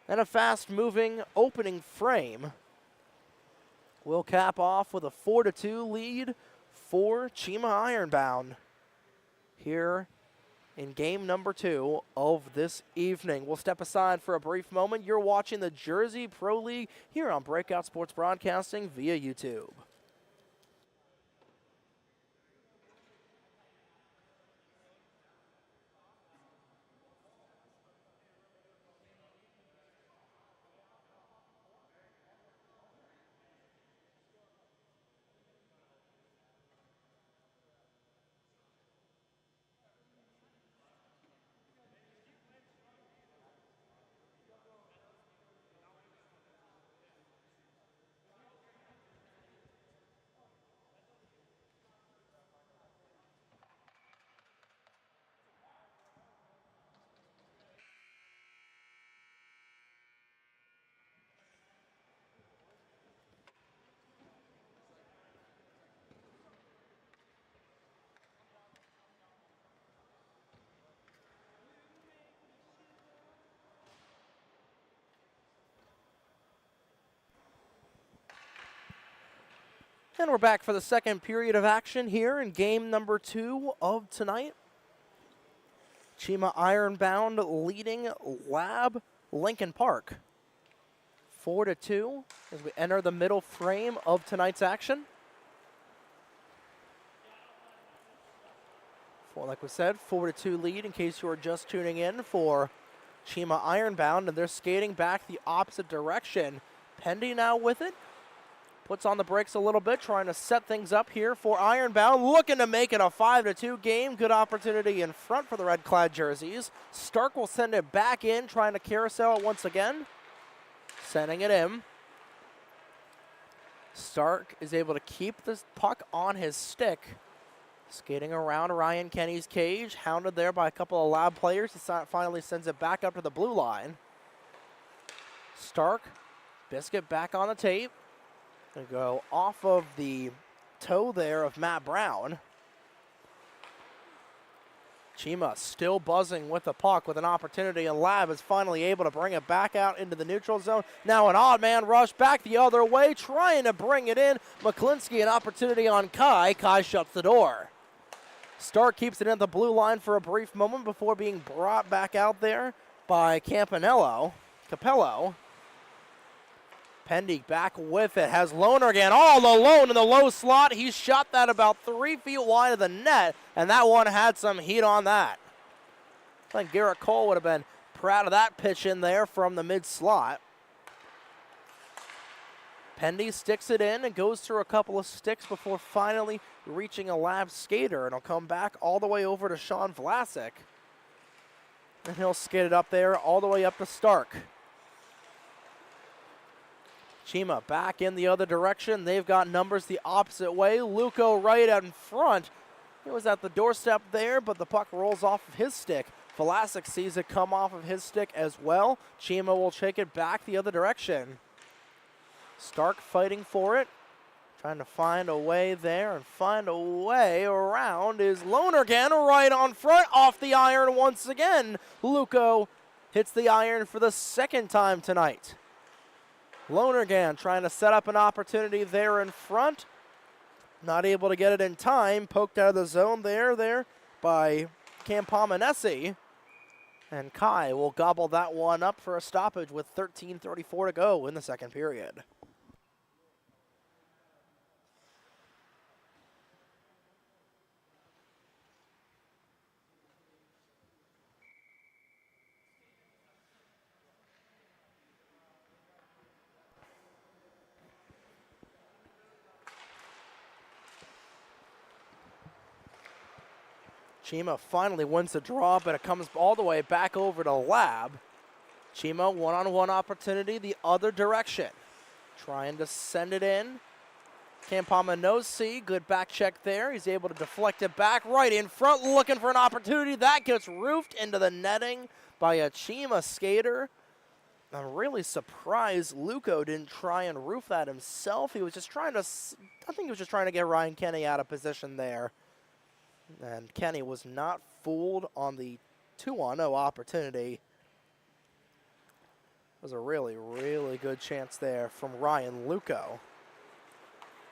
And a fast-moving opening frame will cap off with a 4-2 lead for Cheema Ironbound here in game number 2 of this evening. We'll step aside for a brief moment. You're watching the Jersey Pro League here on Breakout Sports Broadcasting via YouTube. And we're back for the second period of action here in game number 2 of tonight. Cheema Ironbound leading Lab Lincoln Park 4-2 as we enter the middle frame of tonight's action. Like we said, 4-2 lead in case you are just tuning in for Cheema Ironbound, and they're skating back the opposite direction. Pendy now with it. Puts on the brakes a little bit, trying to set things up here for Ironbound, looking to make it a 5-2 game. Good opportunity in front for the red-clad jerseys. Stark will send it back in, trying to carousel it once again. Sending it in. Stark is able to keep this puck on his stick. Skating around Ryan Kenny's cage, hounded there by a couple of Lab players. He finally sends it back up to the blue line. Stark, Biscuit back on the tape. Gonna go off of the toe there of Matt Brown. Cheema still buzzing with the puck with an opportunity, and Lab is finally able to bring it back out into the neutral zone. Now an odd man rush back the other way, trying to bring it in. McClinsky, an opportunity on Kai. Kai shuts the door. Stark keeps it in the blue line for a brief moment before being brought back out there by Capello. Pendy back with it, has Lonergan all alone in the low slot. He shot that about 3 feet wide of the net, and that one had some heat on that. I think Garrett Cole would have been proud of that pitch in there from the mid-slot. Pendy sticks it in and goes through a couple of sticks before finally reaching a Lab skater, and he'll come back all the way over to Sean Vlasic. And he'll skid it up there all the way up to Stark. Cheema back in the other direction. They've got numbers the opposite way. Luco right out in front. He was at the doorstep there, but the puck rolls off of his stick. Vlasic sees it come off of his stick as well. Cheema will take it back the other direction. Stark fighting for it. Trying to find a way there and find a way around is Lonergan right on front, off the iron once again. Luco hits the iron for the second time tonight. Lonergan trying to set up an opportunity there in front. Not able to get it in time. Poked out of the zone there by Campamanesi. And Kai will gobble that one up for a stoppage with 13:34 to go in the second period. Cheema finally wins the draw, but it comes all the way back over to Lab. Cheema one-on-one opportunity the other direction. Trying to send it in. Campamanosi, good back check there. He's able to deflect it back right in front, looking for an opportunity. That gets roofed into the netting by a Cheema skater. I'm really surprised Luco didn't try and roof that himself. He was just trying to, I think he was just trying to get Ryan Kenny out of position there. And Kenny was not fooled on the 2-on-0 opportunity. It was a really, really good chance there from Ryan Luco,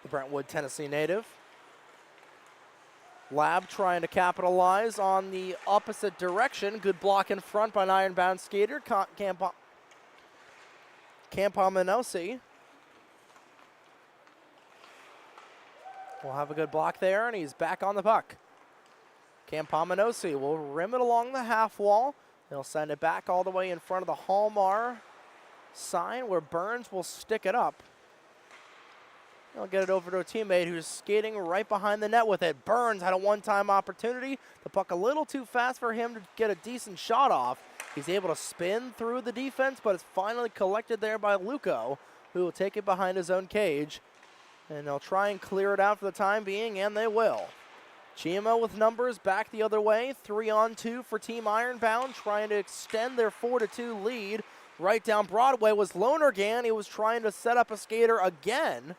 the Brentwood, Tennessee native. Lab trying to capitalize on the opposite direction. Good block in front by an ironbound skater, Campominosi. Will have a good block there, and he's back on the puck. Campominosi will rim it along the half wall. They'll send it back all the way in front of the Hallmar sign where Burns will stick it up. He'll get it over to a teammate who's skating right behind the net with it. Burns had a one-time opportunity. The puck a little too fast for him to get a decent shot off. He's able to spin through the defense, but it's finally collected there by Luco, who will take it behind his own cage. And they'll try and clear it out for the time being, and they will. Cheema with numbers back the other way. 3-on-2 for Team Ironbound, trying to extend their 4-2 lead. Right down Broadway was Lonergan. He was trying to set up a skater again.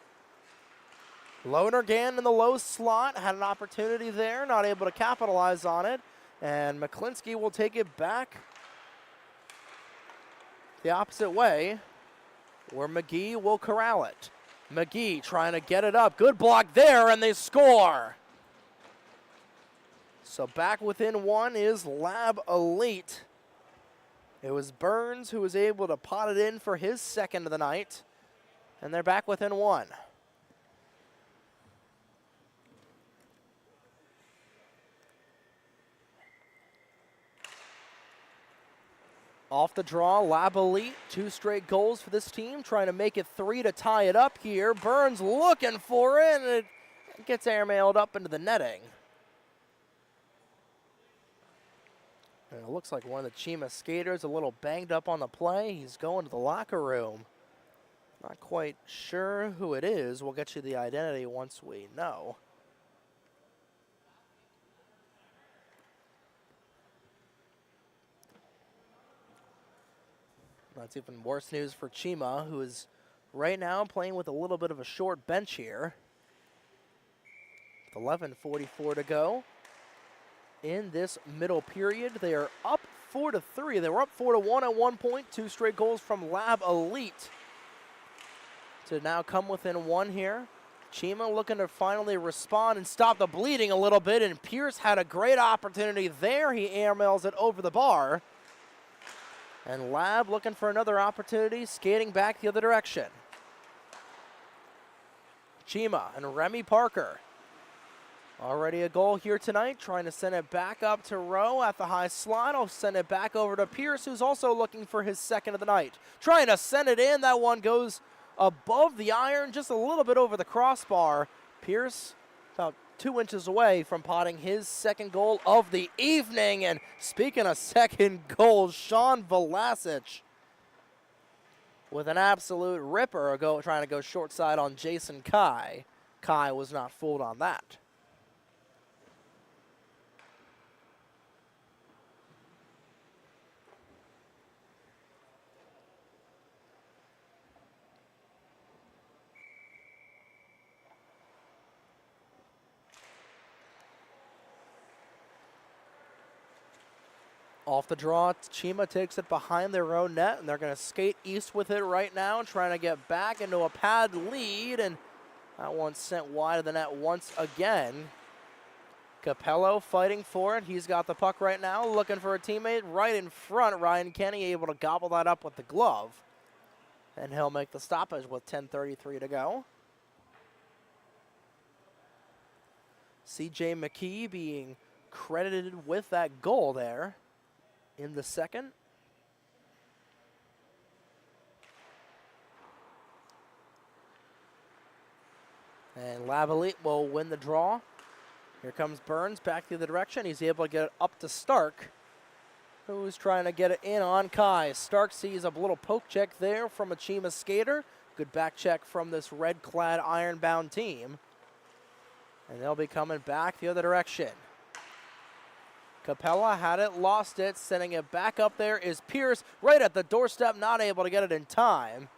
Lonergan in the low slot, had an opportunity there, not able to capitalize on it. And McClinsky will take it back the opposite way, where McGee will corral it. McGee trying to get it up. Good block there, and they score. So back within one is Lab Elite. It was Burns who was able to pot it in for his second of the night, and they're back within one. Off the draw, Lab Elite, 2 straight goals for this team, trying to make it 3 to tie it up here. Burns looking for it, and it gets airmailed up into the netting. And it looks like one of the Cheema skaters a little banged up on the play. He's going to the locker room. Not quite sure who it is. We'll get you the identity once we know. That's even worse news for Cheema, who is right now playing with a little bit of a short bench here. With 11:44 to go in this middle period. They are up 4-3. They were up 4-1 at one point. 2 straight goals from Lab Elite to now come within one here. Cheema looking to finally respond and stop the bleeding a little bit, and Pierce had a great opportunity there. He airmails it over the bar. And Lab looking for another opportunity, skating back the other direction. Cheema and Remy Parker. Already a goal here tonight, trying to send it back up to Rowe at the high slot. I'll send it back over to Pierce, who's also looking for his second of the night. Trying to send it in. That one goes above the iron, just a little bit over the crossbar. Pierce about 2 inches away from potting his second goal of the evening. And speaking of second goals, Sean Velasic with an absolute ripper, trying to go short side on Jason Kai. Kai was not fooled on that. Off the draw, Cheema takes it behind their own net, and they're going to skate east with it right now, trying to get back into a pad lead, and that one's sent wide of the net once again. Capello fighting for it. He's got the puck right now, looking for a teammate right in front. Ryan Kenny able to gobble that up with the glove, and he'll make the stoppage with 10:33 to go. CJ McKee being credited with that goal there in the second. And Lab Elite will win the draw. Here comes Burns back the other direction. He's able to get it up to Stark, who's trying to get it in on Kai. Stark sees a little poke check there from a Cheema skater. Good back check from this red-clad ironbound team. And they'll be coming back the other direction. Capella had it, lost it, sending it back up there is Pierce, right at the doorstep, not able to get it in time.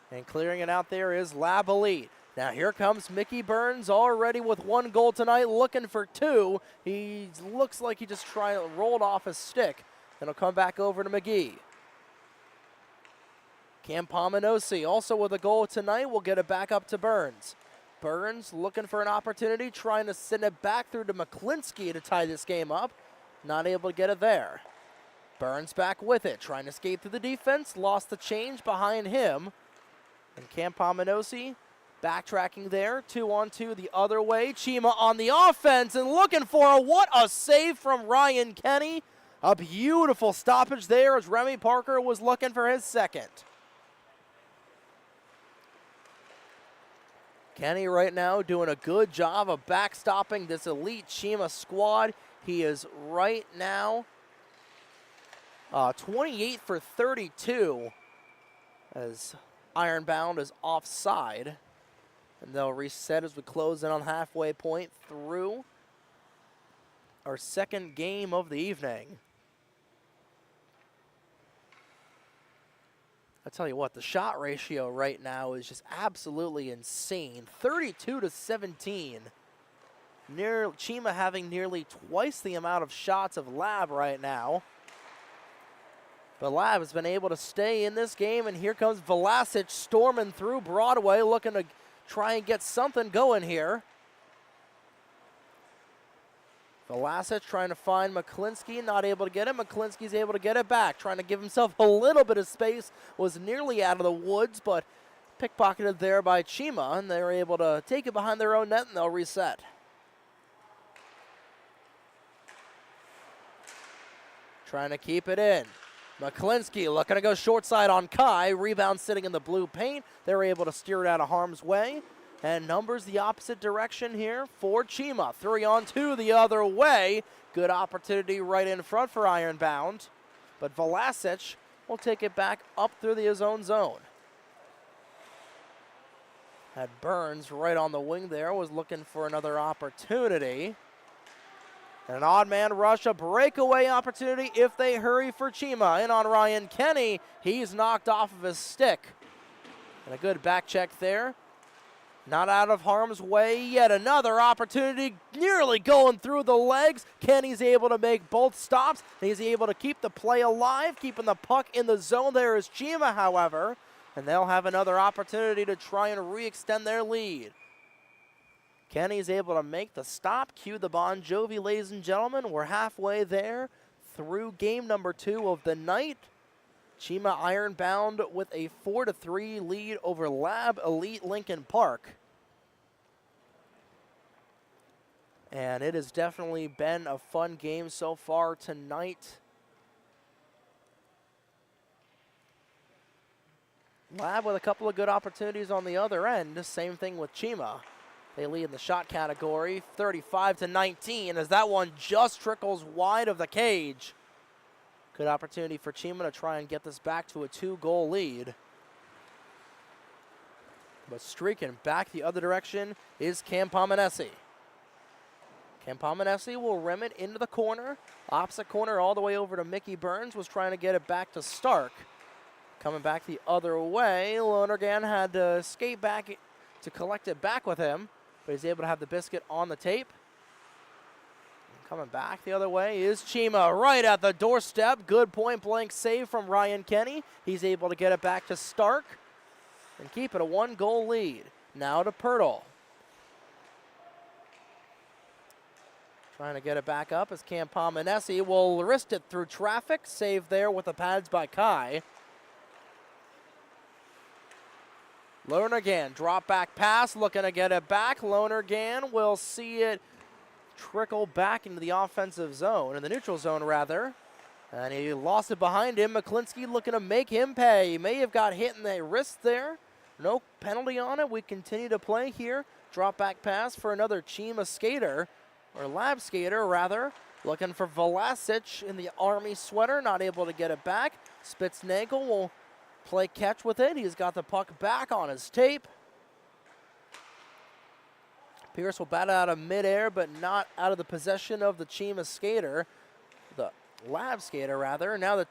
And clearing it out there is Lab Elite. Now here comes Mickey Burns, already with 1 goal tonight, looking for 2. He looks like he just rolled off his stick. And it'll come back over to McGee. Campominosi also with a goal tonight. We'll get it back up to Burns. Burns looking for an opportunity, trying to send it back through to McClinsky to tie this game up. Not able to get it there. Burns back with it, trying to skate through the defense, lost the change behind him. And Cam Pominosi backtracking there, 2-on-2 the other way. Cheema on the offense and looking for what a save from Ryan Kenny. A beautiful stoppage there as Remy Parker was looking for his second. Kenny right now doing a good job of backstopping this elite Cheema squad. He is right now 28 for 32 as Ironbound is offside. And they'll reset as we close in on halfway point through our second game of the evening. I tell you what, the shot ratio right now is just absolutely insane. 32-17. Cheema having nearly twice the amount of shots of Lab right now. But Lab has been able to stay in this game, and here comes Vlasic storming through Broadway, looking to try and get something going here. Vlasic trying to find McClinsky, not able to get it. McClinsky's able to get it back, trying to give himself a little bit of space. Was nearly out of the woods, but pickpocketed there by Cheema, and they're able to take it behind their own net, and they'll reset. Trying to keep it in. McClinsky looking to go short side on Kai. Rebound sitting in the blue paint. They're able to steer it out of harm's way. And numbers the opposite direction here for Cheema. 3-on-2 the other way. Good opportunity right in front for Ironbound. But Vlasic will take it back up through his own zone. Had Burns right on the wing there. Was looking for another opportunity. And an odd man rush, a breakaway opportunity if they hurry for Cheema. In on Ryan Kenny. He's knocked off of his stick. And a good back check there. Not out of harm's way. Yet another opportunity nearly going through the legs. Kenny's able to make both stops. He's able to keep the play alive, keeping the puck in the zone. There is Cheema, however. And they'll have another opportunity to try and re-extend their lead. Kenny's able to make the stop. Cue the Bon Jovi, ladies and gentlemen. We're halfway there through game number 2 of the night. Cheema Ironbound with a 4-3 lead over Lab Elite Lincoln Park. And it has definitely been a fun game so far tonight. Lab with a couple of good opportunities on the other end. Same thing with Cheema. They lead in the shot category, 35-19, as that one just trickles wide of the cage. Good opportunity for Cheema to try and get this back to a 2-goal lead. But streaking back the other direction is Cam Pominosi. Cam Pominosi will rim it into the corner. Opposite corner all the way over to Mickey Burns. Was trying to get it back to Stark. Coming back the other way. Lonergan had to skate back to collect it back with him. But he's able to have the biscuit on the tape. Coming back the other way is Cheema right at the doorstep. Good point-blank save from Ryan Kenny. He's able to get it back to Stark and keep it a 1-goal lead. Now to Pirtle. Trying to get it back up as Cam Pominosi will wrist it through traffic. Save there with the pads by Kai. Lonergan, drop back pass, looking to get it back. Lonergan will see it trickle back into the offensive zone, in the neutral zone rather. And he lost it behind him. McClinsky looking to make him pay. He may have got hit in the wrist there. No penalty on it. We continue to play here. Drop back pass for another Cheema skater, or Lab skater rather. Looking for Vlasic in the Army sweater, not able to get it back. Spitznagel will play catch with it. He's got the puck back on his tape. Pierce will bat it out of midair, but not out of the possession of the Cheema skater. The Lab skater, rather. Now the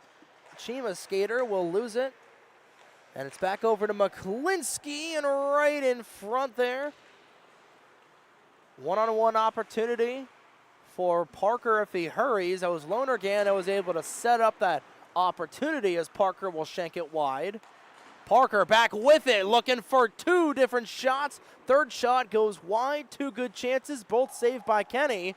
Cheema skater will lose it. And it's back over to McClinsky, and right in front there. One-on-one opportunity for Parker if he hurries. That was Lonergan that was able to set up that opportunity as Parker will shank it wide. Parker back with it, looking for two different shots. Third shot goes wide, two good chances, both saved by Kenny.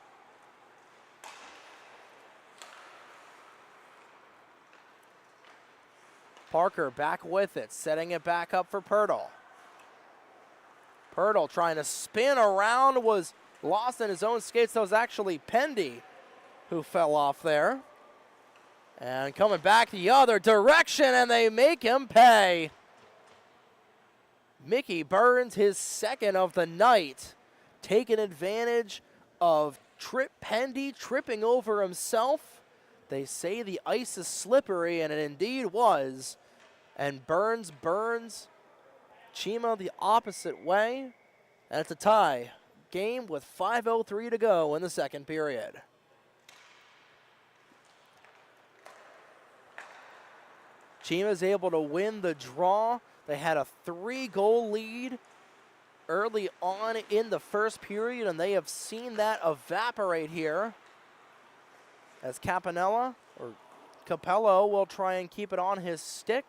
Parker back with it, setting it back up for Pirtle. Pirtle trying to spin around, was lost in his own skates. That was actually Pendy who fell off there. And coming back the other direction, and they make him pay. Mickey Burns, his second of the night, taking advantage of Pendy tripping over himself. They say the ice is slippery, and it indeed was. And Burns burns Cheema the opposite way. And it's a tie game with 5:03 to go in the second period. Cheema is able to win the draw. They had a 3-goal lead early on in the first period, and they have seen that evaporate here as Capello will try and keep it on his stick,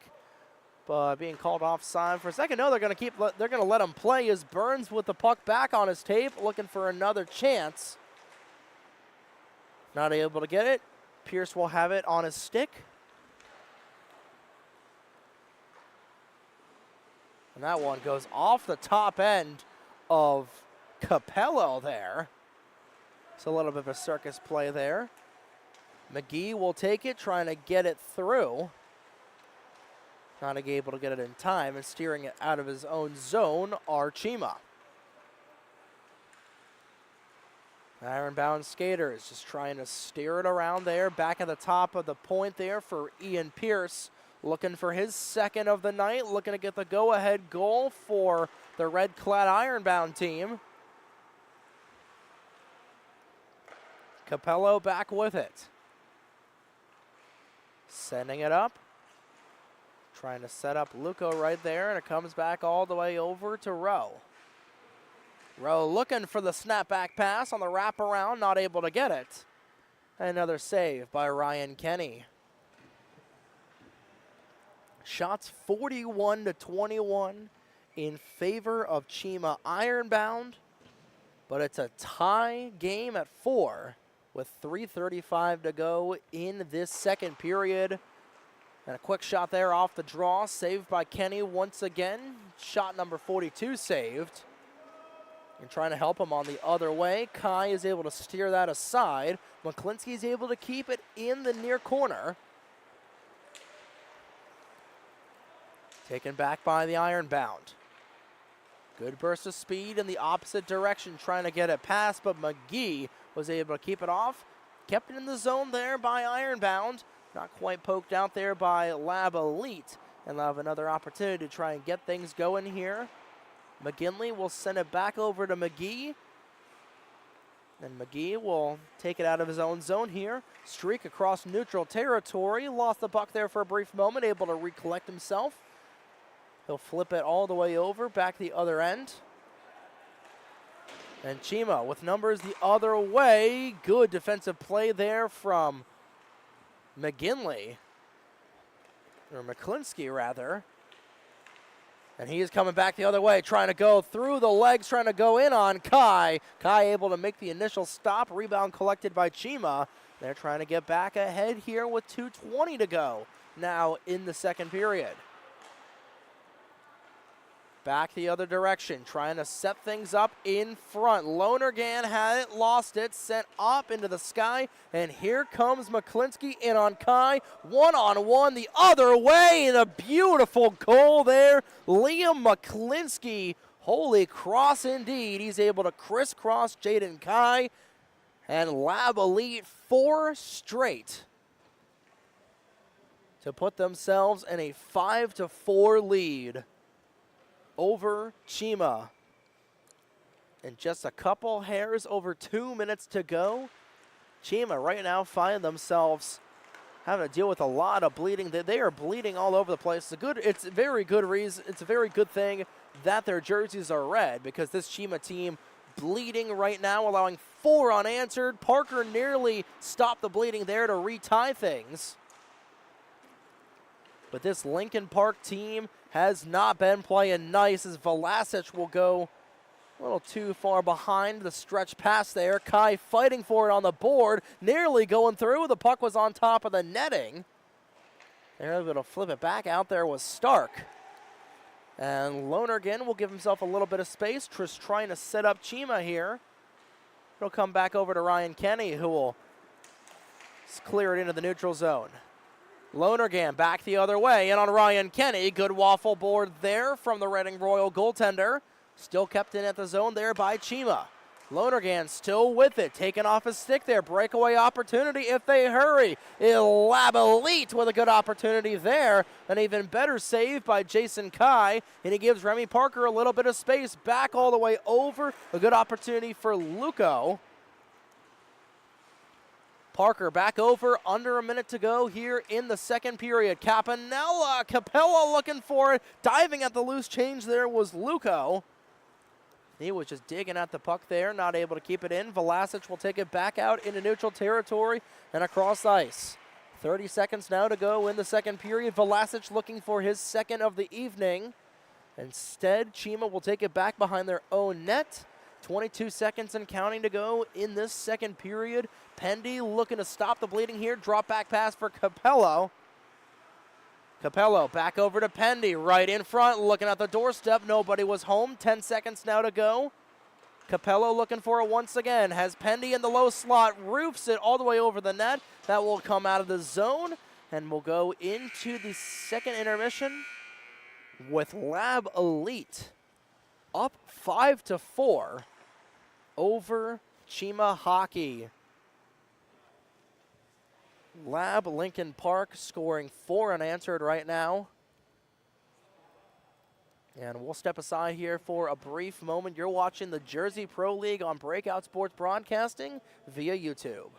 but being called offside for a second. No, they're going to let him play as Burns with the puck back on his tape, looking for another chance. Not able to get it. Pierce will have it on his stick. And that one goes off the top end of Capello there. It's a little bit of a circus play there. McGee will take it, trying to get it through. Not able to get it in time, and steering it out of his own zone are Cheema. Ironbound skaters just trying to steer it around there. Back at the top of the point there for Ian Pierce. Looking for his second of the night. Looking to get the go-ahead goal for the red-clad Ironbound team. Capello back with it. Sending it up. Trying to set up Luco right there, and it comes back all the way over to Rowe. Rowe looking for the snapback pass on the wraparound, not able to get it. Another save by Ryan Kenny. Shots 41-21 in favor of Cheema Ironbound, but it's a tie game at 4 with 3:35 to go in this second period. And a quick shot there off the draw, saved by Kenny once again. Shot number 42 saved. And trying to help him on the other way. Kai is able to steer that aside. McClinsky is able to keep it in the near corner. Taken back by the Ironbound. Good burst of speed in the opposite direction, trying to get it past, but McGee was able to keep it off. Kept it in the zone there by Ironbound. Not quite poked out there by Lab Elite. And they'll have another opportunity to try and get things going here. McGinley will send it back over to McGee. And McGee will take it out of his own zone here. Streak across neutral territory. Lost the puck there for a brief moment, able to recollect himself. He'll flip it all the way over, back the other end. And Cheema with numbers the other way. Good defensive play there from McGinley, or McClinsky rather. And he is coming back the other way, trying to go through the legs, trying to go in on Kai. Kai able to make the initial stop. Rebound collected by Cheema. They're trying to get back ahead here with 2:20 to go now in the second period. Back the other direction, trying to set things up in front. Lonergan had it, lost it, sent up into the sky, and here comes McClinsky in on Kai. One-on-one the other way, and a beautiful goal there. Liam McClinsky, holy cross indeed. He's able to crisscross Jaden Kai, and Lab Elite 4 straight to put themselves in a 5-4 lead over Cheema. And just a couple hairs over 2 minutes to go. Cheema right now find themselves having to deal with a lot of bleeding. They are bleeding all over the place. It's a very good reason. It's a very good thing that their jerseys are red, because this Cheema team bleeding right now, allowing 4 unanswered. Parker nearly stopped the bleeding there to retie things. But this Lincoln Park team has not been playing nice as Vlasic will go a little too far behind the stretch pass there. Kai fighting for it on the board, nearly going through. The puck was on top of the netting. They're able to flip it back. Out there was Stark. And Lonergan will give himself a little bit of space. Just trying to set up Cheema here. It'll come back over to Ryan Kenny, who will clear it into the neutral zone. Lonergan back the other way, and on Ryan Kenny. Good waffle board there from the Reading Royal goaltender. Still kept in at the zone there by Cheema. Lonergan still with it, taking off his stick there. Breakaway opportunity if they hurry. Lab Elite with a good opportunity there. An even better save by Jason Kai, and he gives Remy Parker a little bit of space. Back all the way over. A good opportunity for Luco. Parker back over, under a minute to go here in the second period. Capella looking for it. Diving at the loose change there was Luco. He was just digging at the puck there, not able to keep it in. Vlasic will take it back out into neutral territory and across ice. 30 seconds now to go in the second period. Vlasic looking for his second of the evening. Instead, Cheema will take it back behind their own net. 22 seconds and counting to go in this second period. Pendy looking to stop the bleeding here. Drop back pass for Capello. Capello back over to Pendy, right in front, looking at the doorstep. Nobody was home. 10 seconds now to go. Capello looking for it once again. Has Pendy in the low slot, roofs it all the way over the net. That will come out of the zone, and we'll go into the second intermission with Lab Elite up 5-4 over Cheema Hockey. Lab Lincoln Park scoring 4 unanswered right now. And we'll step aside here for a brief moment. You're watching the Jersey Pro League on Breakout Sports Broadcasting via YouTube.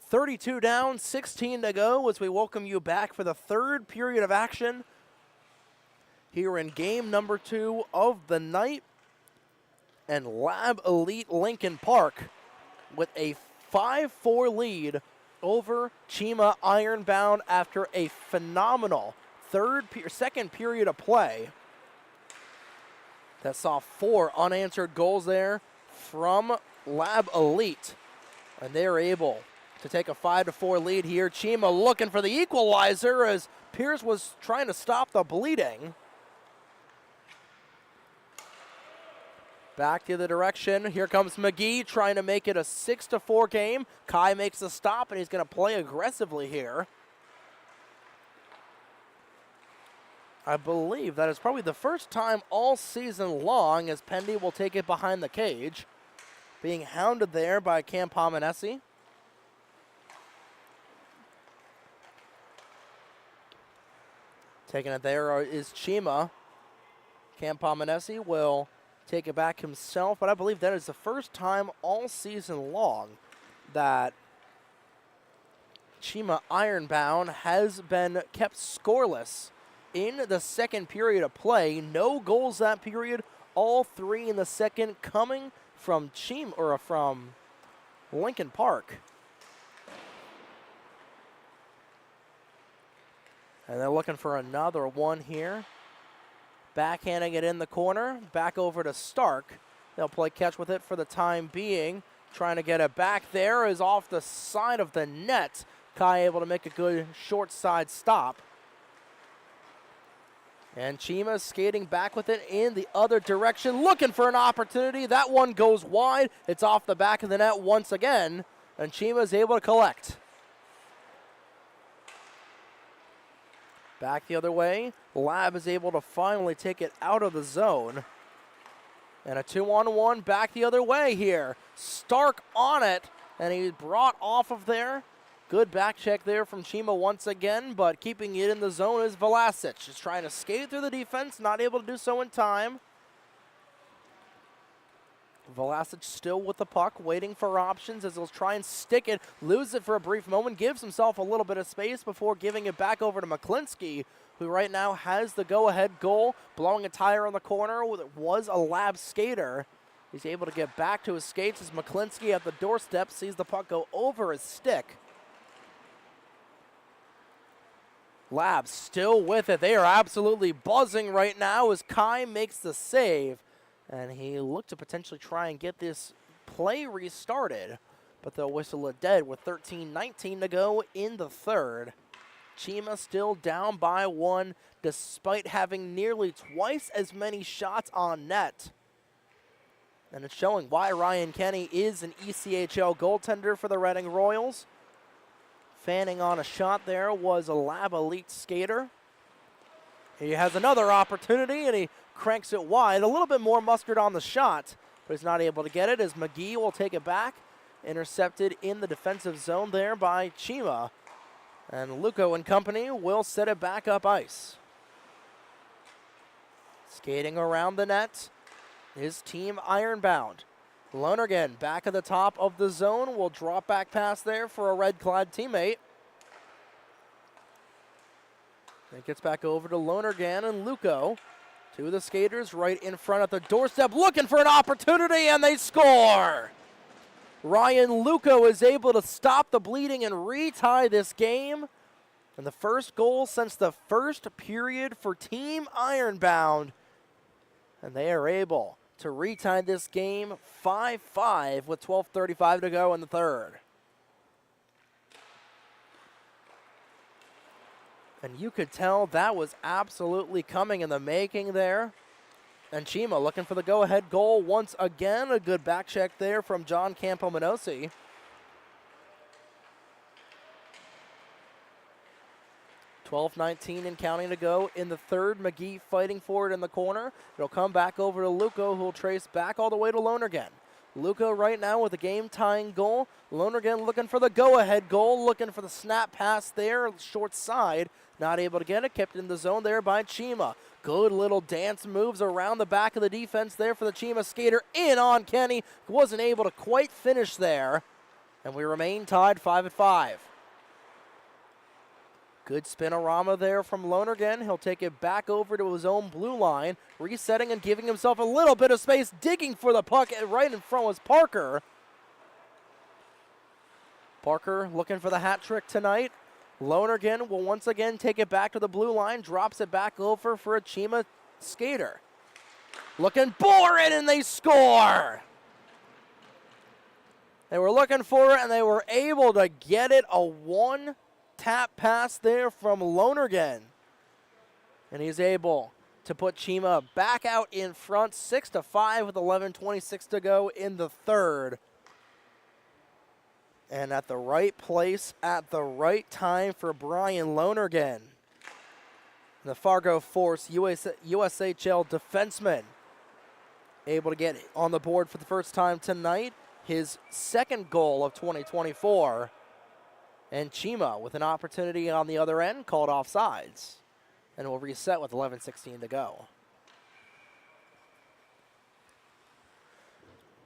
.32 down, 16 to go as we welcome you back for the third period of action here in game number 2 of the night. And Lab Elite Lincoln Park with a 5-4 lead over Cheema Ironbound after a phenomenal second period of play that saw 4 unanswered goals there from Lab Elite. And they are able to take a 5-4 lead here. Cheema looking for the equalizer as Pierce was trying to stop the bleeding. Back the other direction. Here comes McGee trying to make it a 6-4 game. Kai makes a stop, and he's going to play aggressively here. I believe that is probably the first time all season long as Pendy will take it behind the cage. Being hounded there by Cam Pominesi. Taking it there is Cheema. Cam Pominesi will take it back himself, but I believe that is the first time all season long that Cheema Ironbound has been kept scoreless in the second period of play. No goals that period, all 3 in the second coming from from Lincoln Park. And they're looking for another one here. Backhanding it in the corner. Back over to Stark. They'll play catch with it for the time being. Trying to get it back there is off the side of the net. Kai able to make a good short side stop. And Cheema skating back with it in the other direction, looking for an opportunity. That one goes wide. It's off the back of the net once again, and Cheema is able to collect. Back the other way. Lab is able to finally take it out of the zone. And a 2-on-1 back the other way here. Stark on it, and he's brought off of there. Good back check there from Cheema once again, but keeping it in the zone is Velasic. Just trying to skate through the defense, not able to do so in time. Velasic still with the puck, waiting for options as he'll try and stick it, lose it for a brief moment, gives himself a little bit of space before giving it back over to McClinsky, who right now has the go-ahead goal, blowing a tire on the corner. It was a Lab skater. He's able to get back to his skates as McClinsky at the doorstep sees the puck go over his stick. Lab still with it. They are absolutely buzzing right now as Kai makes the save. And he looked to potentially try and get this play restarted, but they'll whistle it dead with 13:19 to go in the third. Cheema still down by one, despite having nearly twice as many shots on net. And it's showing why Ryan Kenny is an ECHL goaltender for the Reading Royals. Fanning on a shot there was a Lab Elite skater. He has another opportunity, and he cranks it wide. A little bit more mustard on the shot, but he's not able to get it as McGee will take it back. Intercepted in the defensive zone there by Cheema. And Luco and company will set it back up ice. Skating around the net, his team ironbound. Lonergan back at the top of the zone will drop back pass there for a red-clad teammate. It gets back over to Lonergan and Luco. Two of the skaters right in front at the doorstep looking for an opportunity, and they score! Ryan Luco is able to stop the bleeding and retie this game. And the first goal since the first period for Team Ironbound. And they are able to retie this game 5-5 with 12:35 to go in the third. And you could tell that was absolutely coming in the making there. And Cheema looking for the go-ahead goal once again. A good back check there from John Campominosi. $12:19 and counting to go in the third. McGee fighting for it in the corner. It'll come back over to Luco, who will trace back all the way to Lonergan. Luco right now with a game-tying goal. Lonergan looking for the go-ahead goal, looking for the snap pass there, short side. Not able to get it, kept in the zone there by Cheema. Good little dance moves around the back of the defense there for the Cheema skater. In on Kenny, wasn't able to quite finish there. And we remain tied 5-5. Good spinorama there from Lonergan. He'll take it back over to his own blue line, resetting and giving himself a little bit of space, digging for the puck. Right in front was Parker. Parker looking for the hat trick tonight. Lonergan will once again take it back to the blue line, drops it back over for a Cheema skater. Looking bore it, and they score! They were looking for it, and they were able to get it. A one-tap pass there from Lonergan. And he's able to put Cheema back out in front, 6-5 with 11:26 to go in the third. And at the right place at the right time for Brian Lonergan. The Fargo Force USHL defenseman able to get on the board for the first time tonight. His second goal of 2024. And Cheema with an opportunity on the other end, called offsides. And will reset with 11:16 to go.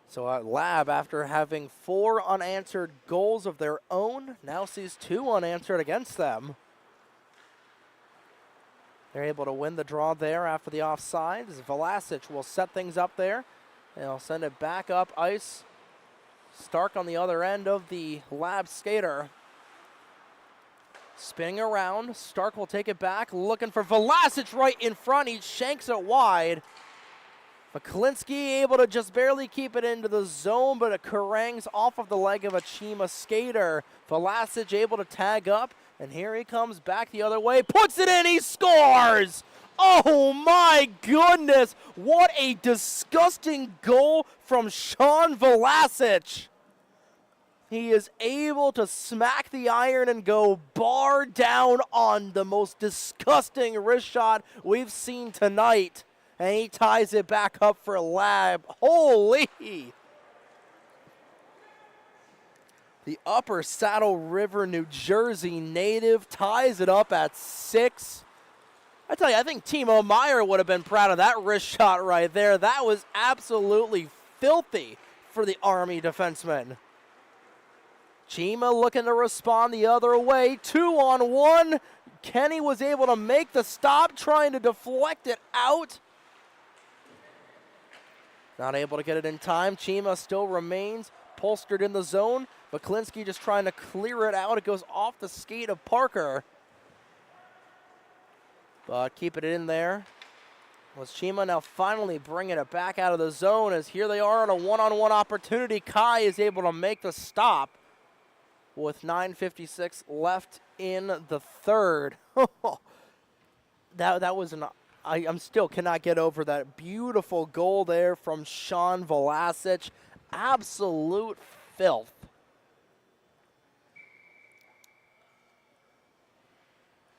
So Lab, after having 4 unanswered goals of their own, now sees 2 unanswered against them. They're able to win the draw there after the offsides. Velasic will set things up there. And he'll send it back up ice. Stark on the other end of the Lab skater. Spinning around, Stark will take it back, looking for Vlasic right in front. He shanks it wide. McClinsky able to just barely keep it into the zone, but it carangs off of the leg of a Cheema skater. Vlasic able to tag up, and here he comes back the other way. Puts it in, he scores! Oh my goodness! What a disgusting goal from Sean Vlasic! He is able to smack the iron and go bar down on the most disgusting wrist shot we've seen tonight. And he ties it back up for Lab. Holy! The Upper Saddle River, New Jersey native ties it up at 6. I tell you, I think Timo Meier would have been proud of that wrist shot right there. That was absolutely filthy for the Army defenseman. Cheema looking to respond the other way. 2-on-1. Kenny was able to make the stop, trying to deflect it out. Not able to get it in time. Cheema still remains polstered in the zone. McClinsky just trying to clear it out. It goes off the skate of Parker. But keeping it in there was Cheema. Now finally bringing it back out of the zone, as here they are on a one-on-one opportunity. Kai is able to make the stop with 9:56 left in the third. that was an... I'm still cannot get over that beautiful goal there from Sean Vlasic. Absolute filth.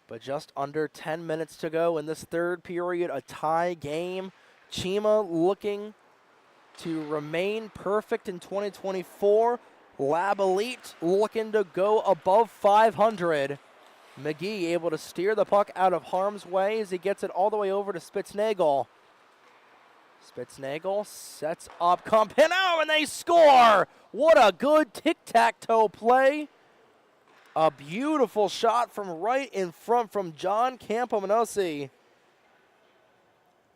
But just under 10 minutes to go in this third period, a tie game. Cheema looking to remain perfect in 2024. Lab Elite looking to go above 500. McGee able to steer the puck out of harm's way as he gets it all the way over to Spitznagel. Spitznagel sets up Campino, and they score! What a good tic-tac-toe play. A beautiful shot from right in front from John Campomenosi.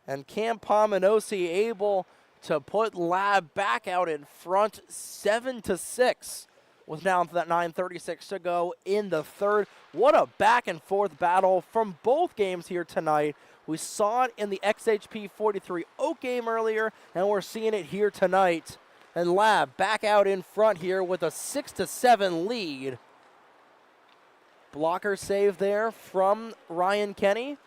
And Campomenosi able to put Lab back out in front, 7-6. With now that 9:36 to go in the third. What a back and forth battle from both games here tonight. We saw it in the XHP 43 Oak game earlier, and we're seeing it here tonight. And Lab back out in front here with a 6-7 lead. Blocker save there from Ryan Kenny.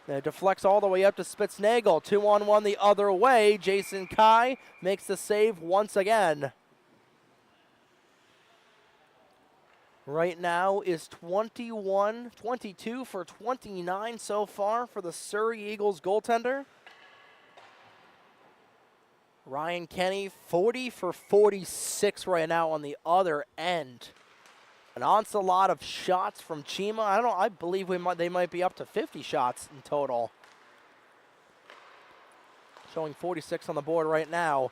It deflects all the way up to Spitznagel. 2-on-1 the other way. Jason Kai makes the save once again. Right now is 22 for 29 so far for the Surrey Eagles goaltender. Ryan Kenny, 40 for 46 right now on the other end. An onslaught of shots from Cheema. I believe they might be up to 50 shots in total. Showing 46 on the board right now.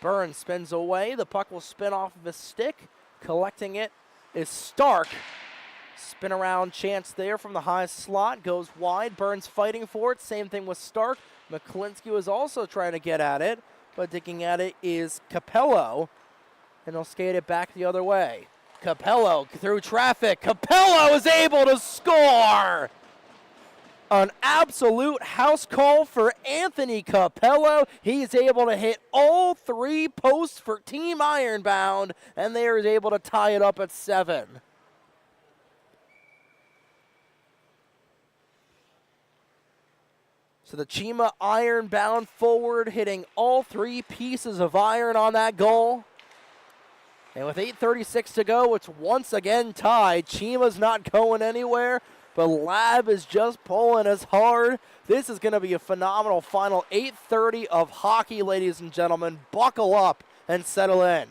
Burns spins away. The puck will spin off of his stick. Collecting it is Stark. Spin around chance there from the high slot. Goes wide. Burns fighting for it. Same thing with Stark. McClinsky was also trying to get at it, but digging at it is Capello. And he'll skate it back the other way. Capello through traffic. Capello is able to score! An absolute house call for Anthony Capello. He's able to hit all 3 posts for Team Ironbound, and they are able to tie it up at 7. So the Cheema Ironbound forward hitting all 3 pieces of iron on that goal. And with 8:36 to go, it's once again tied. Cheema's not going anywhere, but Lab is just pulling as hard. This is going to be a phenomenal final 8:30 of hockey, ladies and gentlemen. Buckle up and settle in.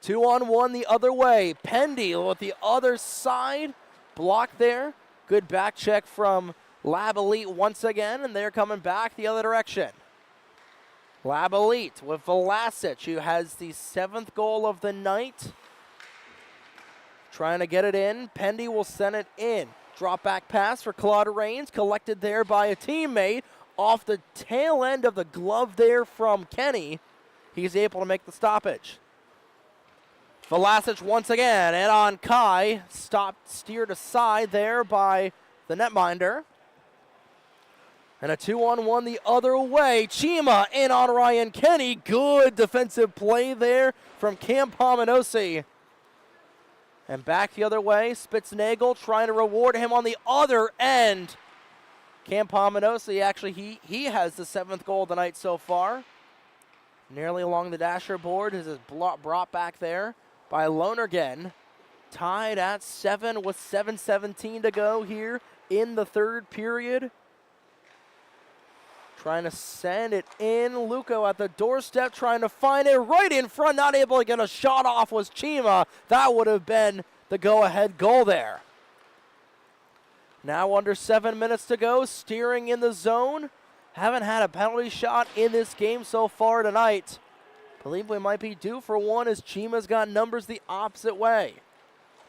2-on-1 the other way. Pendy with the other side. Blocked there. Good back check from Lab Elite once again, and they're coming back the other direction. Lab Elite with Vlasic, who has the 7th goal of the night. Trying to get it in. Pendy will send it in. Drop back pass for Claude Rains, collected there by a teammate. Off the tail end of the glove there from Kenny. He's able to make the stoppage. Vlasic once again, and on Kai, steered aside there by the netminder. And a 2-on-1 the other way. Cheema in on Ryan Kenny. Good defensive play there from Cam Pominosi. And back the other way, Spitznagel trying to reward him on the other end. Cam Pominosi, actually, he has the 7th goal of the night so far. Nearly along the dasher board. This is brought back there by Lonergan. Tied at 7 with 7:17 to go here in the 3rd period. Trying to send it in. Luco at the doorstep trying to find it right in front. Not able to get a shot off was Cheema. That would have been the go-ahead goal there. Now under 7 minutes to go. Steering in the zone. Haven't had a penalty shot in this game so far tonight. Believe we might be due for one as Cheema's got numbers the opposite way.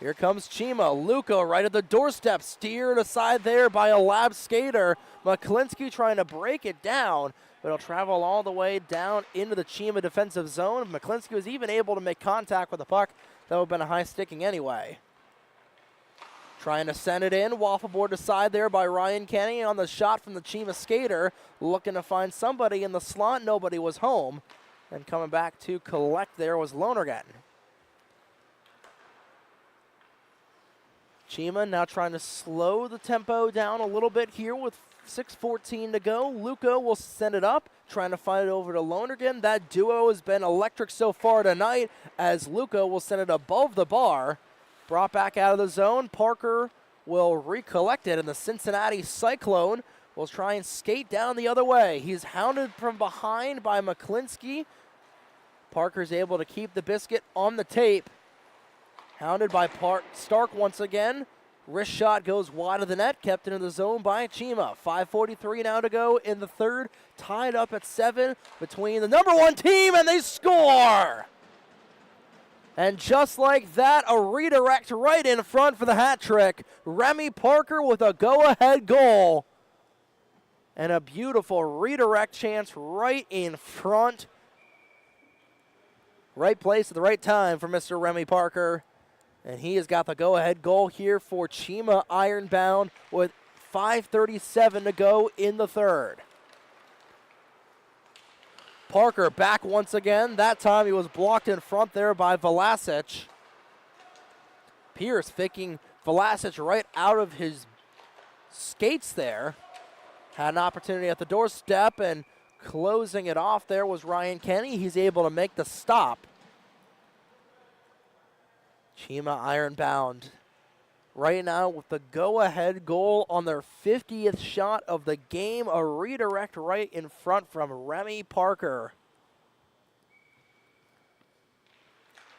Here comes Cheema. Luco right at the doorstep. Steered aside there by a lab skater. McClinsky trying to break it down, but it'll travel all the way down into the Cheema defensive zone. If McClinsky was even able to make contact with the puck, that would have been a high sticking anyway. Trying to send it in. Waffle board aside there by Ryan Kenny on the shot from the Cheema skater. Looking to find somebody in the slot. Nobody was home. And coming back to collect there was Lonergan. Cheema now trying to slow the tempo down a little bit here with 6:14 to go. Luco will send it up, trying to find it over to Lonergan. That duo has been electric so far tonight as Luco will send it above the bar. Brought back out of the zone. Parker will recollect it, and the Cincinnati Cyclone will try and skate down the other way. He's hounded from behind by McClinsky. Parker's able to keep the biscuit on the tape. Hounded by Stark once again. Wrist shot goes wide of the net, kept into the zone by Cheema. 5:43 now to go in the 3rd. Tied up at 7 between the number 1 team, and they score! And just like that, a redirect right in front for the hat trick. Remy Parker with a go-ahead goal. And a beautiful redirect chance right in front. Right place at the right time for Mr. Remy Parker. And he has got the go-ahead goal here for Cheema Ironbound with 5:37 to go in the 3rd. Parker back once again. That time he was blocked in front there by Vlasic. Pierce faking Vlasic right out of his skates there. Had an opportunity at the doorstep, and closing it off there was Ryan Kenny. He's able to make the stop. Cheema Ironbound right now with the go-ahead goal on their 50th shot of the game. A redirect right in front from Remy Parker.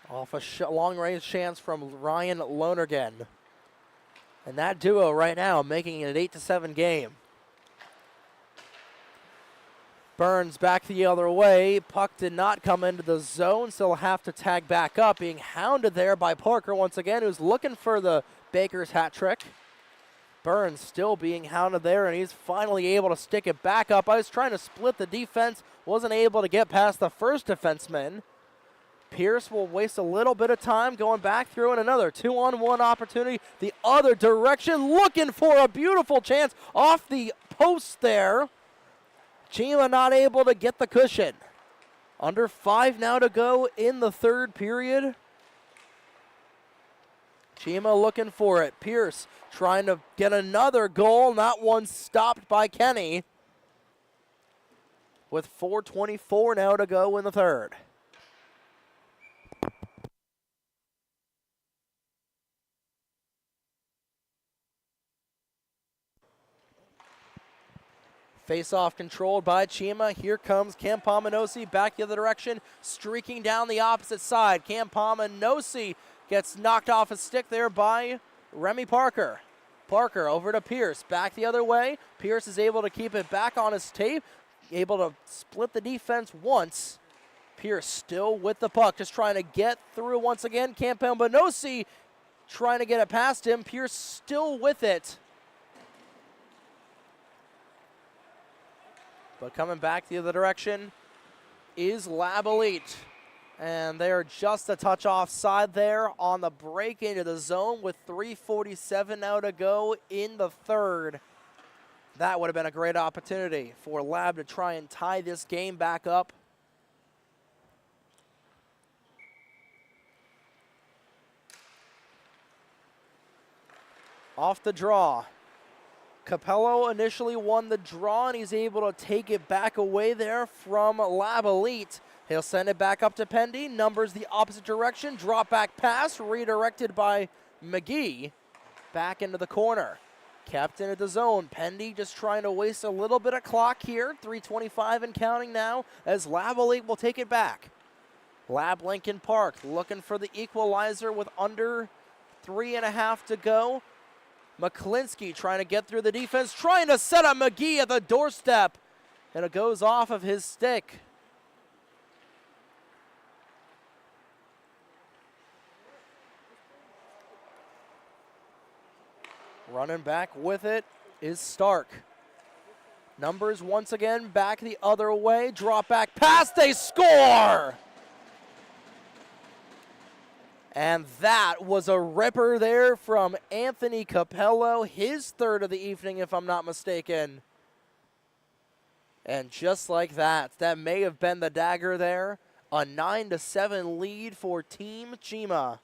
Off a long-range chance from Ryan Lonergan. And that duo right now making it an 8-7 game. Burns back the other way. Puck did not come into the zone, so he'll have to tag back up. Being hounded there by Parker once again, who's looking for the Baker's hat trick. Burns still being hounded there, and he's finally able to stick it back up. I was trying to split the defense, wasn't able to get past the first defenseman. Pierce will waste a little bit of time going back through, and another 2-on-1 opportunity the other direction, looking for a beautiful chance off the post there. Cheema not able to get the cushion. Under 5 now to go in the 3rd period. Cheema looking for it. Pierce trying to get another goal. Not one stopped by Kenny. With 4:24 now to go in the 3rd. Face-off controlled by Cheema. Here comes Cam Pominosi back the other direction, streaking down the opposite side. Cam Pominosi gets knocked off his stick there by Remy Parker. Parker over to Pierce, back the other way. Pierce is able to keep it back on his tape, able to split the defense once. Pierce still with the puck, just trying to get through once again. Cam Pominosi trying to get it past him. Pierce still with it. But coming back the other direction is Lab Elite. And they're just a touch offside there on the break into the zone with 3:47 now to go in the third. That would have been a great opportunity for Lab to try and tie this game back up. Off the draw. Capello initially won the draw, and he's able to take it back away there from Lab Elite. He'll send it back up to Pendy, numbers the opposite direction, drop back pass, redirected by McGee, back into the corner. Kept into the zone. Pendy just trying to waste a little bit of clock here, 3:25 and counting now, as Lab Elite will take it back. Lab Lincoln Park looking for the equalizer with under 3.5 to go. McClinsky trying to get through the defense, trying to set up McGee at the doorstep, and it goes off of his stick. Running back with it is Stark. Numbers once again back the other way. Drop back pass, they score! And that was a ripper there from Anthony Capello, his third of the evening if I'm not mistaken. And just like that, that may have been the dagger there. A 9-7 lead for Team Cheema.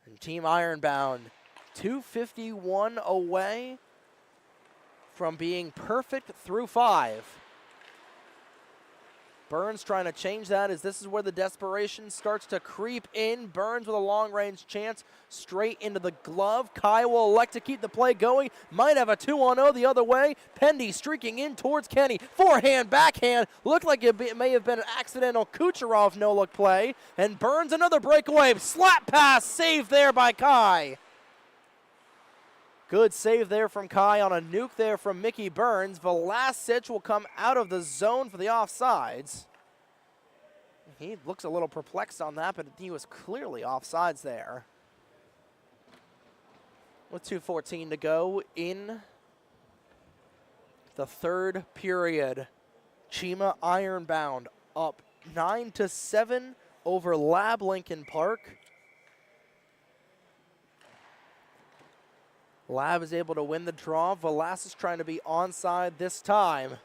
And Team Ironbound, 2:51 away from being perfect through 5. Burns trying to change that as this is where the desperation starts to creep in. Burns with a long-range chance straight into the glove. Kai will elect to keep the play going. Might have a 2-on-0 the other way. Pendy streaking in towards Kenny. Forehand, backhand. Looked like it may have been an accidental Kucherov no-look play. And Burns another breakaway. Slap pass saved there by Kai. Good save there from Kai on a nuke there from Mickey Burns. Velasic will come out of the zone for the offsides. He looks a little perplexed on that, but he was clearly offsides there. With 2:14 to go in the third period. Cheema Ironbound up 9-7 over Lab Lincoln Park. Lab is able to win the draw. Velasquez trying to be onside this time.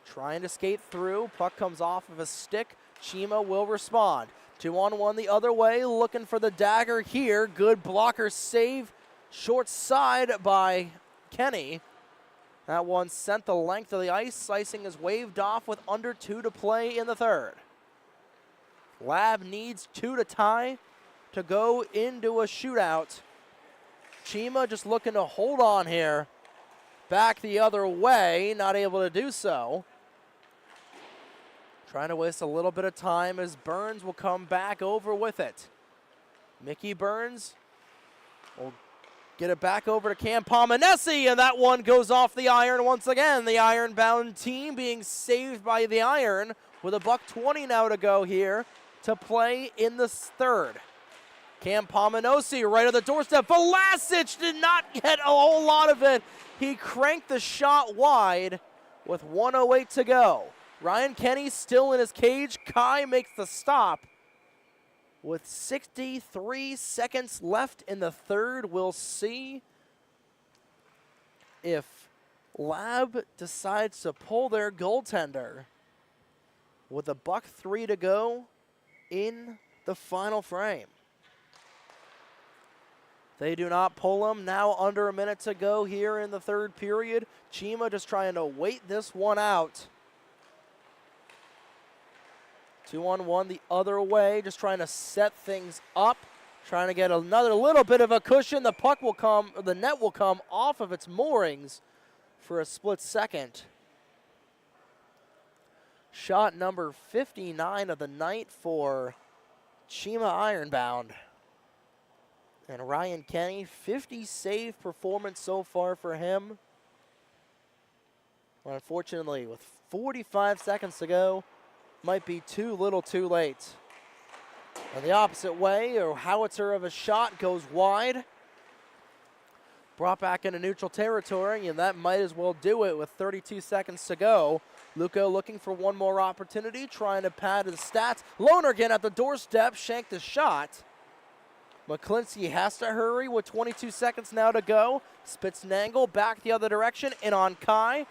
Trying to skate through. Puck comes off of a stick. Cheema will respond. 2-on-1 the other way. Looking for the dagger here. Good blocker save. Short side by Kenny. That one sent the length of the ice. Slicing is waved off with under 2 to play in the third. Lab needs 2 to tie to go into a shootout. Cheema just looking to hold on here. Back the other way, not able to do so. Trying to waste a little bit of time as Burns will come back over with it. Mickey Burns will get it back over to Cam Pominesi, and that one goes off the iron once again. The Ironbound team being saved by the iron with a $1:20 now to go here to play in the third. Cam Pominesi right at the doorstep. Velasic did not get a whole lot of it. He cranked the shot wide with 1:08 to go. Ryan Kenny still in his cage. Kai makes the stop. With 63 seconds left in the third, we'll see if Lab decides to pull their goaltender with a $1:03 to go in the final frame. They do not pull him. Now under a minute to go here in the third period. Cheema just trying to wait this one out. 2-on-1 the other way, just trying to set things up. Trying to get another little bit of a cushion. The puck will come, or the net will come off of its moorings for a split second. Shot number 59 of the night for Cheema Ironbound. And Ryan Kenny, 50 save performance so far for him. Well, unfortunately, with 45 seconds to go, might be too little too late. And the opposite way, a howitzer of a shot goes wide. Brought back into neutral territory, and that might as well do it with 32 seconds to go. Luco looking for one more opportunity, trying to pad his stats. Lonergan at the doorstep, shanked a shot. McClinsky has to hurry with 22 seconds now to go. Spitznagel back the other direction, in on Kai.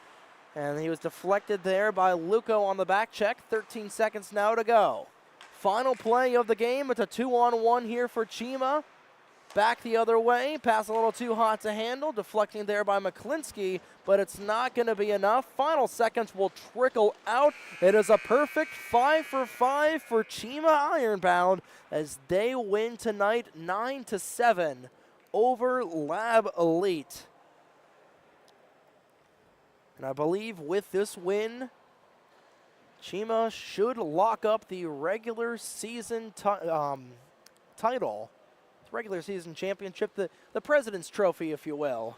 And he was deflected there by Luco on the back check. 13 seconds now to go. Final play of the game. It's a 2-on-1 here for Cheema. Back the other way. Pass a little too hot to handle. Deflecting there by McClinsky, but it's not going to be enough. Final seconds will trickle out. It is a perfect 5 for 5 for Cheema Ironbound as they win tonight 9-7 over Lab Elite. And I believe with this win, Cheema should lock up the regular season title. Regular season championship, the President's Trophy, if you will.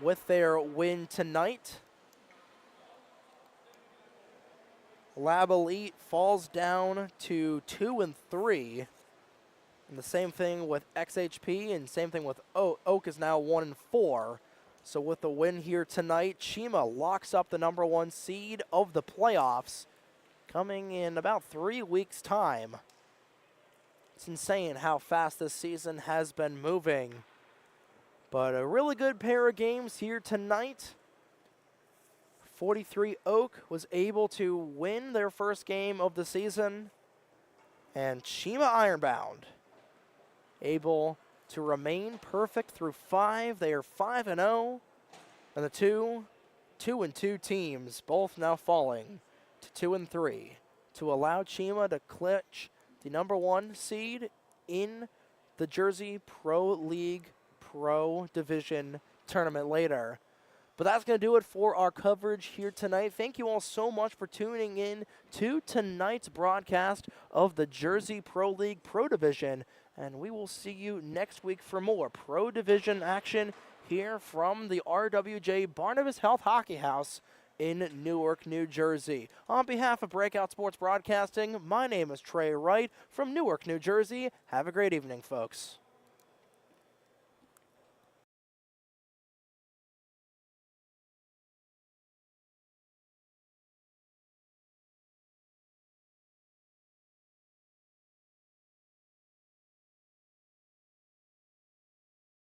With their win tonight, Lab Elite falls down to 2-3. And the same thing with XHP, and same thing with Oak is now 1-4. So with the win here tonight, Cheema locks up the #1 seed of the playoffs, coming in about 3 weeks' time. It's insane how fast this season has been moving. But a really good pair of games here tonight. 43 Oak was able to win their first game of the season. And Cheema Ironbound able to remain perfect through 5. They are 5-0. And the 2-2 teams both now falling to 2-3 to allow Cheema to clinch the #1 seed in the Jersey Pro League Pro Division tournament later. But that's going to do it for our coverage here tonight. Thank you all so much for tuning in to tonight's broadcast of the Jersey Pro League Pro Division. And we will see you next week for more Pro Division action here from the RWJ Barnabas Health Hockey House in Newark, New Jersey. On behalf of Breakout Sports Broadcasting, my name is Trey Wright from Newark, New Jersey. Have a great evening, folks.